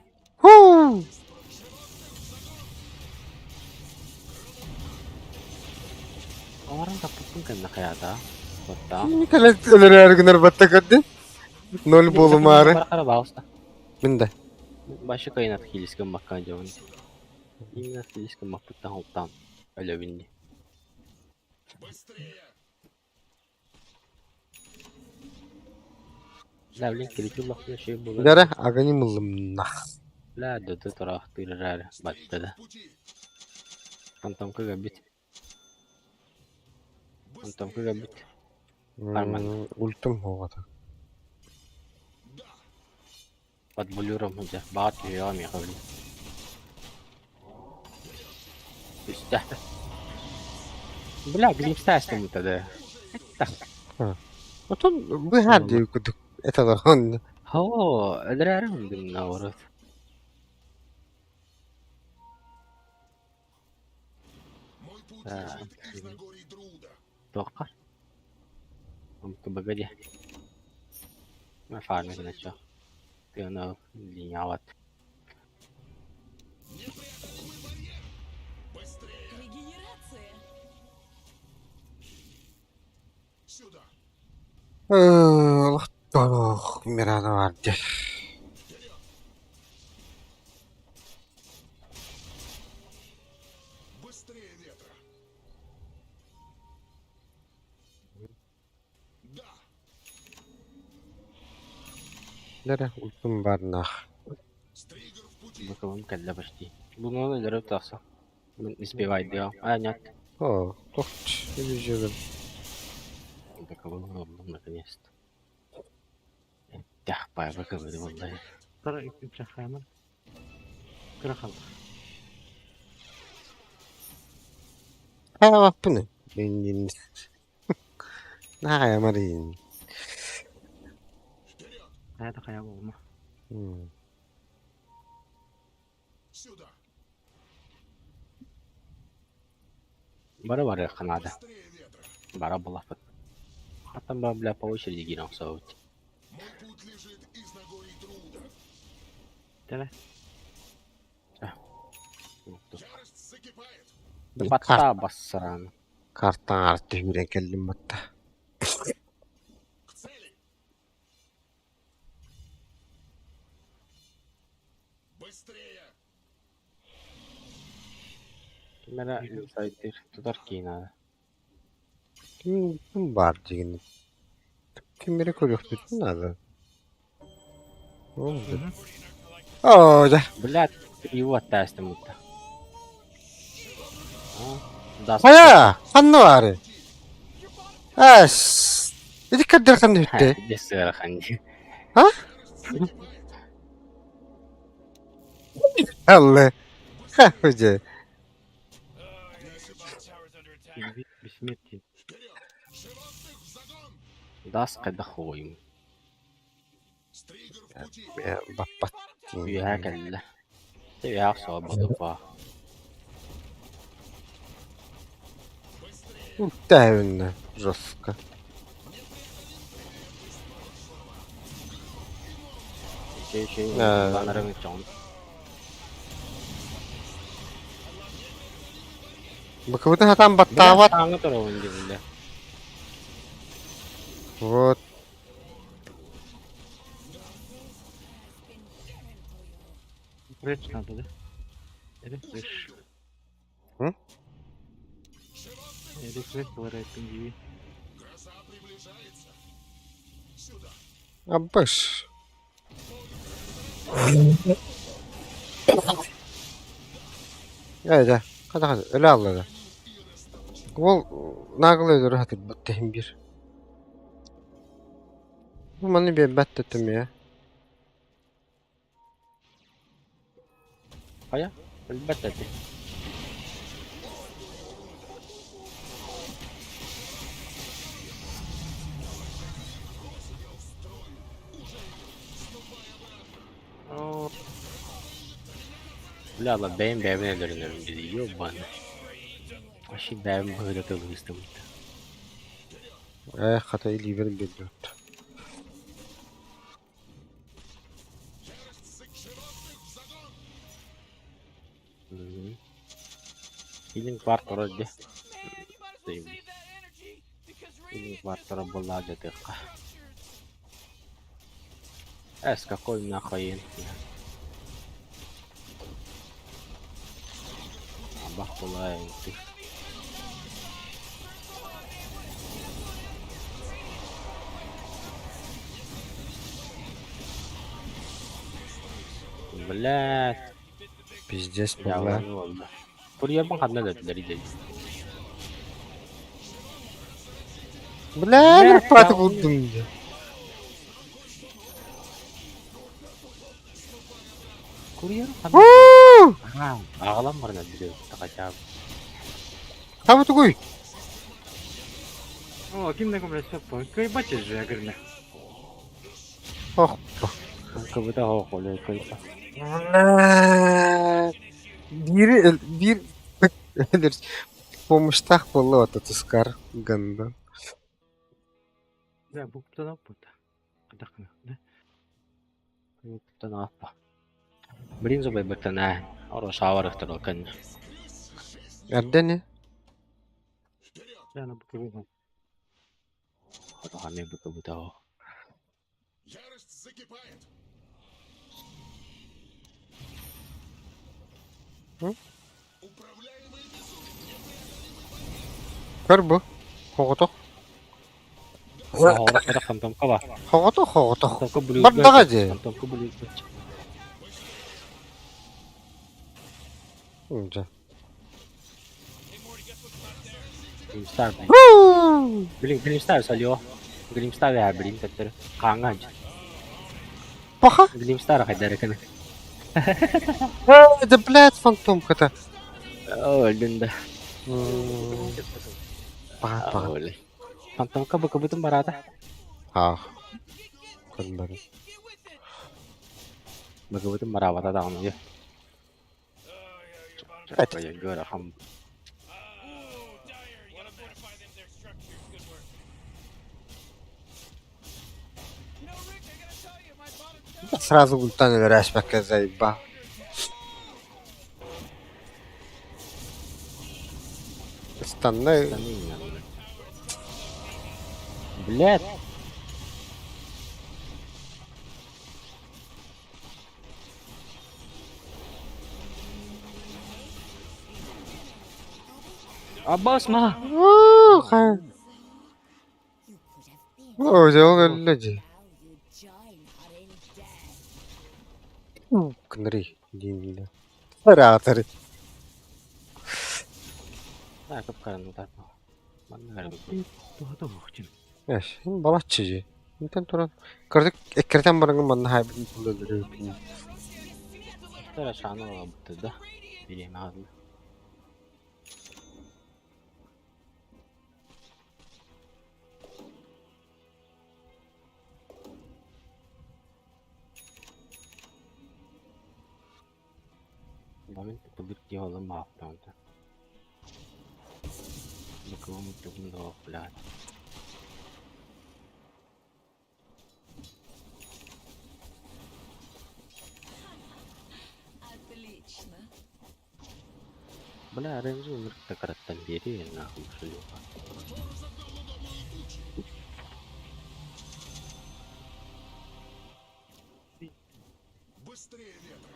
B: Orang tapi pun kena kayak ta. Kota.
A: كانت انا ارجع نربط قد نول بولو مار
B: Para baus ta.
A: من ده
B: Başı kaynat kilis ke makan jauh. Ini kilis ke mak petang hutan. Ada windy. لا بلين كلي كل وقت شيء بقول.
A: دره اغني ملمنخ
B: لا ده ترى طير رارة بعد ده. أنتم كجبت. أنتم كجبت.
A: قلتم هو ده
B: بعد بلورم هجا بعد يوم يا قبلي. استحت. بلا بلين استحت متدا.
A: أتون بهادي كنت اتدرون
B: هو أدري أعرفهم ضمن أورث. توقع. ممكن بقدي. ما فعل مثلا شو. أنا اللي عوض.
G: Регенерация.
A: الله ميرانا وعدي دره قلتم بارناخ
B: Bakalım kelle başti. Bunu da jarıp tasa. Ben ismi var diyor. Aynen.
A: اوه طفت الجبل
B: Bakalım oğlum наконец-то. Тяхпай bakalım vallahi.
E: ترى يمكن خامل كره خلق
A: ها بنا من يا مرين
E: هذا خيال والله
B: Bara var ya Kanada. Bara балафет. Потом бы, бля, по очереди гинул соути.
E: ترى
B: Бата бассаран.
A: كارتان عرفت يقولين كلمته
B: Mera insider tutar kina.
A: كم بعد جينا كم مرة كل يوم بتكون هذا اوه ده
B: Бля, его оттаст мута. Das.
A: هيا خنواري اس إذا كدر خنو هتة
B: Десера ханди.
A: ها الله ها وجه
E: Бессмертие.
B: Дас кайда хойм.
A: Баппат.
B: Üyəyə gəlirlər. Üyəyə soğudu bu.
A: Давно жестко.
B: Banarın çoğun.
A: Баковытын хатан баттават.
B: Таңы тұр ойын дебілді.
A: Вот.
E: Фреш надо, да? Рефреш.
A: М?
E: Рефреш говорит, индиви.
A: Абыш. Ayda. Hadi. Öyle Allah'da. Ol nagıl ödürü hatır battayım bir. Bu bana bir battatım ya.
B: Aya, əlbəttə. Ляла, бәйім өлірінірім деді, ёбаны. Aşı bəyim böyle kılmıştım.
A: Hatayı liver bildi.
B: Healing var orada.
G: Man, you might as well save that energy because
B: Healing
G: radiant
B: var
G: missiles
B: orada bullaca tıkka.
G: structures.
B: Эс какой нахуй. Бах булай. Блядь,
A: Пиздец,
B: я
A: бля.
B: oldu. Buraya bak hadne dediler dedi.
A: Bля, bir patı buldum ya.
B: Kurye hadne.
A: Woo!
B: Ha, ağlam var ne diyor. Takacağım.
A: Tamam koy.
E: О, ким блядь, все понял. Ебать же, я говорю.
A: Oh.
B: Kıvıda hoş oluyor kıyıda.
A: Bля. Bir помощтах было вот это скар ганда.
E: Да, bu kutudan burada. Adakna, da.
B: Kıyıda ne yapma. Birin zubay bırtana. Oro şavar ıhtırı kan.
A: Nerede ne?
E: Yani bu kutudan.
B: Hadi hani bu kıvıda o.
A: Kör bu. Hoğutuk.
B: Ora kada kantamka var.
A: Hoğutuk hoğutuk.
B: Kantamka buluyor.
A: Bak hadi.
B: Kantamka buluyor.
A: Önce.
B: Glimstar.
A: Woo!
B: Glimstar salıyor. Glimstar ya birin tetleri. Kangan.
A: Paha.
B: Glimstar kadar kan.
A: Это, блядь, фантомка-то.
B: Öldün de.
A: Paha.
B: Öyle. Kantamka bu kıvıtın barada.
A: Ah. Kırmızı.
B: Bu kıvıtın barada da anlıyor.
A: Evet.
B: Kaya göre ham.
C: Ooh, Dyer, you gotta fortify them, their structures. Good work.
G: You know, Rick, I gotta tell you, my bottom tower
A: Сразу ультан верашбака заебал. Станны.
B: Блядь. Basma.
A: О, сделал люди. Кнри. Dinle. Операторы.
B: Ha kapkaranlık takma. Ben nerede?
E: Daha da bakacağım.
A: Яш, энэ балаач чи. Энтэн туран. Кэрдэг экрэтэн баранган манд хайбын төлөөлөр.
B: Tara şanı oldu da. Bileyim abi. Момент пылыр диалым маактанды. Никого не было, блядь.
H: Отлично.
B: Бля, ренжу умер-то караттан бери, нахуй, шлюха.
D: Быстрее ветра!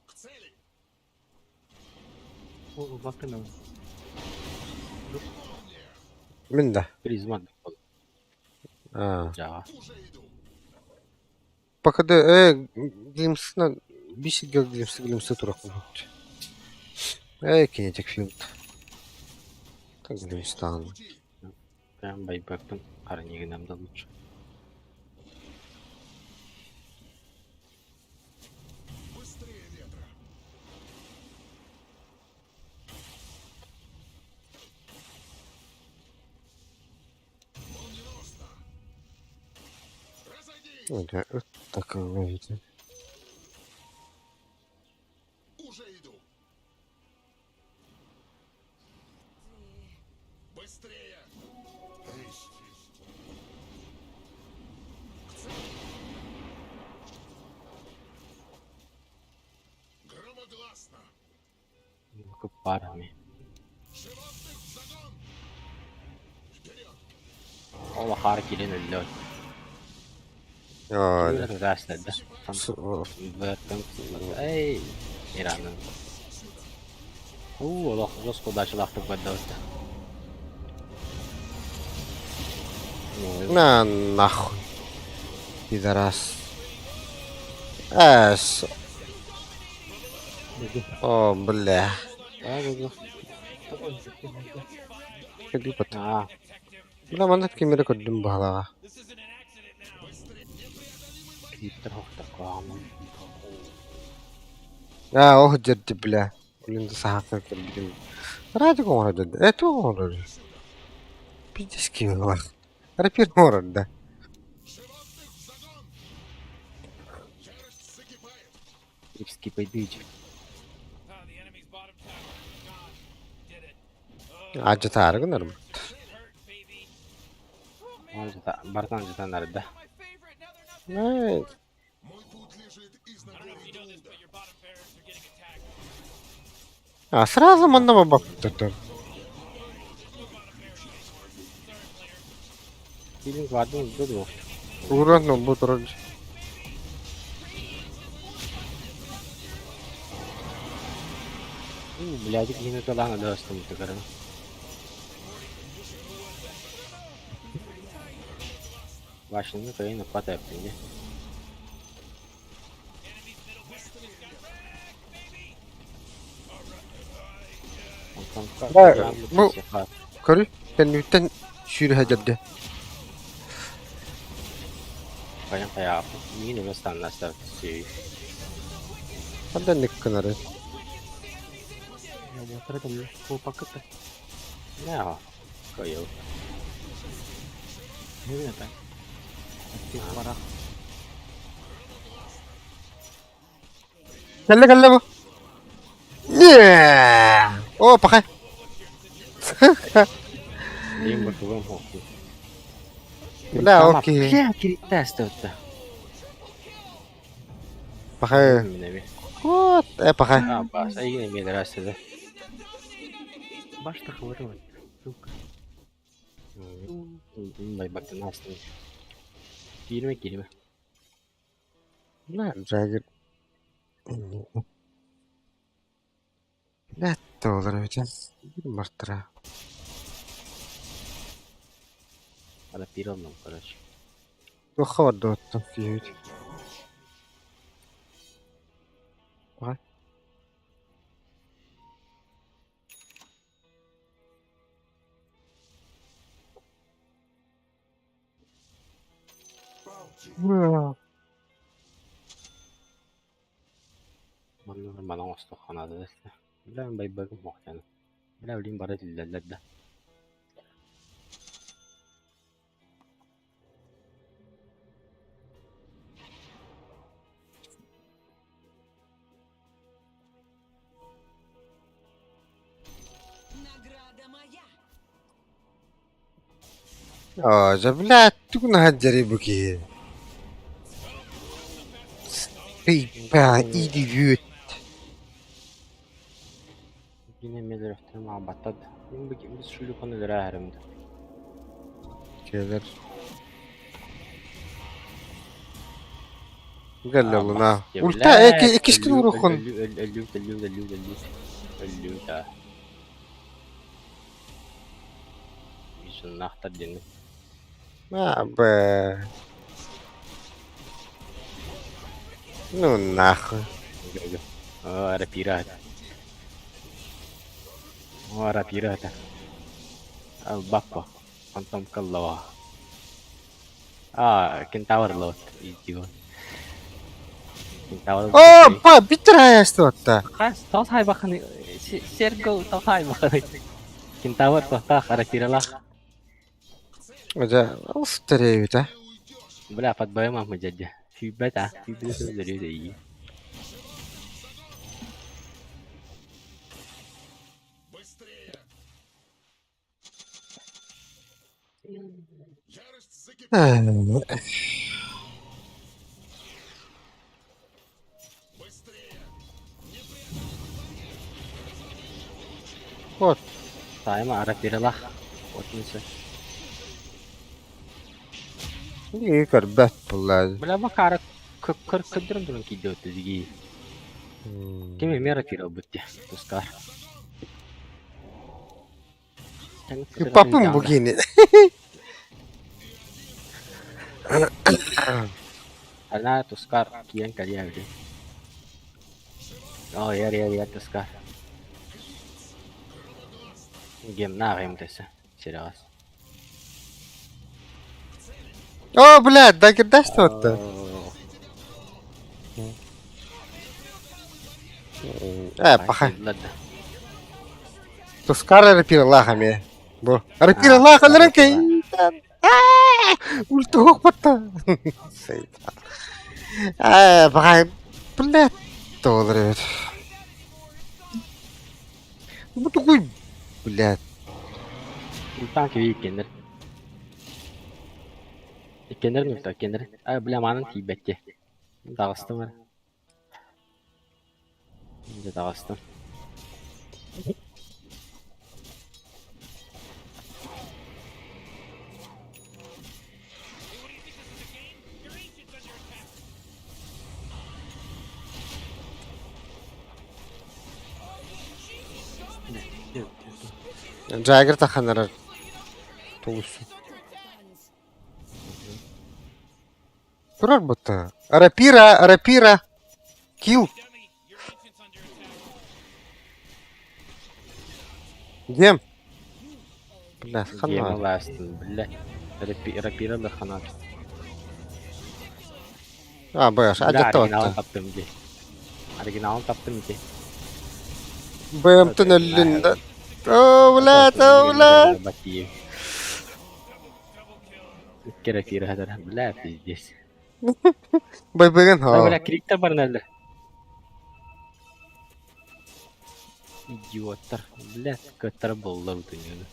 D: К цели!
E: O bakın o.
A: Min de.
B: Призман.
A: Ha.
B: Жага.
D: Уже иду!
A: Bakıda Glims'den bir şey Glims'e turak mı? Kinetic Field. Так, Glims'tan.
D: Пути!
B: Прям байбектің қарнегінімді лучше.
D: Быстрее ветра! Молниеносно! Разойдись!
A: Öyle takılıydı.
D: Уже иду! Быстрее! Громогласно!
B: Bakıp parami.
D: Животных в загон! Вперед!
B: Ola harkilen öldü.
A: Öyle.
B: Kimler derslerde? Verdim. Ey. İran'ın. Allah gospodarçılıkta kadar oldu.
A: На нахуй. Пидорас. Эс. О, бля. Ходи пот.
B: Aa,
A: Бля, мандат кемере көддüm бағлаға.
B: Twitter hafta kağımın.
A: Ох, дерді, бля. Блин, сахакка кірдім. Ради гора деді. Это гора деді. Пиздец кемере. Рапир гора да.
D: Животных в загон! Ярость закипает!
B: Ipski paydıcı.
C: Ah, the enemy's bottom tower. Gone. Did it.
A: Acı tarı günlerim.
C: Hurt, baby.
B: Anca bardan cidden nerede?
C: My favorite. Now they're not.
A: Evet.
D: Мой путь лежит из
C: I don't know if you know this, but your bottom barracks are getting attacked.
A: А сразу мандама baktı.
B: Feeling vardı mı? Dur mu?
A: Угрозно bu turuncu.
B: Блядик, yine kalan da dostum tıkarım. Başını kayın pat yapınca.
A: bu- Körü. Kendimden şürühe cadde.
B: Kayın kaya yine bir standart şey.
A: Hadi ne kınarı.
E: Ya motor da bu paketı.
B: Ne ya? Kayıyor.
E: Ne bileyim ben. Aktif para.
A: Kelle bu. Yeah. Oh, pakai.
B: Benim bakıyorum hoştu.
A: Bля, окей.
B: Bля, kilit test öttü.
A: Pakai.
B: Minemi.
A: Вот, pakai.
B: Ha, basa yine bir derste.
E: Başta kıvırı var. Сука.
B: Bay baktın aslında. 20.
A: Bля, Jagger. Ne olur hocam? Bir martıra.
B: Hadi bir olmam kardeş.
A: Bu havada ottum ki. Bak.
B: Bana olsun kanada işte. Bilen bay bakım muhtemelen. Bilen öyleyim bari dillerler de.
A: Aa, блядь, تكون هالجري بكي. Beyba, idiot.
B: Yine meler ihtimal battad. Biz şu konuları ağrımdı.
A: Gelir. قال له والله قلت اكشكل وروخن
B: Ölü da. Yüzün nahtar deni.
A: ما ب نو ناخ
B: Ara pirata. Ara pirata. Al bappa. Antam kallawa. Kentawar lot. Idiot. Kentawar.
A: اوه با بترا استوتا
B: Kas, tao hai bakani. Sergo tao hai bakani. Kentawar toh ta ara pirala.
A: وجا استريتا
B: Berapa bayar mah menjajah. Fibat fibat itu dari dia.
A: вот
B: Saya mah ara pirala. What misal?
A: دي كربت والله
B: Berapa kara kederan turun kido tu sigi. Kimi merah tira butya. Terus kar.
A: Papum begini
B: Karena Tuskar kian kali ya udah. Oh ya Tuskar. Game game tesa. Serius.
A: اوه بلاد دا قداش توتا بخير تسكار ربير الله خمي بو ربير الله خلنا كي قلت هو بطا بخير بلاد تودريت بتقول بلاد
B: Ultan kiri kendir. Kendir mi ultan kendir? Bila mana tibet ya. Dağıstım var. Şimdi dağıstım.
A: جاگر تخنر توسو Прорбота. Рапира. Килл. Дем. Бля,
B: Game
A: хана.
B: last'ın bile. Rapira da kanat.
A: Бэш,
B: Original
A: адятотта.
B: taptım ki. Original taptım ki.
A: БМТ линда. أولاد.
B: Bakayım. Kira kira hadar. Bile pizdes.
A: بيبين ها.
B: Böyle krikter var nerede? İdiotlar. Bile kötler bollar bu dünyada.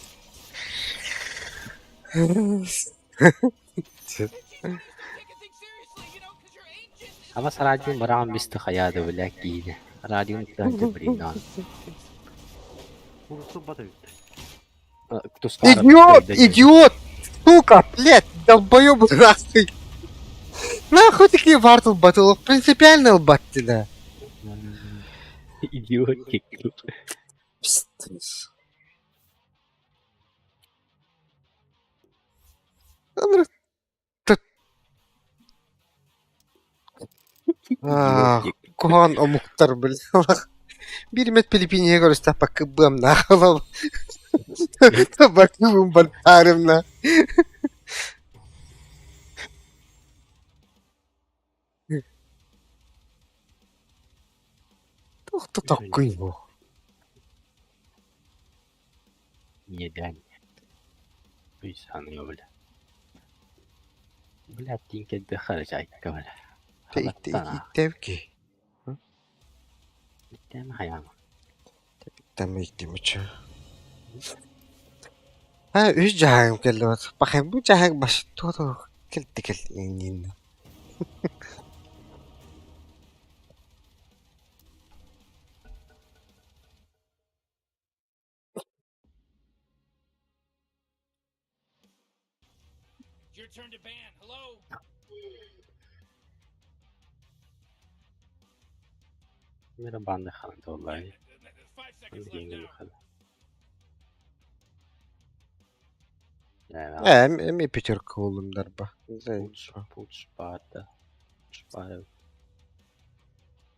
C: Taking things seriously, you know, because you're ancient.
B: Ama saracın barağın bisti hayada böyle giydi. Radyonun ihtiyacı birinden.
E: Burası batı.
A: Идиот! Сука, блядь, долбоёбы нахуй! Нахуй такие вартл батлов? Принципиально лбать да.
B: İdiot kekli.
A: Пиздец. Куан омуктар, блядь. Бирмет Филиппине говорю, что пока бэм нахуй. Табаку бантаревна. Кто такой его?
B: Neden? Bir sanıyor böyle. Bile tinke de harcayık böyle.
A: Тевки.
B: Değil mi hayal?
A: Там их димача. Ha, üç cahayım geldi bak. Bakayım bu cahayım başı todo. Geldi yengin.
C: It's your turn to ban. Hello?
B: Mira banda khalanta wallahi.
C: 5 seconds left
B: Yengin
C: now.
B: khala. Yani
A: Mi Peter oğlum darba. Zey.
B: puç bata. Bata.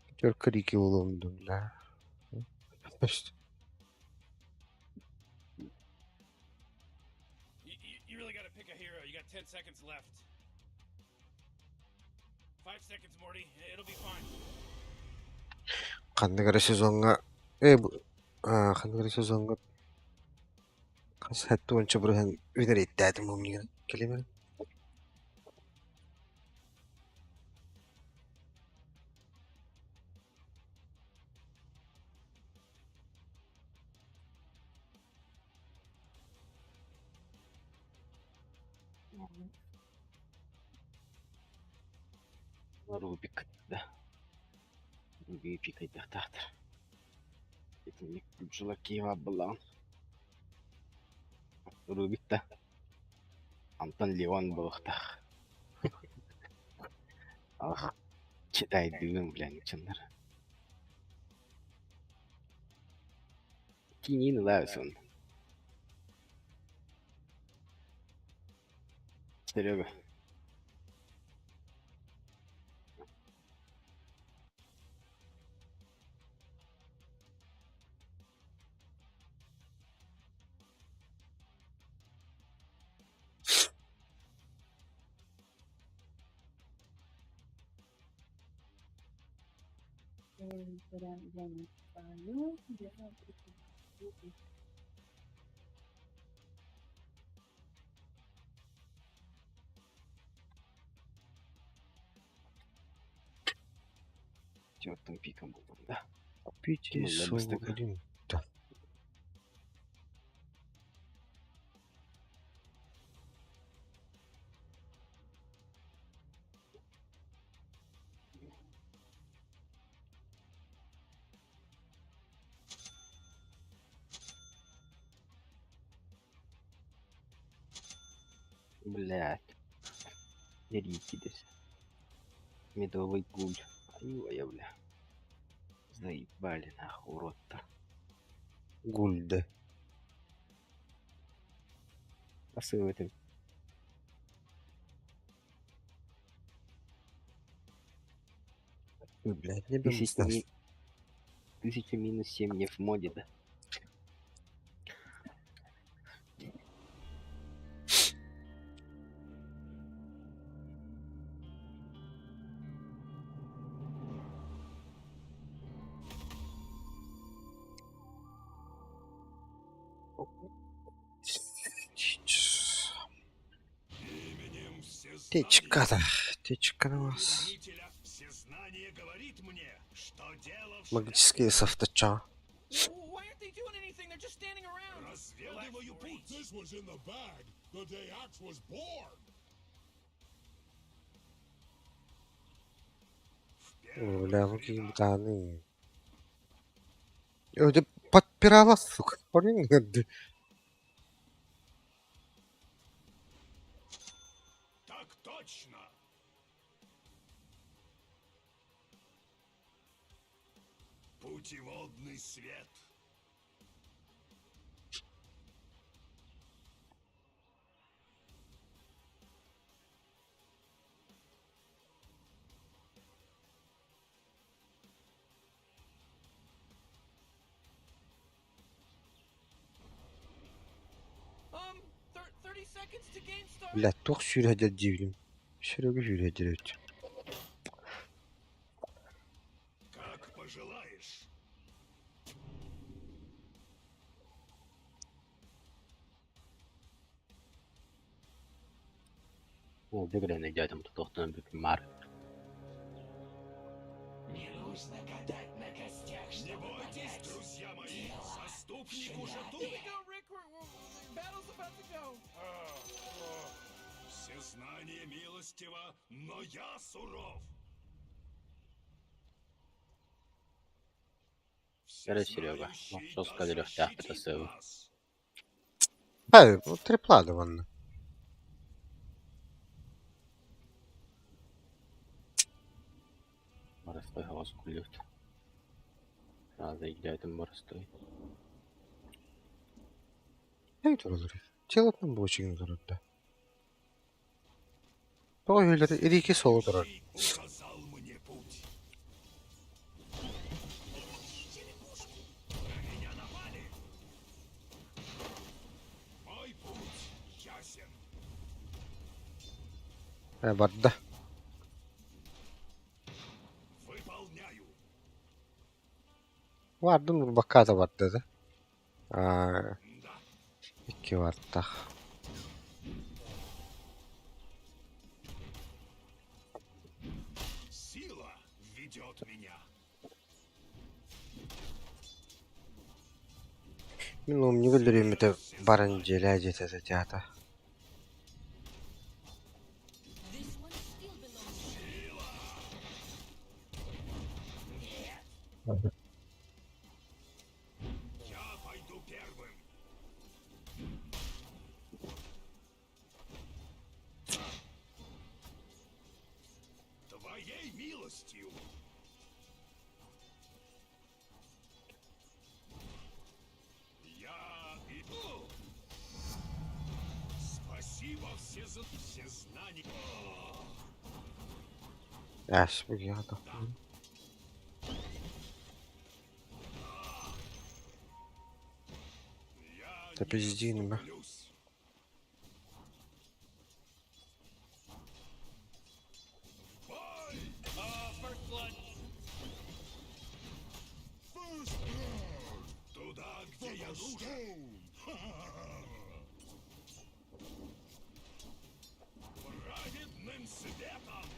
A: Peter Creek oğlum la. İşte.
C: You really gotta pick a hero. You got 10 seconds left. 5 seconds, Morty. It'll be fine.
A: Kandıgara sezonga bu kandıgara sezonga kas hatta onça burhan öder ettim onu ya. Kelime.
B: Rubik da. Rubik ayda tahtar. Yetenek gücüla kiva bulan. Rubik da. Anton Leon bulukta. Ah. Çıday düğün bilen içinler. Kinin lazım. Серега. Четвертым пиком был, да.
A: Пити
B: Ну,
A: сову
B: быстро.
A: блин.
B: Блядь. Рикидес. Медовый гуль. Ай-ой, бля. Заебали нахуй, урод-то.
A: Гульде.
B: Посыл это.
A: Ой, блядь, не бем
B: Тысяча, 1000 минус 7 не в моде, да?
D: Именем
A: Течка-то. Течка на вас.
D: Хранителя всезнание говорит мне, что дело в
A: Магические софтача.
G: Why aren't they doing anything? They're just standing around.
D: разведываю путь. This was in the bag the day Axe was born.
A: Бля, ну какие бутаны. Öyle подпирала, сука. Понял?
D: Так точно. Путеводный свет.
G: Um, 30 seconds to game start.
A: Бля, тох сүйрәдер дивлим. Сүйрәгә сүйрәдер өт.
D: Как пожелаешь.
B: О, выиграй на дядям, тут тохтан бик мар.
D: Не бойтесь, друзья мои. Заступник уже тут.
G: Here we go, Rick. Battle's about to go.
D: Всезнание милостиво, но я суров.
B: Göre Серега. Жестко легких пятасыл.
A: Hayır, bu tripladı bana.
B: Боростой голос кулют. Надо играть им боростой.
A: Evet olur. Çığlıktan bu çıkın durumda. Bu öyle iri iki solu durur.
D: Указал мне путь. Меня напали. Мой путь ясен.
A: Vardı.
D: Выполняю.
A: Vardı mı? Bakada vardı dedi. Aa,
D: Да.
A: iki vardı.
D: Сила ведет меня.
A: Bilmiyorum ne güldürüyorum bir de barın celacet edeceği.
F: This one still belongs to you.
D: Я пойду первым. Твоей милостью. Я иду. Спасибо всезнание.
A: Yaş bu ya da.
D: Я
A: Да пизди, ну, да.
D: отступлюсь. Бой!
C: First blood.
D: Туда, где я нужен. Праведным светом.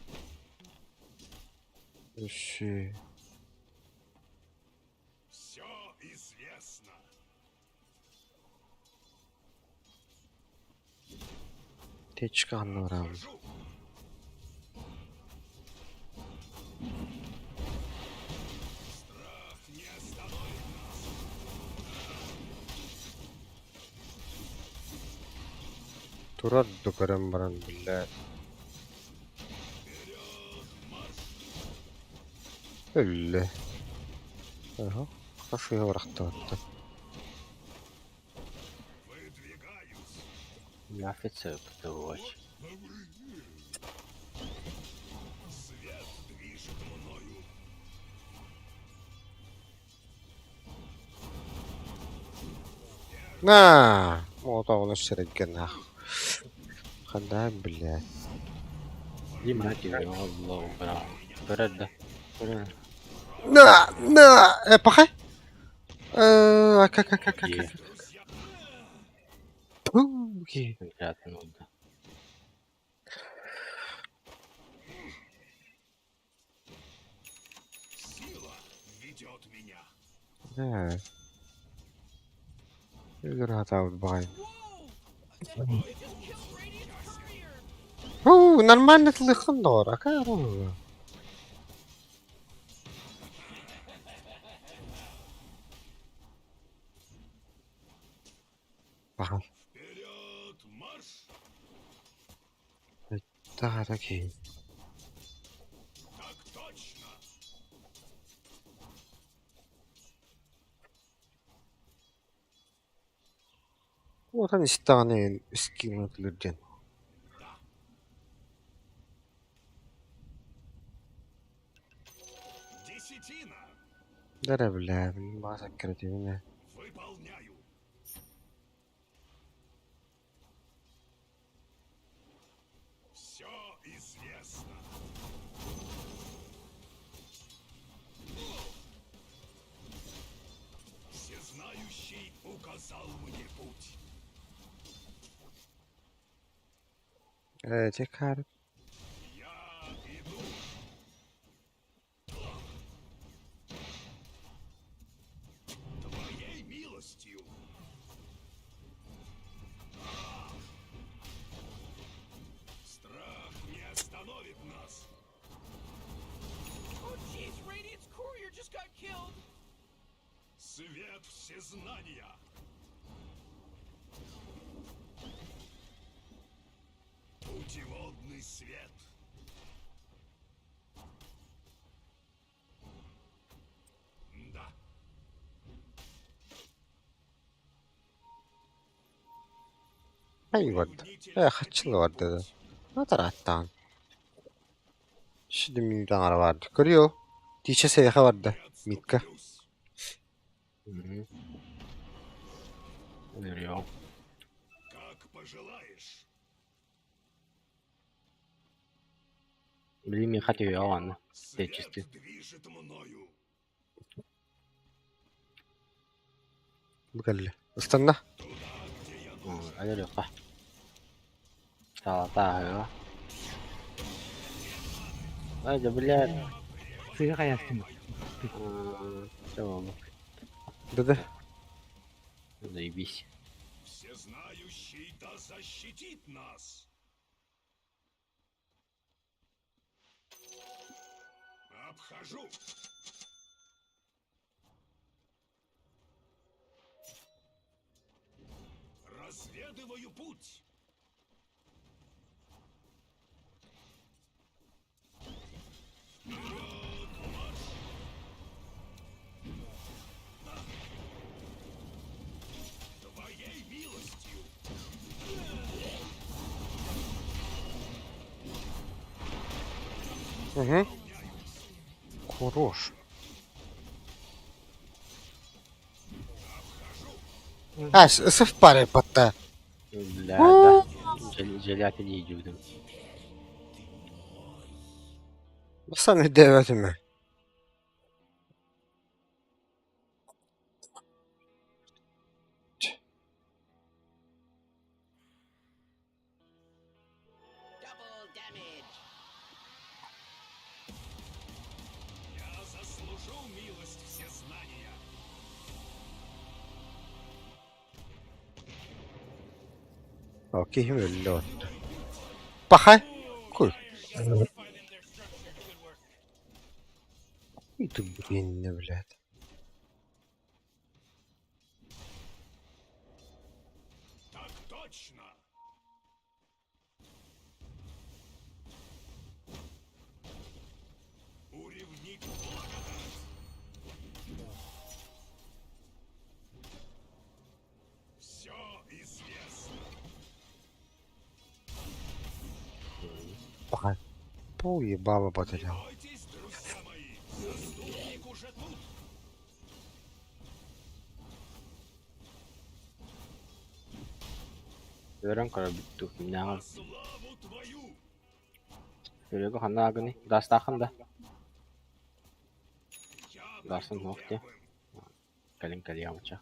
A: Şey.
D: Все известно.
A: Teçkanlı var abi.
D: Хожу. Страх не остановит нас.
A: Durar dukarım baran bile. Öyle. Aha. Kafaya bıraktı hatta.
D: Выдвигаюсь.
B: Я офицер подавать.
D: Свет движет мною.
A: На! Вот он шерегена. Хада, блядь.
B: Дима, тебе Allah браво. Вперед, да. Вперед.
A: На! Пахай! Как.
B: Е.
A: Окей.
B: Приятно, да.
D: Сила ведет меня.
A: Да. Игра-то бай.
C: Whoa! It just killed Radiant Courier!
A: Нормально слыхан дора, корова. Ага,
D: Вперед, марш!
A: да, такие.
D: Так точно!
A: Вот они станы скинут людей.
D: Десятина!
A: Да, бля, ما سكرتي منه.
D: Выполняю. Все известно. Всезнающий указал мне путь.
A: Текар.
D: Я иду. Твоей милостью. всезнания. Путеводный свет. Да.
A: Ай, вот. Хачил var dedi. Ne taraftan? Şimdi milyon vardı. Görüyor. Dişe seyaha vardı. Mitka.
B: Görüyor.
D: Как пожелаешь.
B: Блин, хотел я, ладно. Я
D: Свет
B: чистый.
D: движет мною.
A: Bakalım. Istanna.
B: Öyle yok. Та. Hadi блядь.
E: Sığır ayasın.
B: Tamam.
A: Dedi.
B: Заебись.
D: Всезнающий да защитит нас. Обхожу. Разведываю путь. Твоей милостью.
A: Угу. Хорош. А, совпали пота.
B: Бля, да. Желяти не идем.
A: Сами девятыми.
D: Я заслужу милость всезнания.
A: Okey, öyle oldu. Bakay. Koy.
C: Finding their structure. Good work.
A: Иду, блин, блядь.
D: Так точно. Уревник благодать. Все известно.
A: Bakay. Bu ебало потерял.
D: Бойтесь, друзья мои. Заступник уже тут.
B: Görün kara bitti. Ne
D: На славу твою.
B: Görüyor bu hana agını. Dast akında.
D: Я
B: Дастин
D: буду
B: ногти.
D: первым.
B: Kalın yamuça.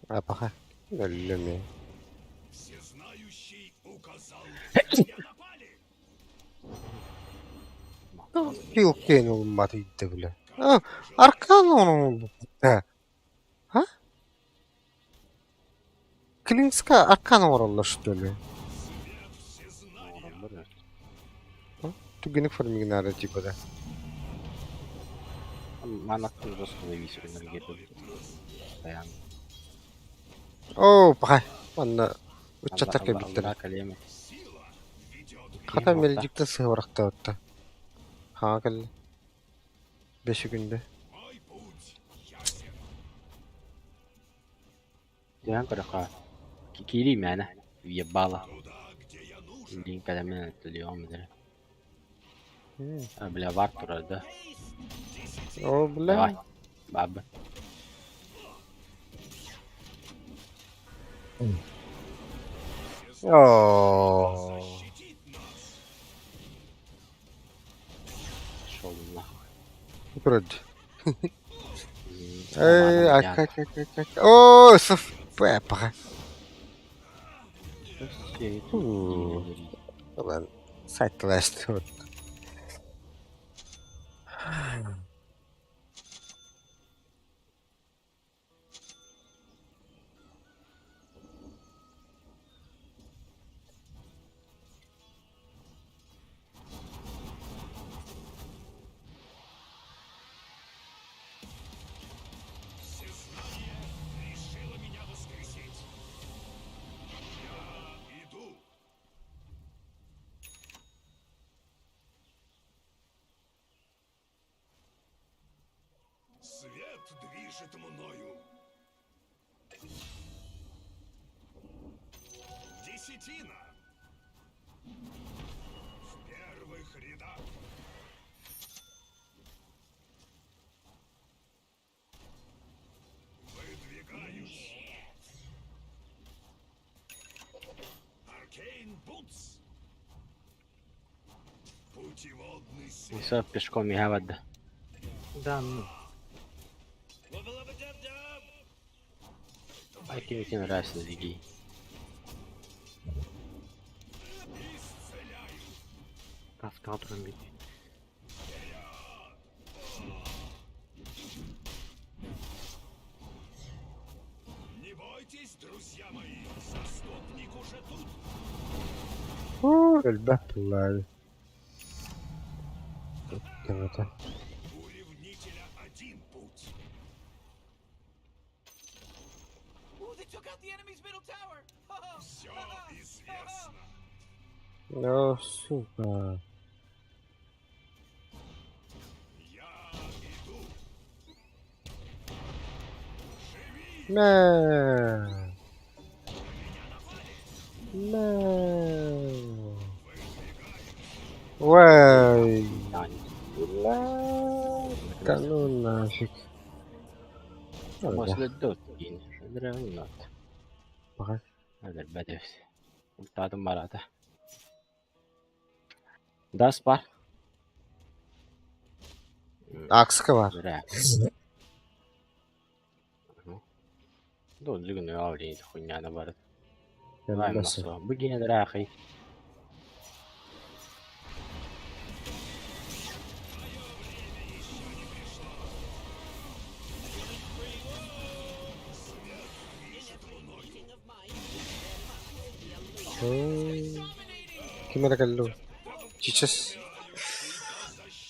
A: А, bakay. Öyle mi?
D: Всезнающий указал. Где напали?
A: Yok olmadı gitti bile. Ha, arkan onu bu. Ha? Klinska arkan oralar şu öyle. Тугиник формигнара типа да.
B: Манактың жоспылы висір энергетик. Dayan.
A: О, bakay. Bana uçatarka bitti.
B: Kalemi.
A: Kata melecikte sığırakta öttü. Ha geldi. 5 günde.
D: Мой путь ясен.
B: Dayan kara ka. Kiriyim yani. Yebala.
D: Туда, где я нужен.
B: Bildiğin kalemin atılıyor mudur? Bile var turada.
A: O bile.
B: Давай. Baba.
A: Oo.
D: Защитит нас.
B: Şol nahı.
A: Вроде. Ай. О, sıf. Bakay. Ulan. Cyclist.
D: Свет движет мною. Десятина. В первых рядах. Выдвигаюсь. Аркейн Бутс. Путеводный свет.
B: Все, пешком я вода.
E: Да, ну.
B: Айки мне нравится двиги.
E: Каскадером бить.
D: Не бойтесь, друзья мои, заступник уже тут.
A: Әлбәттә. Кем-то.
D: У ревнителя один путь.
G: Ooh, they took out the enemy's middle tower.
D: Все известно.
A: О, сука.
D: Я иду.
A: Мэ. Мэ. Ой. Да ну нафиг.
B: После дот ин. Драгунат.
A: Bakın.
B: Hadi bedef. Ultadım var hadi. Das var.
A: Akska var.
B: Bırak. Dolu günü avliydi kunyana var. Vay
A: Yani nasıl?
B: nasıl? Bu yine de rahi.
A: Kime geldi o? Çiçes.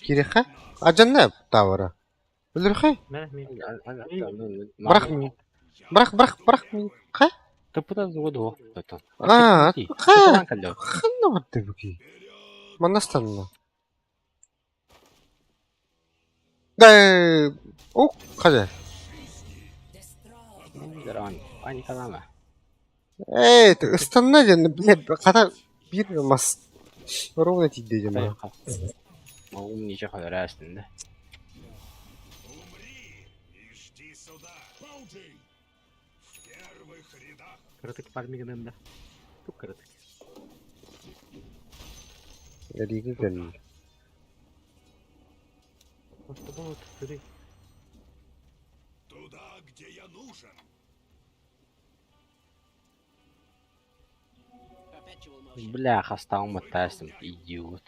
A: Kirihe? Acan tavara. Bilirhe? Bırak mı? Bırak mı? Ha?
B: Kapıda zodu.
A: Aa, ha.
B: Kapıdan kalıyor.
A: Hangi vardı bu ki? Manastan o kadar.
B: Aynı kalama.
A: Evet, ıstanlayacaksın. Bile kadar bir mas. Ровно diyeceğim ha.
B: Oğlum nice kadar aslında.
D: Умри и жди сюда. Bounty. В первых рядах.
E: Kritik farming önünde. Çok kritik.
A: Nereye gidelim?
E: Просто вот, смотри.
D: Туда, где я нужен.
B: Бля, хастал мотастым, идиот.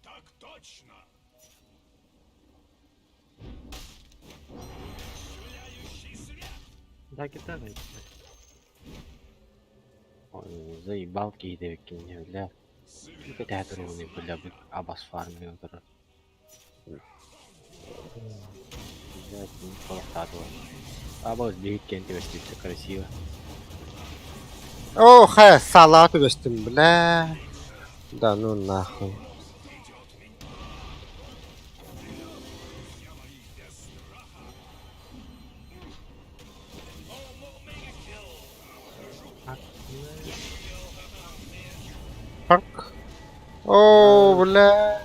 D: Так точно. Сияющий свет.
E: Да, гитара.
B: Ой, заебал кейде векенде, бля. Bir de durumunu bля, bu abas farmıyor durur. Блядь, не полтado. Абас бегит кенте вестится красиво.
A: О, хэ, салату вестим, бля. Да ну нахуй. Fuck. О, бля.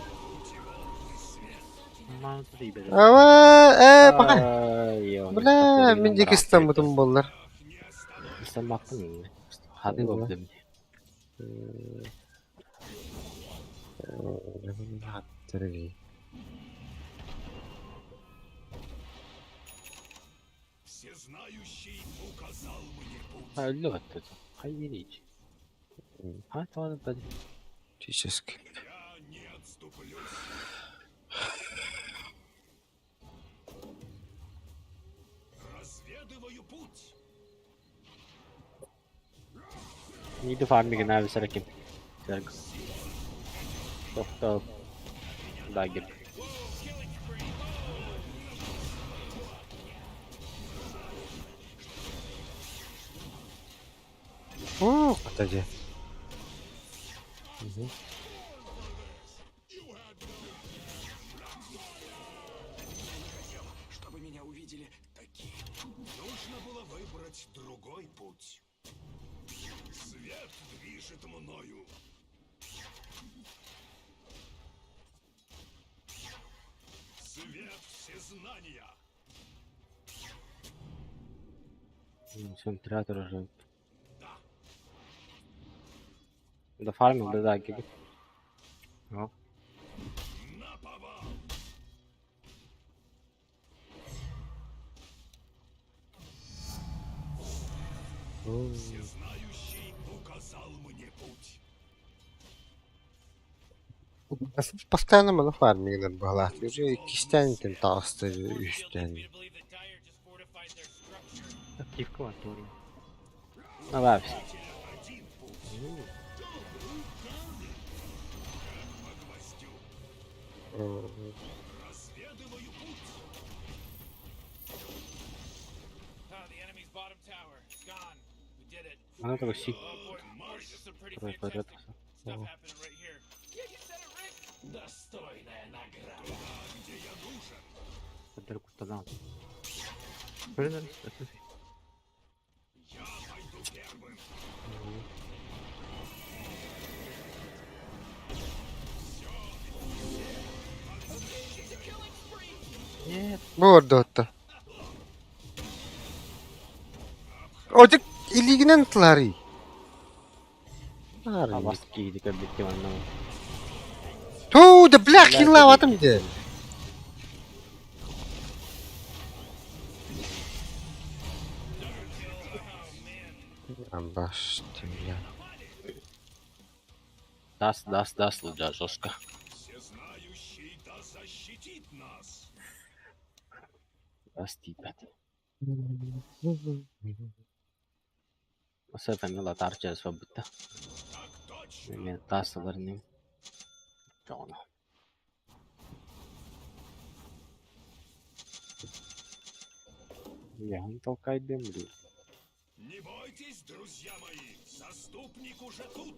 E: Aman ribede.
A: Ama bakın.
B: Ай,
A: Bля, mendeki İstanbul'un bunlar.
B: İstem baktın mı? Hadi bakalım.
D: Всезнающий указал мне путь.
B: Ha öldü baktı. Hayır hiç. Ha tamam hadi.
A: Jesus.
D: Я не отступлю. Разведываю путь.
B: Neydi farming abi sarakim. Sarık. Çok da daha gir.
A: О, кстати.
D: Всезнания.
B: Концентратор уже. Да фармил, да, гиги.
E: Ja.
D: На повал. Всезнающий указал мне путь.
A: Постоянно bana farmingden bağlı. Уже кистенtin tağıstı üstten.
C: Me to believe that Dire just fortified their structure.
E: Активка Атория.
B: Ну да, все.
D: Разведываю путь.
C: The enemy's bottom tower. It's gone. We did it.
B: Она только си.
C: Oh boy, boys, there's some pretty
B: Давай,
C: fantastic
B: пожалуйста.
C: stuff happening right here.
G: Yeah, you said it, Rick.
D: Достойная награда. Где я нужен?
E: Подарку тогда. Блин, это
D: Я пойду первым.
E: Нет.
A: Bu orada otta. Ocak iliğinin tıları.
B: А вас какие дикая объективно.
A: Tu da blak yıllavadım de. Baştım ya.
B: Даст, да, жестко.
D: Всезнающий да защитит нас.
B: Даст, ребят. С этого мила тарча свобода.
D: Так точно.
B: Мен тасаларының. Жоғына. Я не толкай дым, блин.
D: Не бойтесь, друзья мои, заступник уже тут.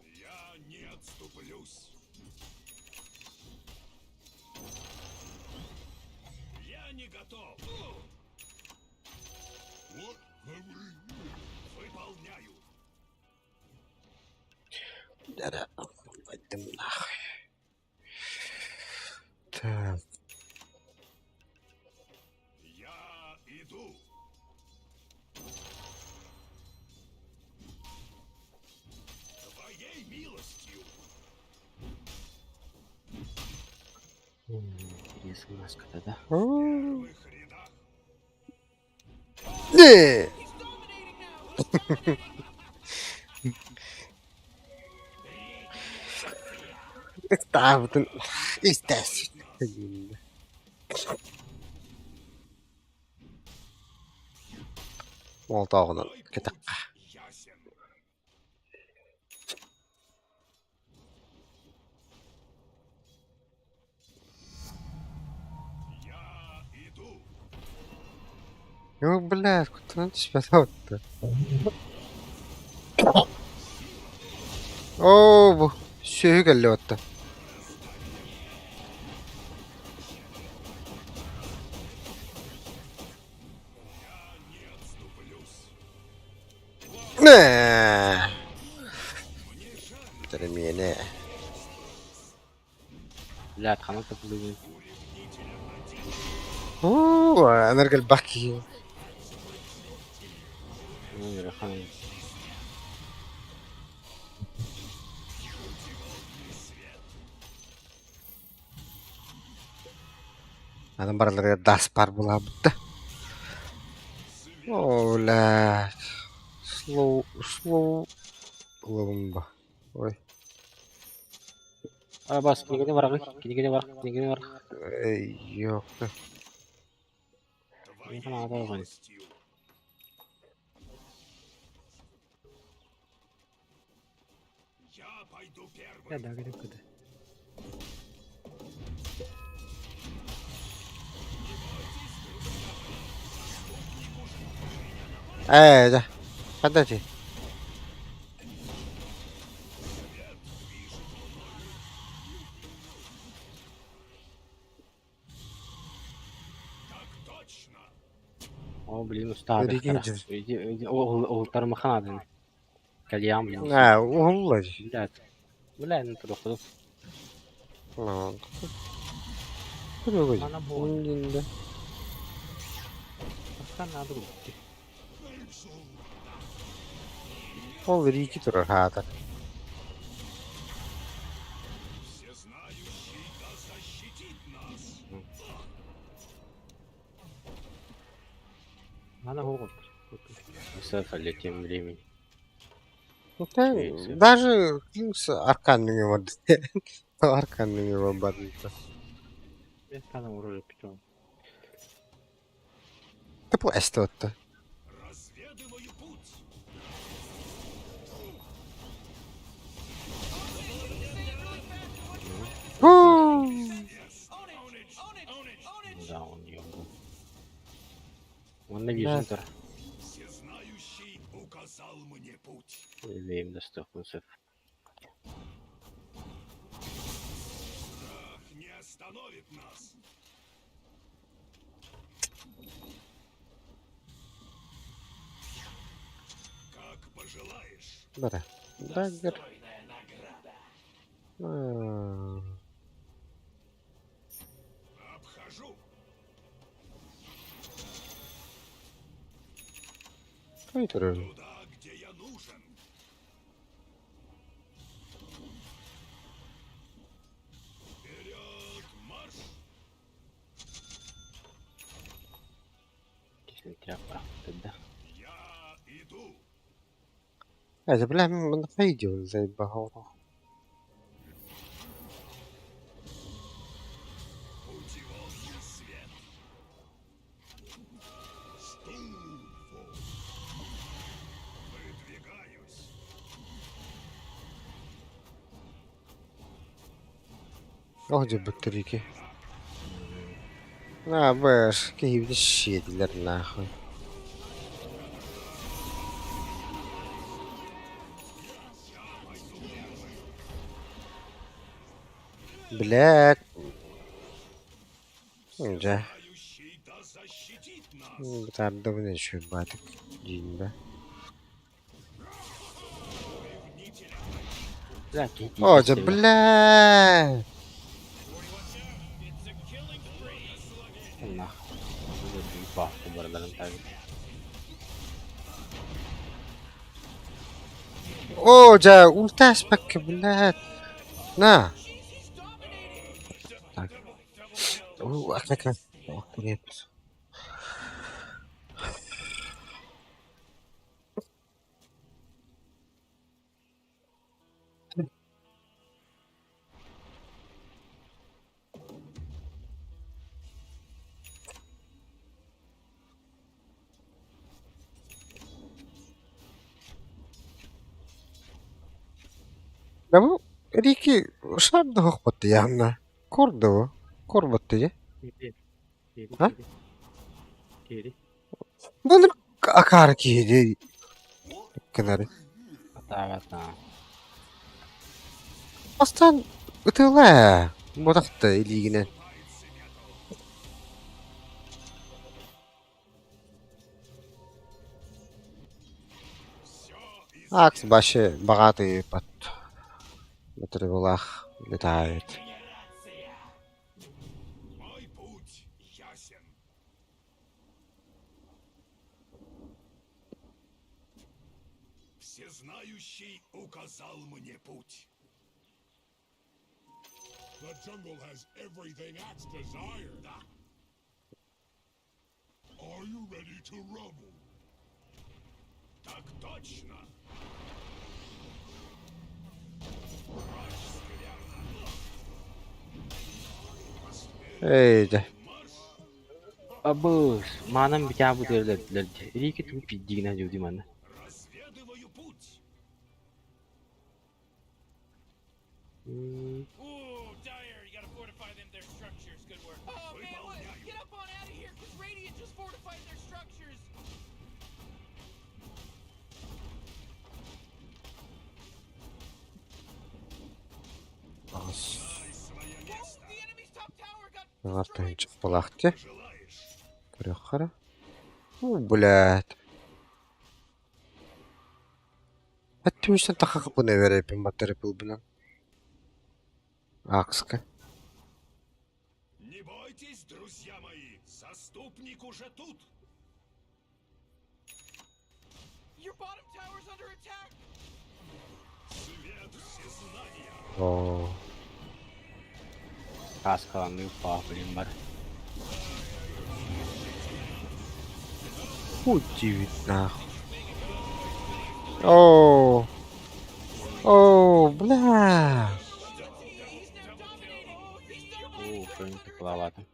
D: Я не отступлюсь. Я не готов. Выполняю.
A: Dara. Paydım nahı. Так.
D: Я иду. Твоей милостью.
B: Интересно, маска да?
D: В первых рядах.
A: Ne? Ставтın. İstersin. Молотовынан кетек.
D: Ясен. Я иду.
A: Yok блядь, куда ты себя вот-то? О, bu söğü geldi hatta. Ne? Termine.
B: Блядь, хана так блин.
A: Oo, enerji الباكي.
B: Ну, я хана.
A: Adam baralarga daspar bo'ladi. Oh, блядь. Slow. Lomba. Ой.
B: А бас, книганы бар, книганы бар.
A: Ey, yok.
B: Не хана да бар.
D: Милостью. Я пойду первым.
E: Я да, говорю, куда.
A: Да. Подожди.
D: Так точно.
B: О, блин, устал.
A: Перекиньте.
B: О, тармахан. Кальям, блин.
A: Ha, olmaz.
B: Блядь. Bilen turuqlu.
A: Lan. Kırıyor
E: Ana bu.
A: Onun dilinde.
E: Aslan adı gitti.
A: O veri 2 durur hada.
D: Всезнающий да защитит нас.
E: Ana bu oldu.
B: Мусафа летим времени. Şey,
A: Даже арканными вот. Арканными вобарника.
E: Ben sana vurur yapacağım.
A: Ты пласть вот-то.
D: Разведываю путь.
B: Да, он ёбу. Он на вижен тур.
D: Всезнающий указал мне путь.
B: Вейм доступ Мусаф.
D: Страх не остановит нас. Как пожелаешь.
A: Бля. Даггер. А,
D: Обхожу.
A: Ой, туры.
D: Туда, где я нужен. Вперед, марш!
B: Kesin trappa. Тогда.
D: Я иду.
A: Это, бля, мы пойдем заебал.
D: Путеводный свет. Стулфу. Выдвигаюсь.
A: О, где батарейки? А, бэш, какие щетлер нахуй. Блядь. Да.
D: Знающий да защитит нас.
A: Тардовый еще батик. Динда.
B: Да, кити.
A: О, да блядь.
C: It's a killing spree.
B: Нах. Бафты бардарым так.
A: О, да, ультас пак, блядь. На. Так. О, как. Нет. Да bu Riki şarda hokbattı yanına. Kordu. Korbattı ya.
E: Geri. Geri.
A: Ha?
E: Geri.
A: Bunu akar ki de. Kenarı.
B: Атаватна.
A: Aslan ıtıla. Bu taktı ilgine. Акс başı богатый под на тревелах летает.
D: Мой путь ясен. Всезнающий указал мне путь. The jungle has everything Axe desired. Are you ready to rumble?
C: Так точно.
A: Ey de.
B: Абус. Манам битя бу дерлер. Рики ту пиддигина жуди мана.
D: Разведываю путь.
C: Ooh, Dyer, you gotta fortify them, their structures. Good work.
G: Oh man, what? Get up on out of here, cause Radiant just fortified their structures. Whoa, the enemy's top tower got
A: Артын çıkpalaqtı. Buraya О, блядь. Hatta üstten takakıp bunu vereyim batırıp bilen. Акска.
D: Не бойтесь, друзья мои, заступник уже тут.
G: Your bottom tower's under attack.
D: Свет всезнания.
A: О,
B: Каскаланный упал, блин, бар.
A: удивить нахуй. О, бля.
B: О, что-нибудь тепловато.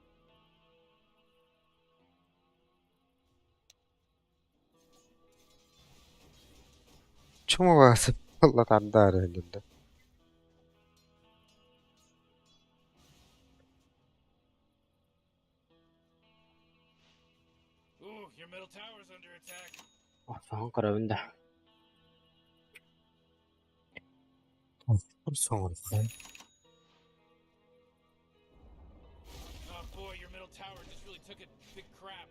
A: Чому вас латандари люди?
C: Ooh, your middle tower's under attack.
B: Ортоң көрөбүндө.
A: Соңырсың.
C: Oh boy, your middle tower just really took a big crap.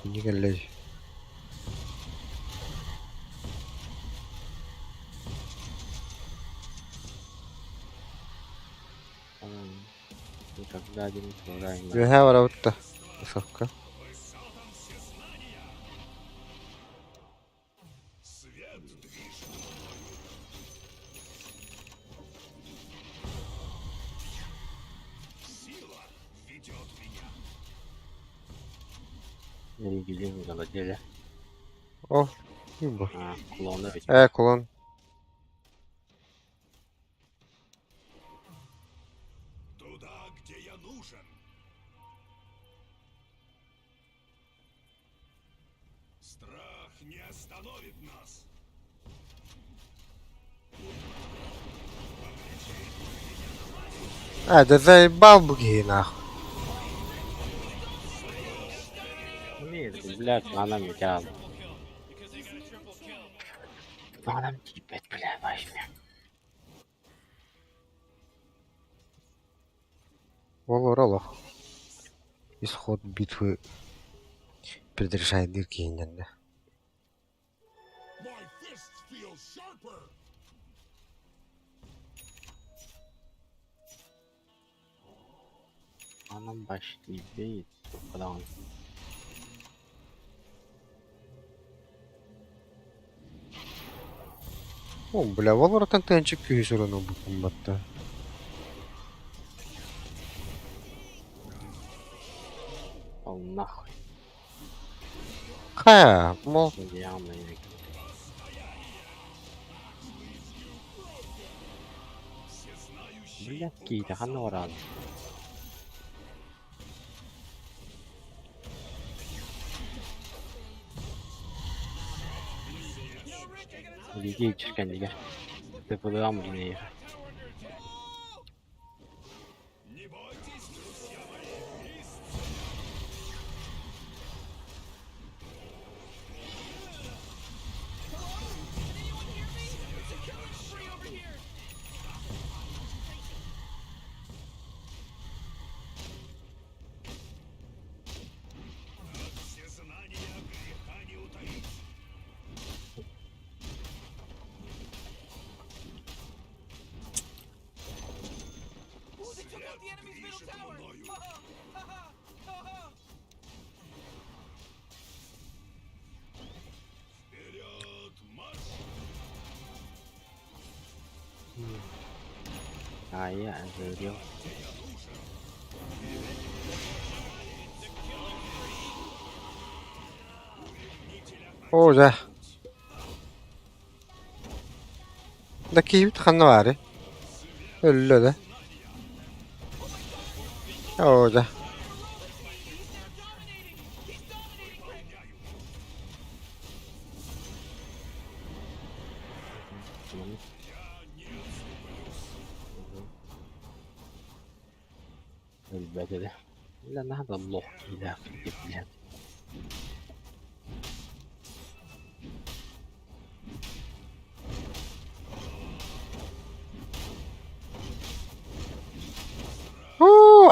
A: Нигеллей.
B: Никогда один уровень.
A: Бега ворота. Высоко.
D: Свет движет. Сила ведет меня.
B: Регилин голодели.
A: О, юба.
B: А, клоны ведь.
A: Клон.
D: Туда, где я нужен. Страх не остановит нас.
A: Да заебал буги нахуй.
B: Нет, блядь, она метяла.
C: Because they got a triple kill.
B: Она типа, блядь, возьми.
A: Олор. Исход битвы предрешает Диркинен.
D: My fists feel sharper.
B: Она почти беет, когда он...
A: О, бля, Олор тантенчик күйсүрөнү букумбатта.
B: Ол нахуй.
A: Ха, мол.
B: Явно не. Блядь, какие-то ханораны. Лиги чешкендиге. Тепылыгам жинейер.
D: Не бойтесь, друзья мои. Все знания греха не утаить.
G: Ooh, they took out the enemy's middle tower. Ha ha ha ha.
D: Вперед, марш!
B: А я ожирел.
A: О, да. Да кийбит ханвари. Өллө да. О, да.
B: البدلة لأن هذا الله إله في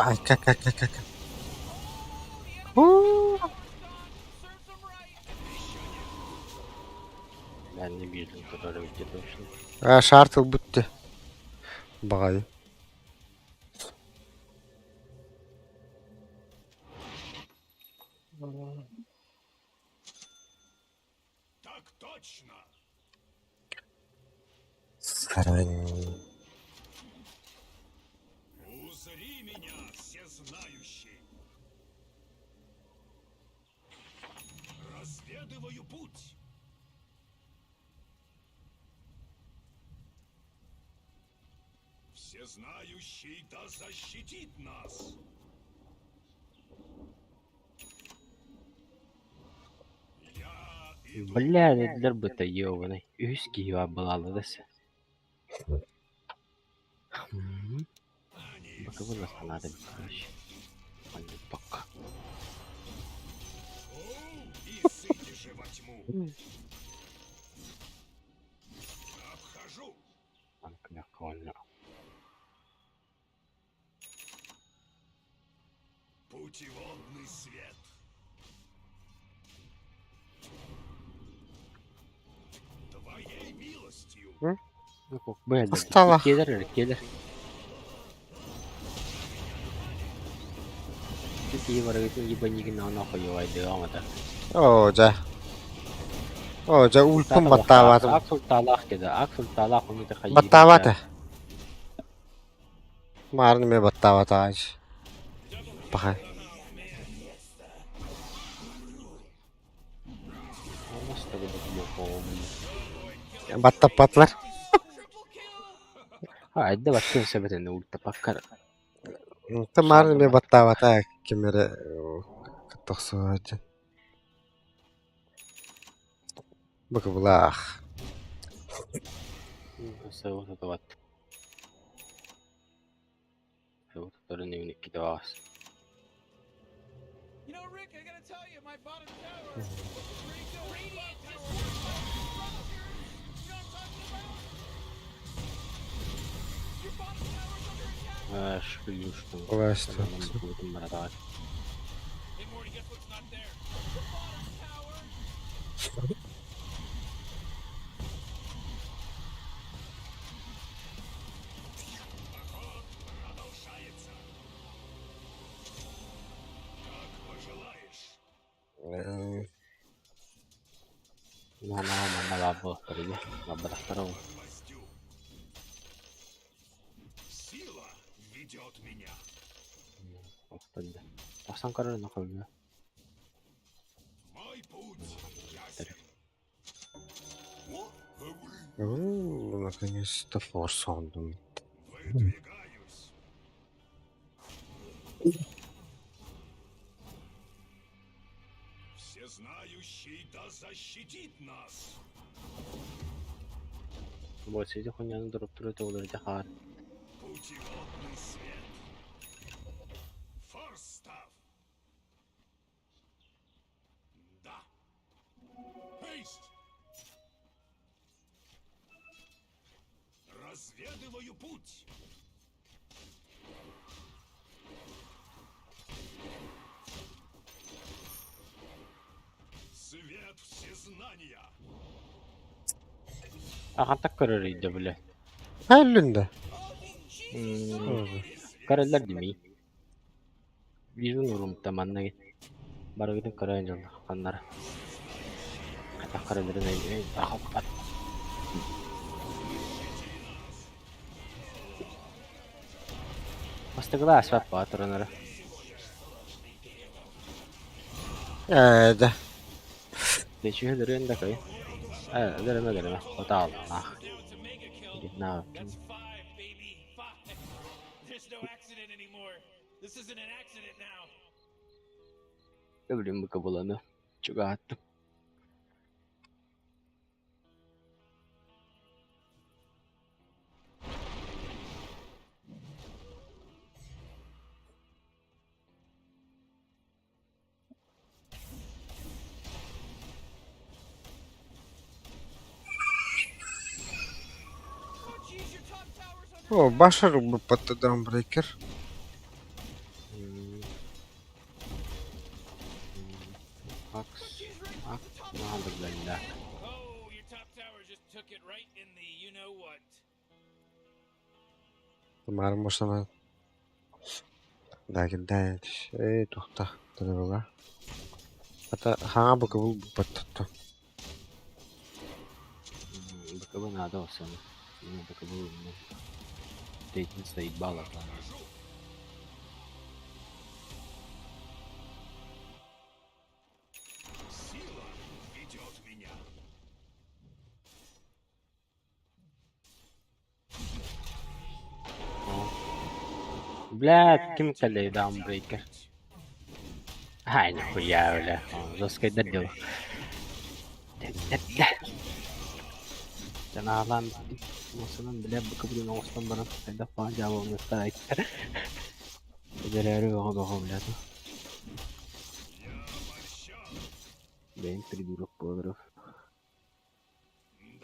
A: Ай, как. О,
G: Serves them right.
B: Я не вижу, который где точно.
A: шартыл бүтті. Бағай.
D: Узри меня, всезнающий. Разведываю путь. Всезнающий да защитит нас. Я иду.
B: Бля, dediler bu da yovanı. Üst giyiyor balalı dese. Bakalım nasıl надо bir Hani bak.
D: И сыти же во тьму. Обхожу.
B: Bankına koyla.
D: Путеводный свет. Твоей милостью.
B: Yok böyle.
A: Hastala.
B: Gelir. Çünkü var itu ibanyikin ana koyuyor devam eder.
A: Oja ulpun battavatım.
B: Aksul talak dedi. Aksul talak onu da kayı.
A: Battavatı. Marni me battavat aj. Bakay.
B: Nasıl da bu bu.
A: Battap patlar.
B: Ha edde baktın sebetinde ulta pakkar.
A: Marni me battavat aj. Kimere toqsu aj. Bakıbulaq.
B: Sevot atavat. Sevot atarın evine gidivas.
G: You know, Rick, I gotta tell you, my bottom tower is pretty good. Radiant tower. You know what I'm talking about? Your bottom tower's under attack.
B: Şu yuştum.
A: Ulaştı.
B: Buldum bana daha.
C: Hey, Morty, guess what's not there?
G: The bottom tower.
D: Продолжается. Как пожелаешь.
B: Mana babo pergi. Babak terus.
D: Властью. Сила ведет меня.
B: Oxtanda. Pasang karar na kalıyor.
D: Мой путь ясен.
A: Наконец-то форсондум.
D: Выдвигаюсь. Всезнающий да защитит нас.
B: Bu sesi konyanın durup duruyor olacak har.
D: Путеводный свет. Форстав. Да. Haste. Разведываю путь. Свет всезнания.
B: Akantak kararıydı bile.
A: Hallünde.
B: Kararlar değil mi? Bizim uğrum tamanına git. Bara gidin karayınca kanlara. Hatta kararları neydi? Akak. Bastıkla asfalt batırınları.
A: De.
B: Değişiyor derinde kayı. Evet, derime. O da al. Ah. Git ne yapayım?
C: That's 5, baby. 5. There's no accident anymore. This isn't an accident now.
B: Ne bileyim bu kabulanı. Çok attım.
G: Oh, jeez, your top tower's under
A: Başarı bu patladı Breaker.
B: Aks. Ak. Ne aldık böyle?
C: Oh, your top tower just took it right in the you know what.
A: Umarım boşuna. Lakin de tohta. Tabii valla. Hatta hanga bakıbul bu patladı.
B: Bu kabı nada olsun. Ну, так было, ну. Третий стоит балла там.
D: Сила ведет меня.
B: Блядь, кем колей даунбрейкер? Ай, нихуя, бля. Он жесткой добил. Canalan masanın bile bakıbılın olsan bana sayda falan cevabını isterek. Geceleri yok o bile. Benim придурок подров.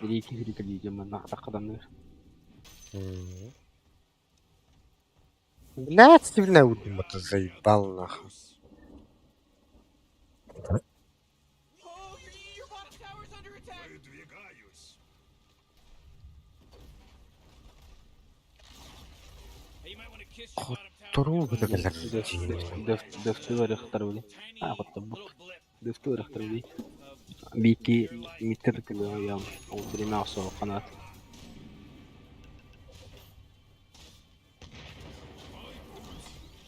B: Великий великолепие нахуй кадамны.
A: Блядь, сильно удобно заебал нахуй.
C: Oh, your bottom tower's under attack.
D: Выдвигаюсь.
C: Hey, you might want to kiss your bottom tower.
A: Туру بدك
B: Дефтер اختاروا لي.
C: Tiny
B: كنت
C: little blip
B: دفتر اختاروا لي. بيكي متر كده يوم او تري معصو قناة.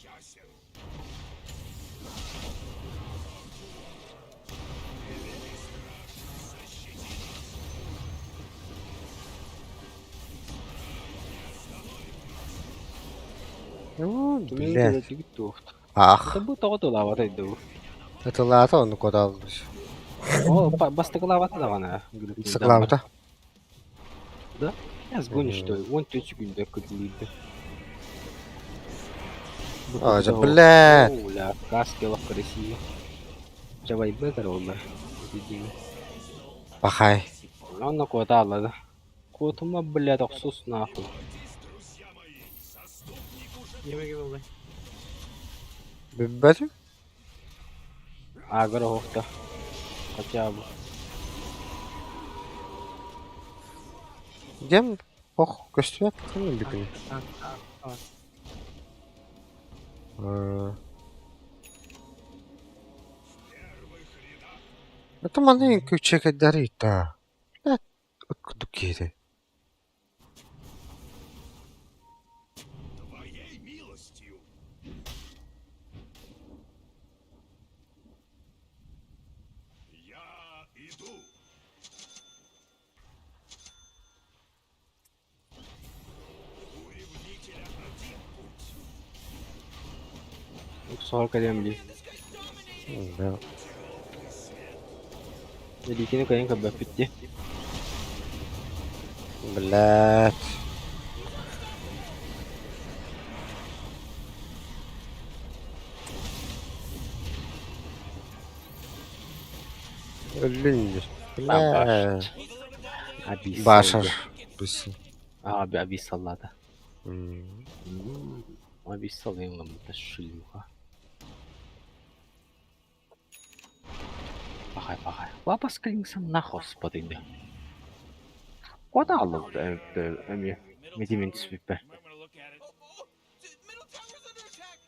D: Ясен.
A: Ну,
B: Кимин
A: блядь.
B: кده тигтуфт.
A: Ах,
B: Это будет того лава тайду.
A: это лата он куда алmış.
B: О, бас так лава да она.
A: Sıklavda.
B: Я сгоню что, вон ты секунду кыдлиды.
A: Ağaca блядь.
B: Оля, каскела красиво. Чавай бетер олда.
A: Bakay.
B: Он на кота алады. Котума, блядь, охсус нахуй.
A: Биббетим?
B: Агро хофта. Хотя бы.
A: Gem oh gösteriyor tamam bir gün. Это маленький чека дарита. Откуда кири?
D: Твоей милостью. Я иду. У ревнителя один путь.
B: Сор кадемли.
A: Да.
B: Jadi kini kayaknya kebapit ya.
A: Блядь. Ölünce. Блядь.
B: Abis.
A: Başar. Bilsin.
B: Abi abis salladı.
A: Hmm.
B: Abis sallayın lan bu da şılmuha. Bakay. Lapas kılınsan nah hospodinde. O da aldı emi. Medimin tispipe.
C: Might want to look at it.
G: Middle tower's under attack.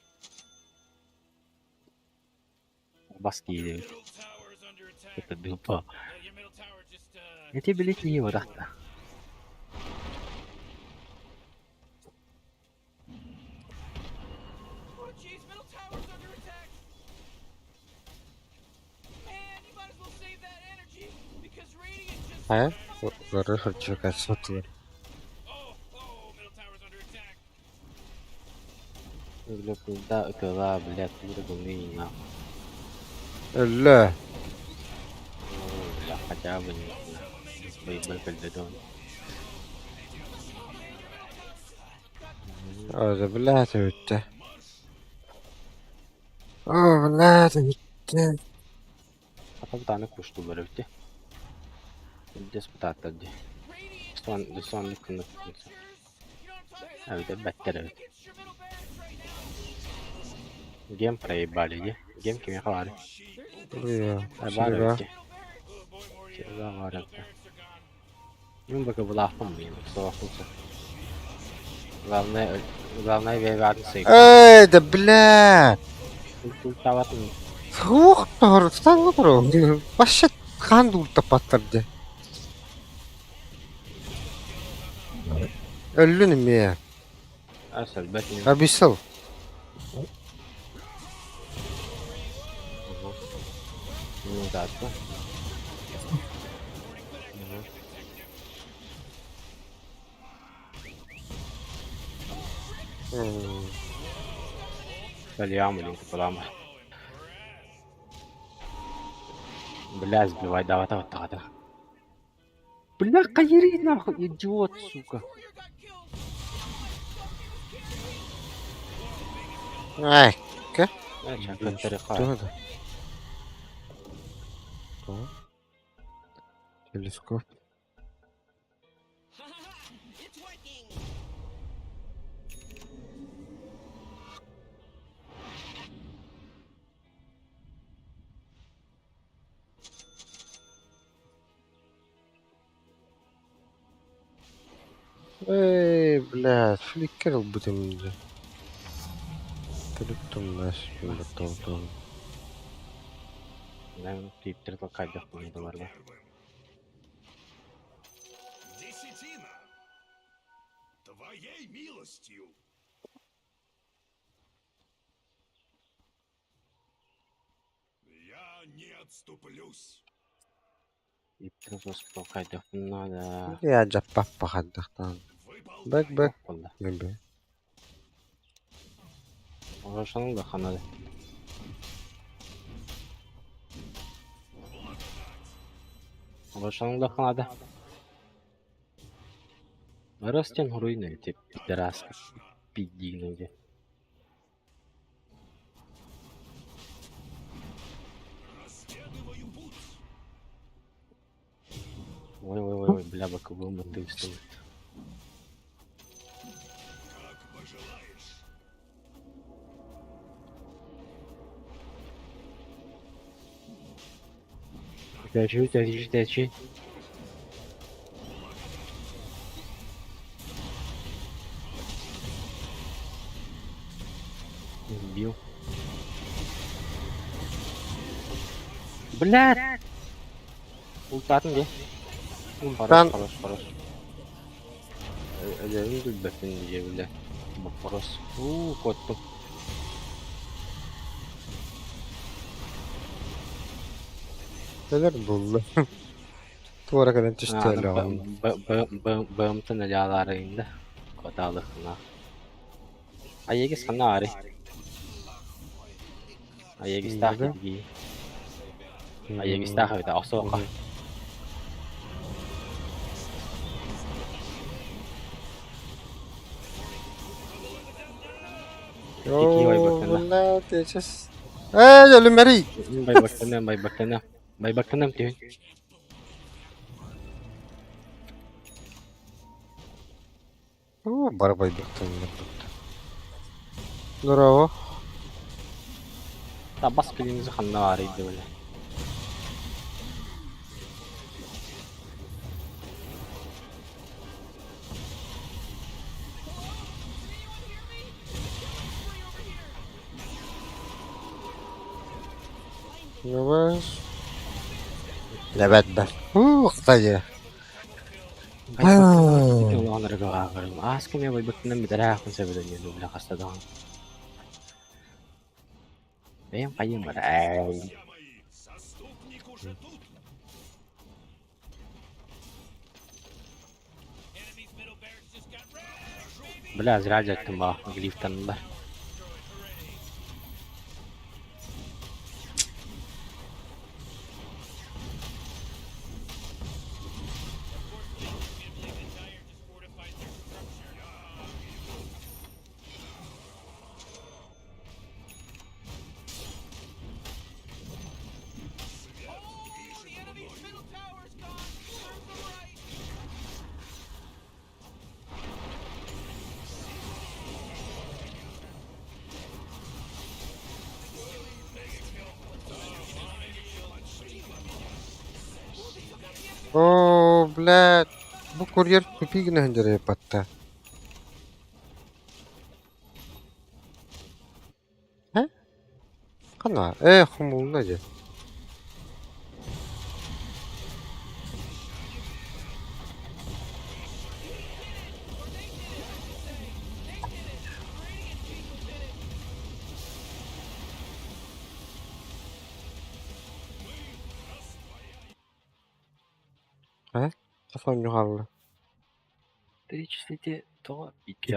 B: Baski yedi.
C: Middle tower's under attack.
B: Это дупа.
C: Your middle tower just
B: Я тебе лить не его так-то.
G: Oh, jeez, middle tower's under attack. Man, you might as well save that energy because radiant just.
A: He? Böyle hırçı kaç satılır.
C: oh, middle tower's under attack.
B: Öyle kılda ökala bilet burada bunu na.
A: Öyle.
B: Ya kaca beni. Bayıl kılda don.
A: Öyle блядь öttü. Блядь öttü.
B: Потом таны кушту берете. Здесь пытаться где. Son kını. Evet, better evet. Game play bali. Game kimi var?
A: Buraya.
B: Var
A: Şuraya.
B: evet. Şurada var evet. Yum bakı bulafım benim. Soğuklusu. Главное вейватын сейк.
A: Ey de блядь.
B: Ультаватын.
A: Soğuk doğru. Sen ne bro? Başa kan ult patladı. Öllün mi?
B: Asıl bakayım.
A: Abyssal.
B: Bunu da atma. Спалиamo l'incupolamo. Бля, сбивай, давай, давай, давай, давай. Бля, кайри нахуй, идиот, сука.
A: Ay.
B: Чакан тарихай.
A: Кто это? Кто? Телескоп. Эй, блядь, фликерил бы ты мне. Телектом наш, блядь, толтон.
B: Ben Twitter'da kaydetmeydi var ya.
D: Десятина! Твоей милостью! Я не отступлюсь.
B: Twitter'da kaydetmeydi da.
A: Я джаппа пахаддахтан. Бэк, бэк.
B: Oldu.
A: Гэмбэ.
B: Uğraşanın da kanadı. Uğraşanın da kanadı. Растен руины, эти пидораски. Пидиноги.
D: Разведываю путь.
B: Ой, бля, боковым ты стоит.
D: Как пожелаешь.
B: Тячи. Бил. Блядь! Ultatın diye.
A: Ben-
B: Faros. Ölerin gülbetini diye bile. Bak Faros. Korktum.
A: Neler buldu? Duvara kadar tüştüyle oldu.
B: Bağımtın elalarında. Kodalıkına. Ayegis kana ari. Ayegis
A: Nerede?
B: takip giy. Ayegis takip da osoka.
A: Yo, блядь, я сейчас... Эй, я люмери!
B: Bay bakanım diyor.
A: О, барбай бахтан. Здорово.
B: Tabas pilinizi kanına arıydı böyle.
A: Давай. Лебед ben. Kısaca.
B: Onları kağırım. Askım ya bay bakanım bir daha akın sebeden yolu bile kasta dağın. Benim kayım var.
D: Заступник уже тут.
C: Enemy's middle barracks just got wrecked.
B: Bile ziraat ettim bak. Gliften var.
C: The enemy's middle tower's gone. Turn to the right.
A: О, блядь. Bu kuryer pipigine hıncıraya patta. He? Kana, humulun acı. Kafan yukarı.
B: Перечислите то икки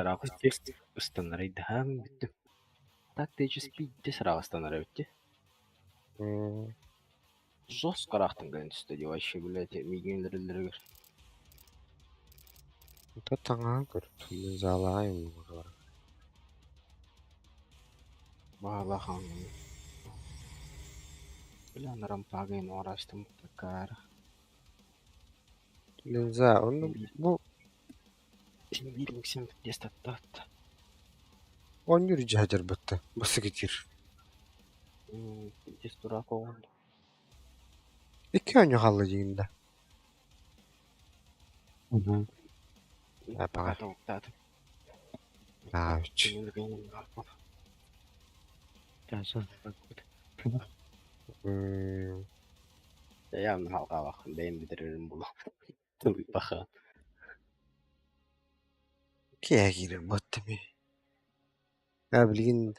B: станарайды һәм битте. Так спидте сразу станарайды. Жестко рахтын гэн студия вообще, блядь, мигендерлер.
A: Это таңа көріп. Мен залайым.
B: Балахан. Бля, на рампаген орастым такар.
A: Мен за, onu bu
B: Билингсен дестаттат.
A: 10 yürüyücü hacer bitti. Bası getir.
B: Дестурак oldu.
A: 2 ön yukarı yiyinde.
E: Hı.
A: Yapar.
B: Tatım.
A: Ha, 3.
E: Жаза.
B: Явно халқа бақын, бәйін бітірерім бұл. Тылып бақа.
A: Kiye girin battı mı? Ne bileyim.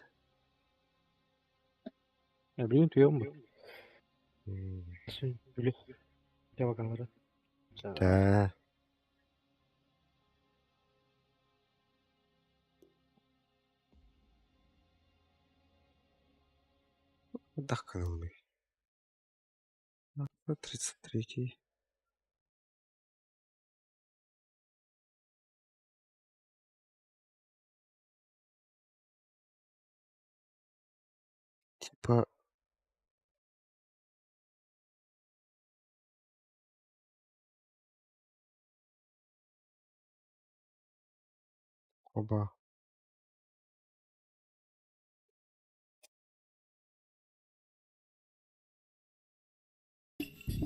E: Ya bilin tuyuyor mu? Sen böyle cevap alır.
A: Da. Dakika ne oluyor? 33. Типа оба.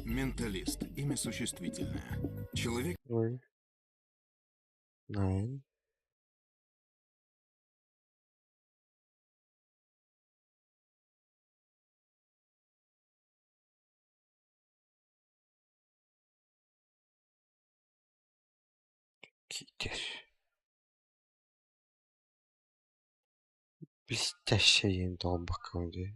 D: Менталист. Имя существительное. Человек.
A: Ой. Nine. Gider. Блестящая долбака diye.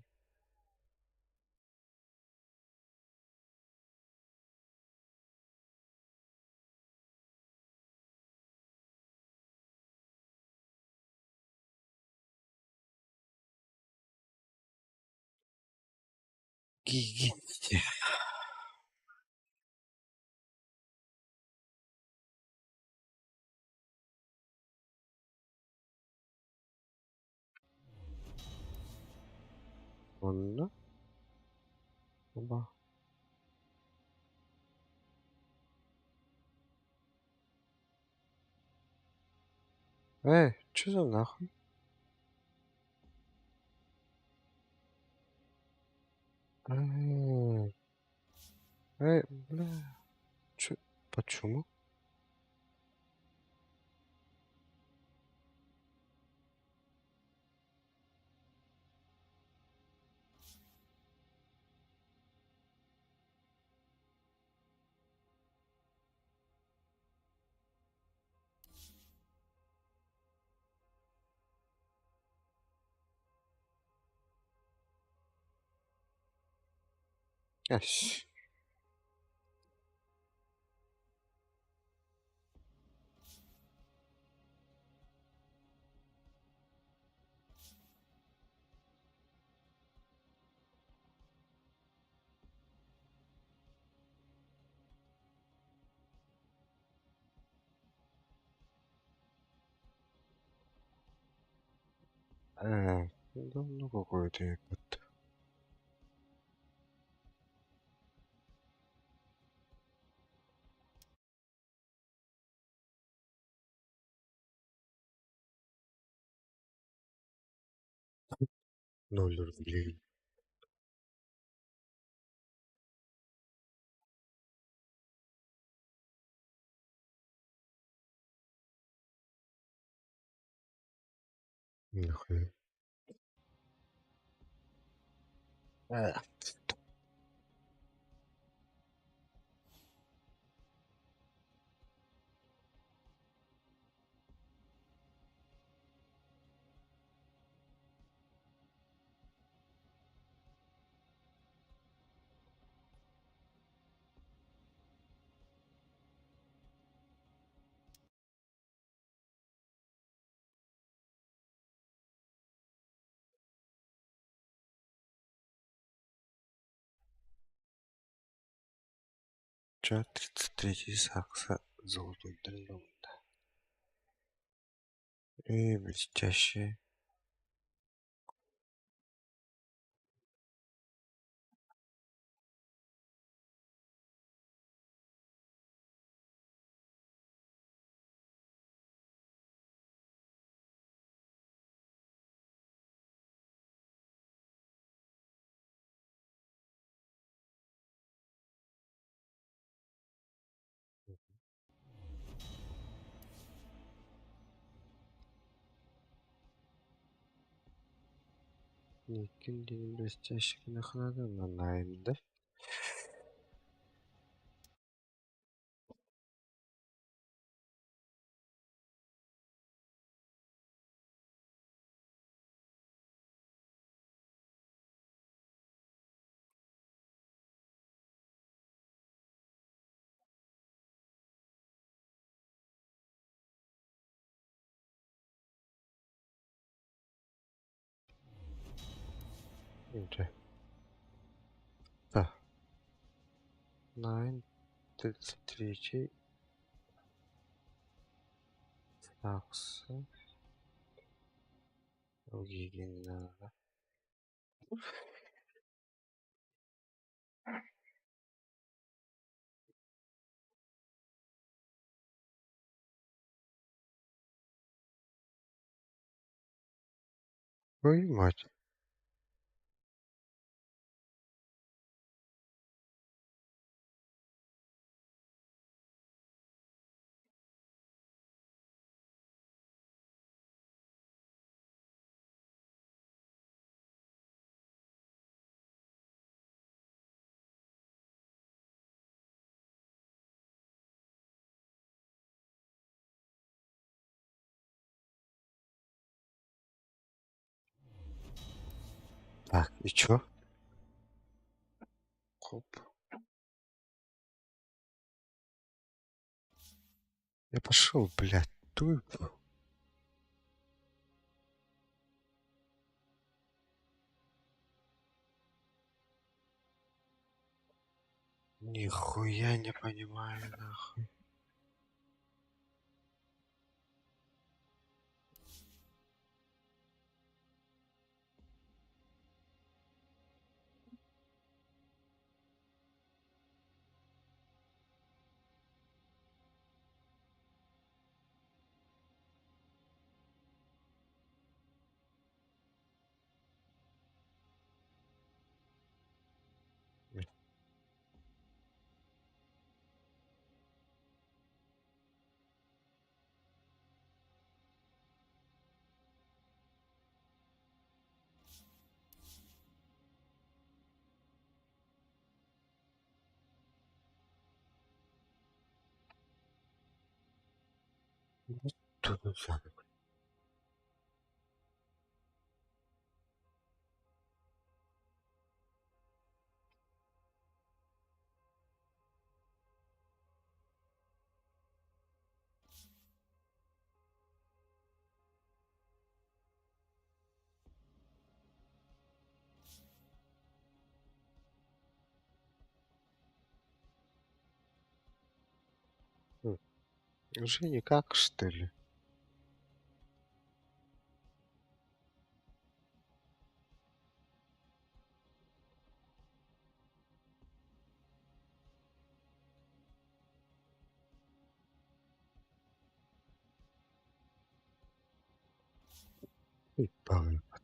A: Gitti. Onu. Оба. Что за нахуй? Бля. Чё? Почему? Яш. Ну какой-то вот. Ноль рублей. Нахуй. Чё, 33-й Сакса золотой дракон. И блестящий. Никакие блестящих нахрада на найм, да? Да. Да. Найн, 33-й Сакса. Другие не надо. Ой, мать. Так, и чё? Хоп. Я пошел, блядь, туй. Нихуя не понимаю, нахуй. Тут ну всё. Уже никак, что ли? И повыпад.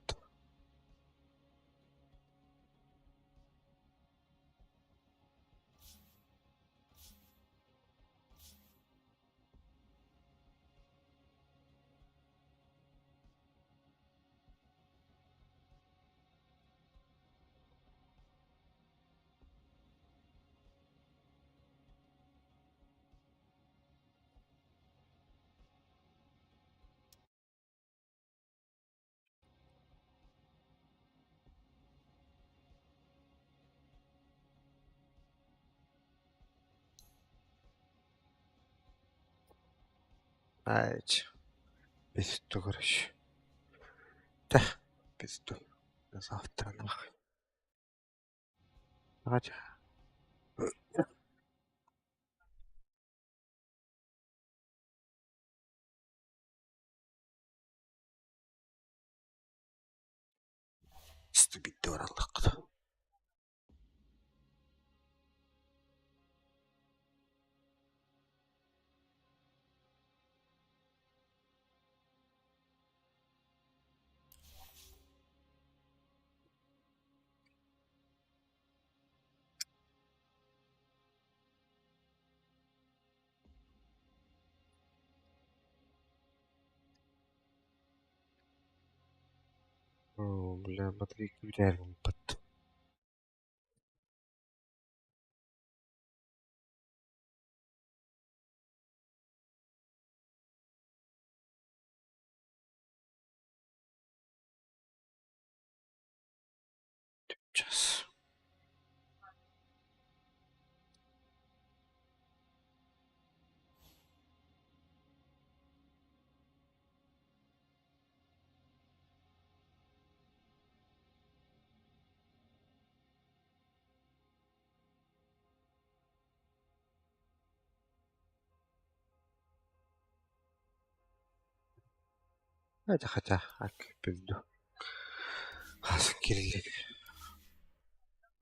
A: Ать. Пизду, короче. Да, пизду. До завтра, нахуй. Хотя. Üstü bitti oralık. Бля, батарейки реально под. Сейчас. Хотя, ак, пизду. Кириллик.